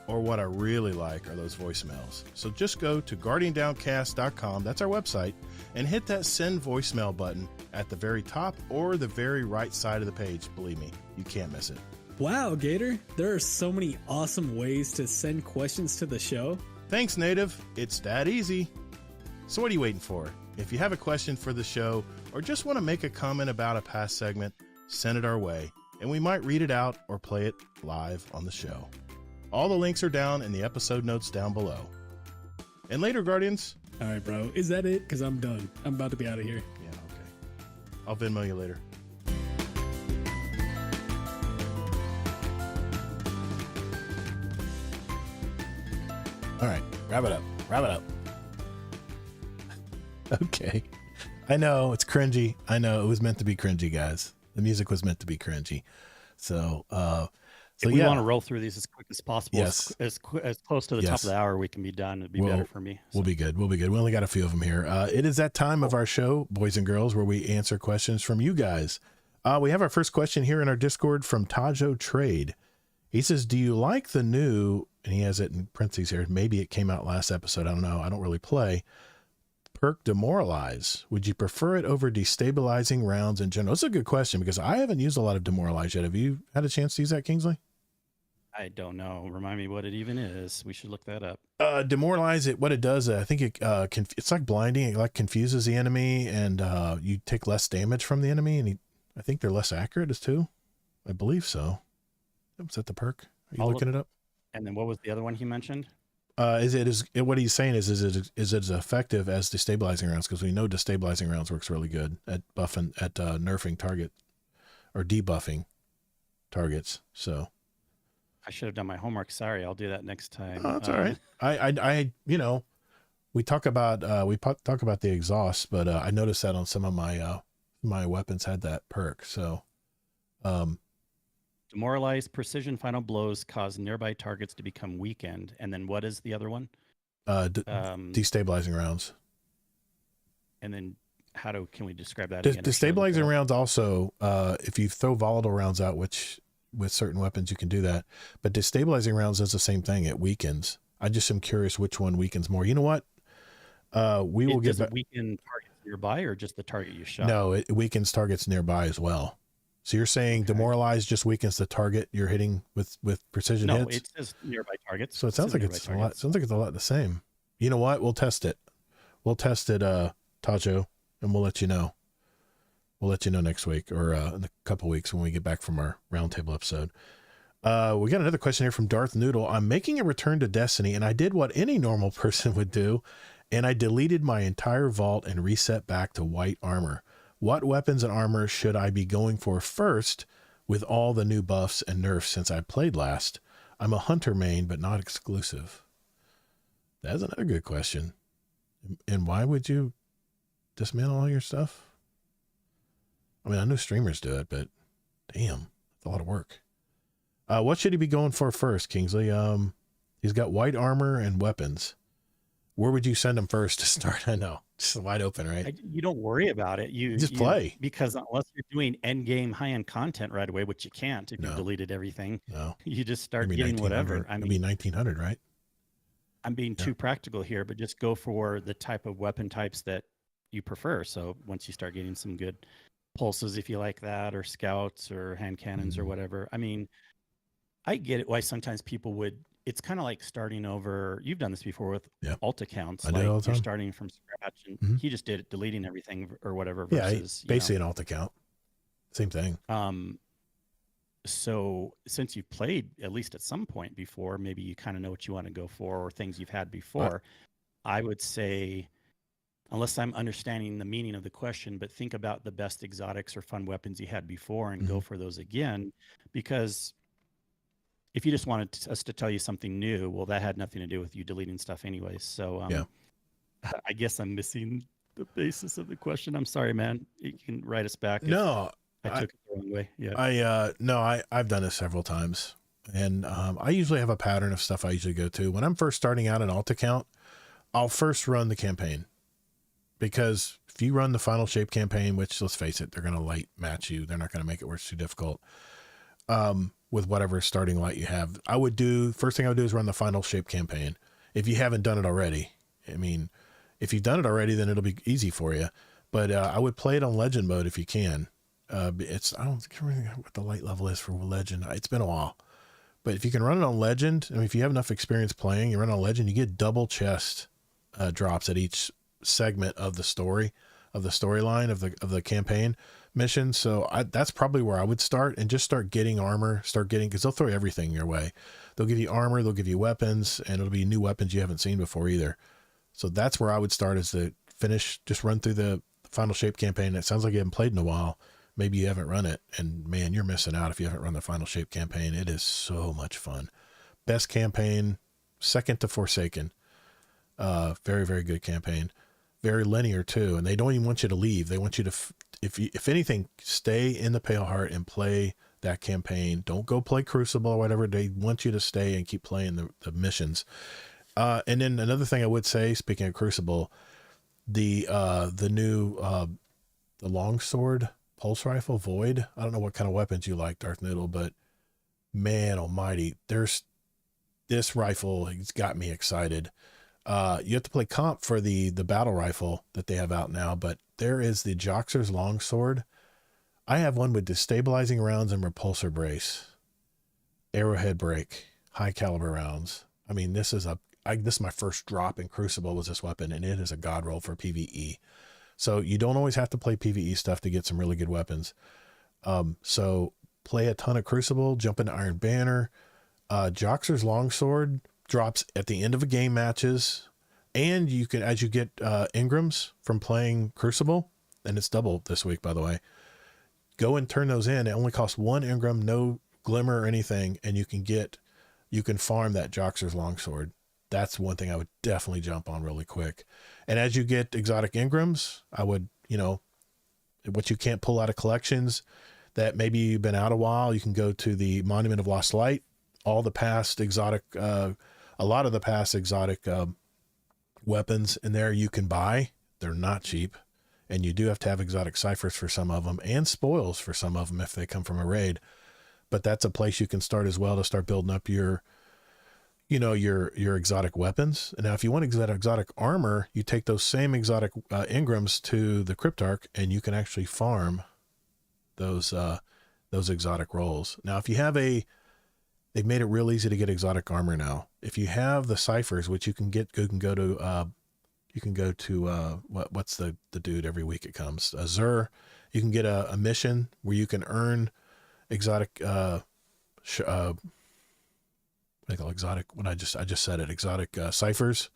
or what I really like are those voicemails. So just go to guardiandowncast.com, that's our website, and hit that send voicemail button at the very top or the very right side of the page. Believe me, you can't miss it. Wow, Gator, there are so many awesome ways to send questions to the show. Thanks, Native. It's that easy. So what are you waiting for? If you have a question for the show or just want to make a comment about a past segment, send it our way, and we might read it out or play it live on the show. All the links are down in the episode notes down below. And later, Guardians. All right, bro. Is that it? Because I'm done. I'm about to be out of here. Yeah, okay. I'll Venmo you later. All right, wrap it up. Okay. I know it's cringy. I know it was meant to be cringy, guys. The music was meant to be cringy. So, if we want to roll through these as quick as possible, yes, as close to the top of the hour we can be done, it'd be better for me. We'll be good. We only got a few of them here. It is that time of our show, boys and girls, where we answer questions from you guys. We have our first question here in our Discord from Tajo Trade. He says, do you like the new, and he has it in parentheses here, maybe it came out last episode, I don't know, I don't really play, perk Demoralize? Would you prefer it over destabilizing rounds in general? That's a good question because I haven't used a lot of Demoralize yet. Have you had a chance to use that, Kingsley? I don't know. Remind me what it even is. We should look that up. Demoralize, what it does, I think it's like blinding. It like confuses the enemy, and you take less damage from the enemy, and I think they're less accurate as too. I believe so. Was that the perk? Are you looking it up? And then what was the other one he mentioned? What he's saying is it as effective as destabilizing rounds? Because we know destabilizing rounds works really good at buffing, at nerfing target or debuffing targets. So I should have done my homework. Sorry, I'll do that next time. Oh, that's all right. I we talk about the exhaust, but I noticed that on some of my weapons had that perk. So, Demoralize, precision final blows cause nearby targets to become weakened. And then what is the other one? Destabilizing rounds. And then can we describe that again? Destabilizing rounds also, if you throw volatile rounds out, which with certain weapons you can do that, but destabilizing rounds does the same thing. It weakens. I just am curious which one weakens more. You know what? We will get back. Weaken targets nearby or just the target you shot? No, it weakens targets nearby as well. So you're saying Demoralize just weakens the target you're hitting with precision hits? No, it says nearby targets. So it sounds like it's a lot. Sounds like it's a lot the same. You know what? We'll test it. Tajo, and we'll let you know. We'll let you know next week or in a couple weeks when we get back from our roundtable episode. We got another question here from Darth Noodle. I'm making a return to Destiny, and I did what any normal person would do, and I deleted my entire vault and reset back to white armor. What weapons and armor should I be going for first with all the new buffs and nerfs since I played last? I'm a hunter main, but not exclusive. That's another good question. And why would you dismantle all your stuff? I mean, I know streamers do it, but damn, it's a lot of work. What should he be going for first, Kingsley? He's got white armor and weapons. Where would you send him first to start? I know, just wide open, right? You don't worry about it. You just play, because unless you're doing end game high end content right away, which you can't if you've deleted everything. No, you just start getting whatever. I mean, it'd be 1900, right? I'm being too practical here, but just go for the type of weapon types that you prefer. So once you start getting some good pulses, if you like that, or scouts or hand cannons or whatever. I mean, I get it why sometimes people would. It's kind of like starting over. You've done this before with alt accounts. I do all the time. You're starting from scratch, and he just did it, deleting everything or whatever. Versus, basically an alt account. Same thing. So since you've played at least at some point before, maybe you kind of know what you want to go for or things you've had before. I would say, unless I'm understanding the meaning of the question, but think about the best exotics or fun weapons you had before and go for those again, because if you just wanted us to tell you something new, well, that had nothing to do with you deleting stuff anyways. So I guess I'm missing the basis of the question. I'm sorry, man. You can write us back. No, I took it the wrong way. Yeah. I've done this several times, and I usually have a pattern of stuff I usually go to. When I'm first starting out an alt account, I'll first run the campaign, because if you run the final shape campaign, which let's face it, they're going to light match you. They're not going to make it where it's too difficult. With whatever starting light you have, first thing I would do is run the final shape campaign. If you haven't done it already, I mean, if you've done it already, then it'll be easy for you. But I would play it on legend mode if you can. I don't remember what the light level is for legend. It's been a while, but if you can run it on legend, I mean, if you have enough experience playing, you run on legend, you get double chest drops at each segment of the storyline of the campaign mission. So that's probably where I would start, and just start getting armor, because they'll throw everything your way. They'll give you armor, they'll give you weapons, and it'll be new weapons you haven't seen before either. So that's where I would start, is to just run through the final shape campaign. It sounds like you haven't played in a while. Maybe you haven't run it, and man, you're missing out if you haven't run the final shape campaign. It is so much fun. Best campaign, second to Forsaken. Very, very good campaign. Very linear too, and they don't even want you to leave. They want you to, if anything, stay in the Pale Heart and play that campaign. Don't go play Crucible or whatever. They want you to stay and keep playing the missions. And then another thing I would say, speaking of Crucible, the new the longsword pulse rifle Void. I don't know what kind of weapons you like, Darth Noodle, but man almighty, this rifle has got me excited. You have to play comp for the battle rifle that they have out now, but there is the Joxer's longsword. I have one with destabilizing rounds and repulsor brace, arrowhead break, high caliber rounds. I mean, this is my first drop in Crucible was this weapon, and it is a god roll for PvE. So you don't always have to play PvE stuff to get some really good weapons. So play a ton of Crucible, jump into Iron Banner. Joxer's longsword drops at the end of a game matches, and you can, as you get engrams from playing Crucible, and it's double this week, by the way, go and turn those in. It only costs 1 engram, no glimmer or anything, and you can farm that Joxer's longsword. That's one thing I would definitely jump on really quick. And as you get exotic engrams, I would, what you can't pull out of collections that maybe you've been out a while, you can go to the Monument of Lost Light. All the past exotic, a lot of the past exotic weapons in there you can buy. They're not cheap, and you do have to have exotic ciphers for some of them, and spoils for some of them if they come from a raid. But that's a place you can start as well to start building up your exotic weapons. And now if you want exotic armor, you take those same exotic engrams to the Cryptarch, and you can actually farm those exotic rolls. Now, if you have they've made it real easy to get exotic armor now. If you have the ciphers, which you can get, you can go to what's the dude every week it comes, Azur. You can get a mission where you can earn exotic exotic ciphers.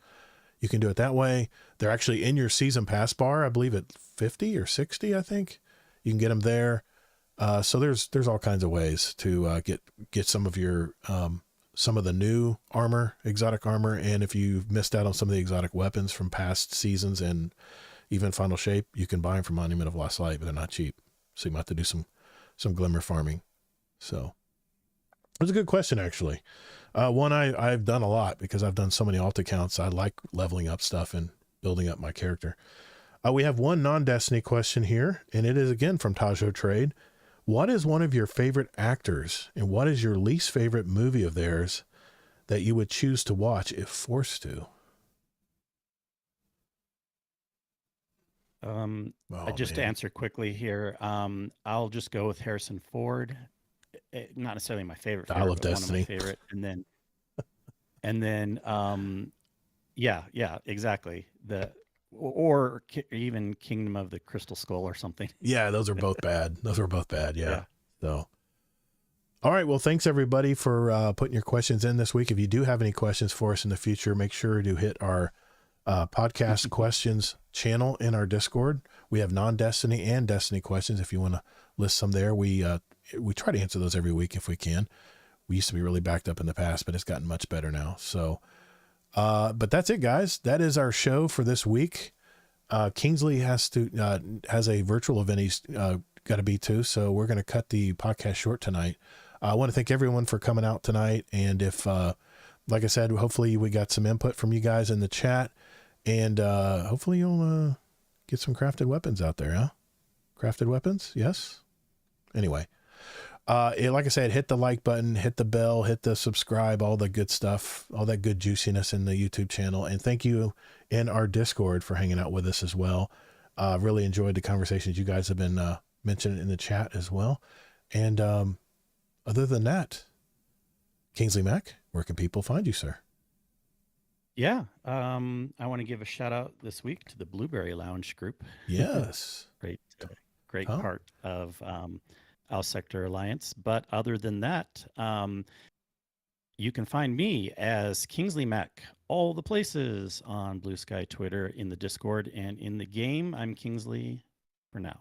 You can do it that way. They're actually in your season pass bar, I believe at 50 or 60, I think. You can get them there. So there's all kinds of ways to get some of your some of the new armor, exotic armor, and if you've missed out on some of the exotic weapons from past seasons and even Final Shape, you can buy them from Monument of Lost Light, but they're not cheap. So you might have to do some glimmer farming. So it was a good question, actually. One I've done a lot because I've done so many alt accounts. I like leveling up stuff and building up my character. We have one non-Destiny question here, and it is again from Tajo Trade. What is one of your favorite actors, and what is your least favorite movie of theirs that you would choose to watch if forced to? To answer quickly here, I'll just go with Harrison Ford. Not necessarily my favorite, I love but Destiny. one of my favorite. And then, yeah, exactly. Or even Kingdom of the Crystal Skull or something. Yeah, those are both bad. Those are both bad. Yeah. So, all right. Well, thanks everybody for putting your questions in this week. If you do have any questions for us in the future, make sure to hit our podcast questions channel in our Discord. We have non-Destiny and Destiny questions. If you want to list some there, we try to answer those every week if we can. We used to be really backed up in the past, but it's gotten much better now. So, but that's it, guys. That is our show for this week. Kingsley has a virtual event he's got to be to, so we're going to cut the podcast short tonight. I want to thank everyone for coming out tonight. And if, like I said, hopefully we got some input from you guys in the chat, and hopefully you'll get some crafted weapons out there, huh? Crafted weapons? Yes. Anyway, like I said, hit the like button, hit the bell, hit the subscribe, all the good stuff, all that good juiciness in the YouTube channel. And thank you in our Discord for hanging out with us as well. Really enjoyed the conversations you guys have been mentioning in the chat as well. And other than that, Kingsley Mac, where can people find you, sir? Yeah, I want to give a shout out this week to the Blueberry Lounge group. Yes. Great part of Al Sector Alliance. But other than that, you can find me as Kingsleymac all the places on Blue Sky, Twitter, in the Discord, and in the game, I'm Kingsley for now.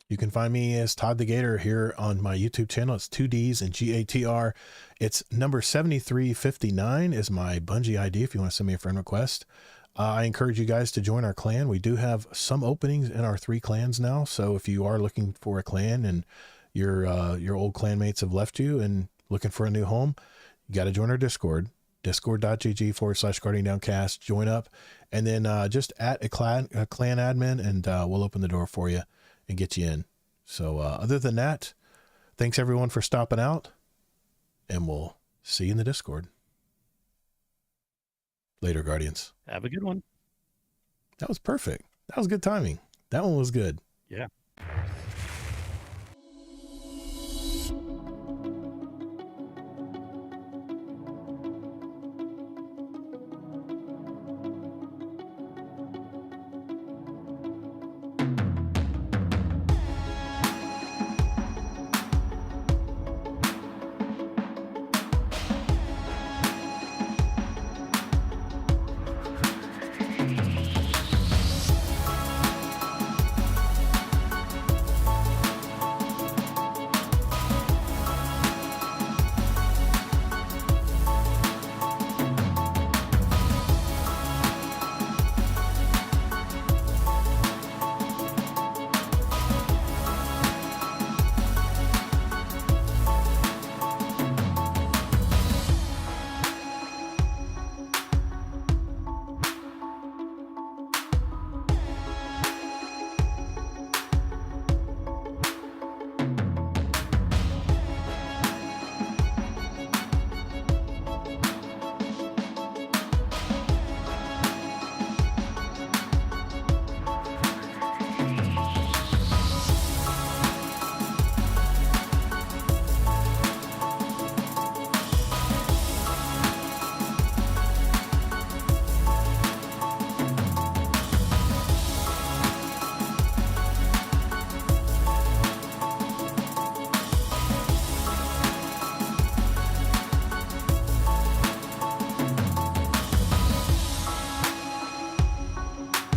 You can find me as Todd the Gator here on my YouTube channel. It's 2Ds and GATR. It's number 7359 is my Bungie ID if you want to send me a friend request. I encourage you guys to join our clan. We do have some openings in our 3 clans now. So if you are looking for a clan and your old clanmates have left you and looking for a new home, you got to join our Discord, discord.gg/guardiandowncast. Join up, and then just at a clan admin, and we'll open the door for you and get you in. So other than that, thanks everyone for stopping out, and we'll see you in the Discord. Later, Guardians. Have a good one. That was perfect. That was good timing. That one was good. Yeah.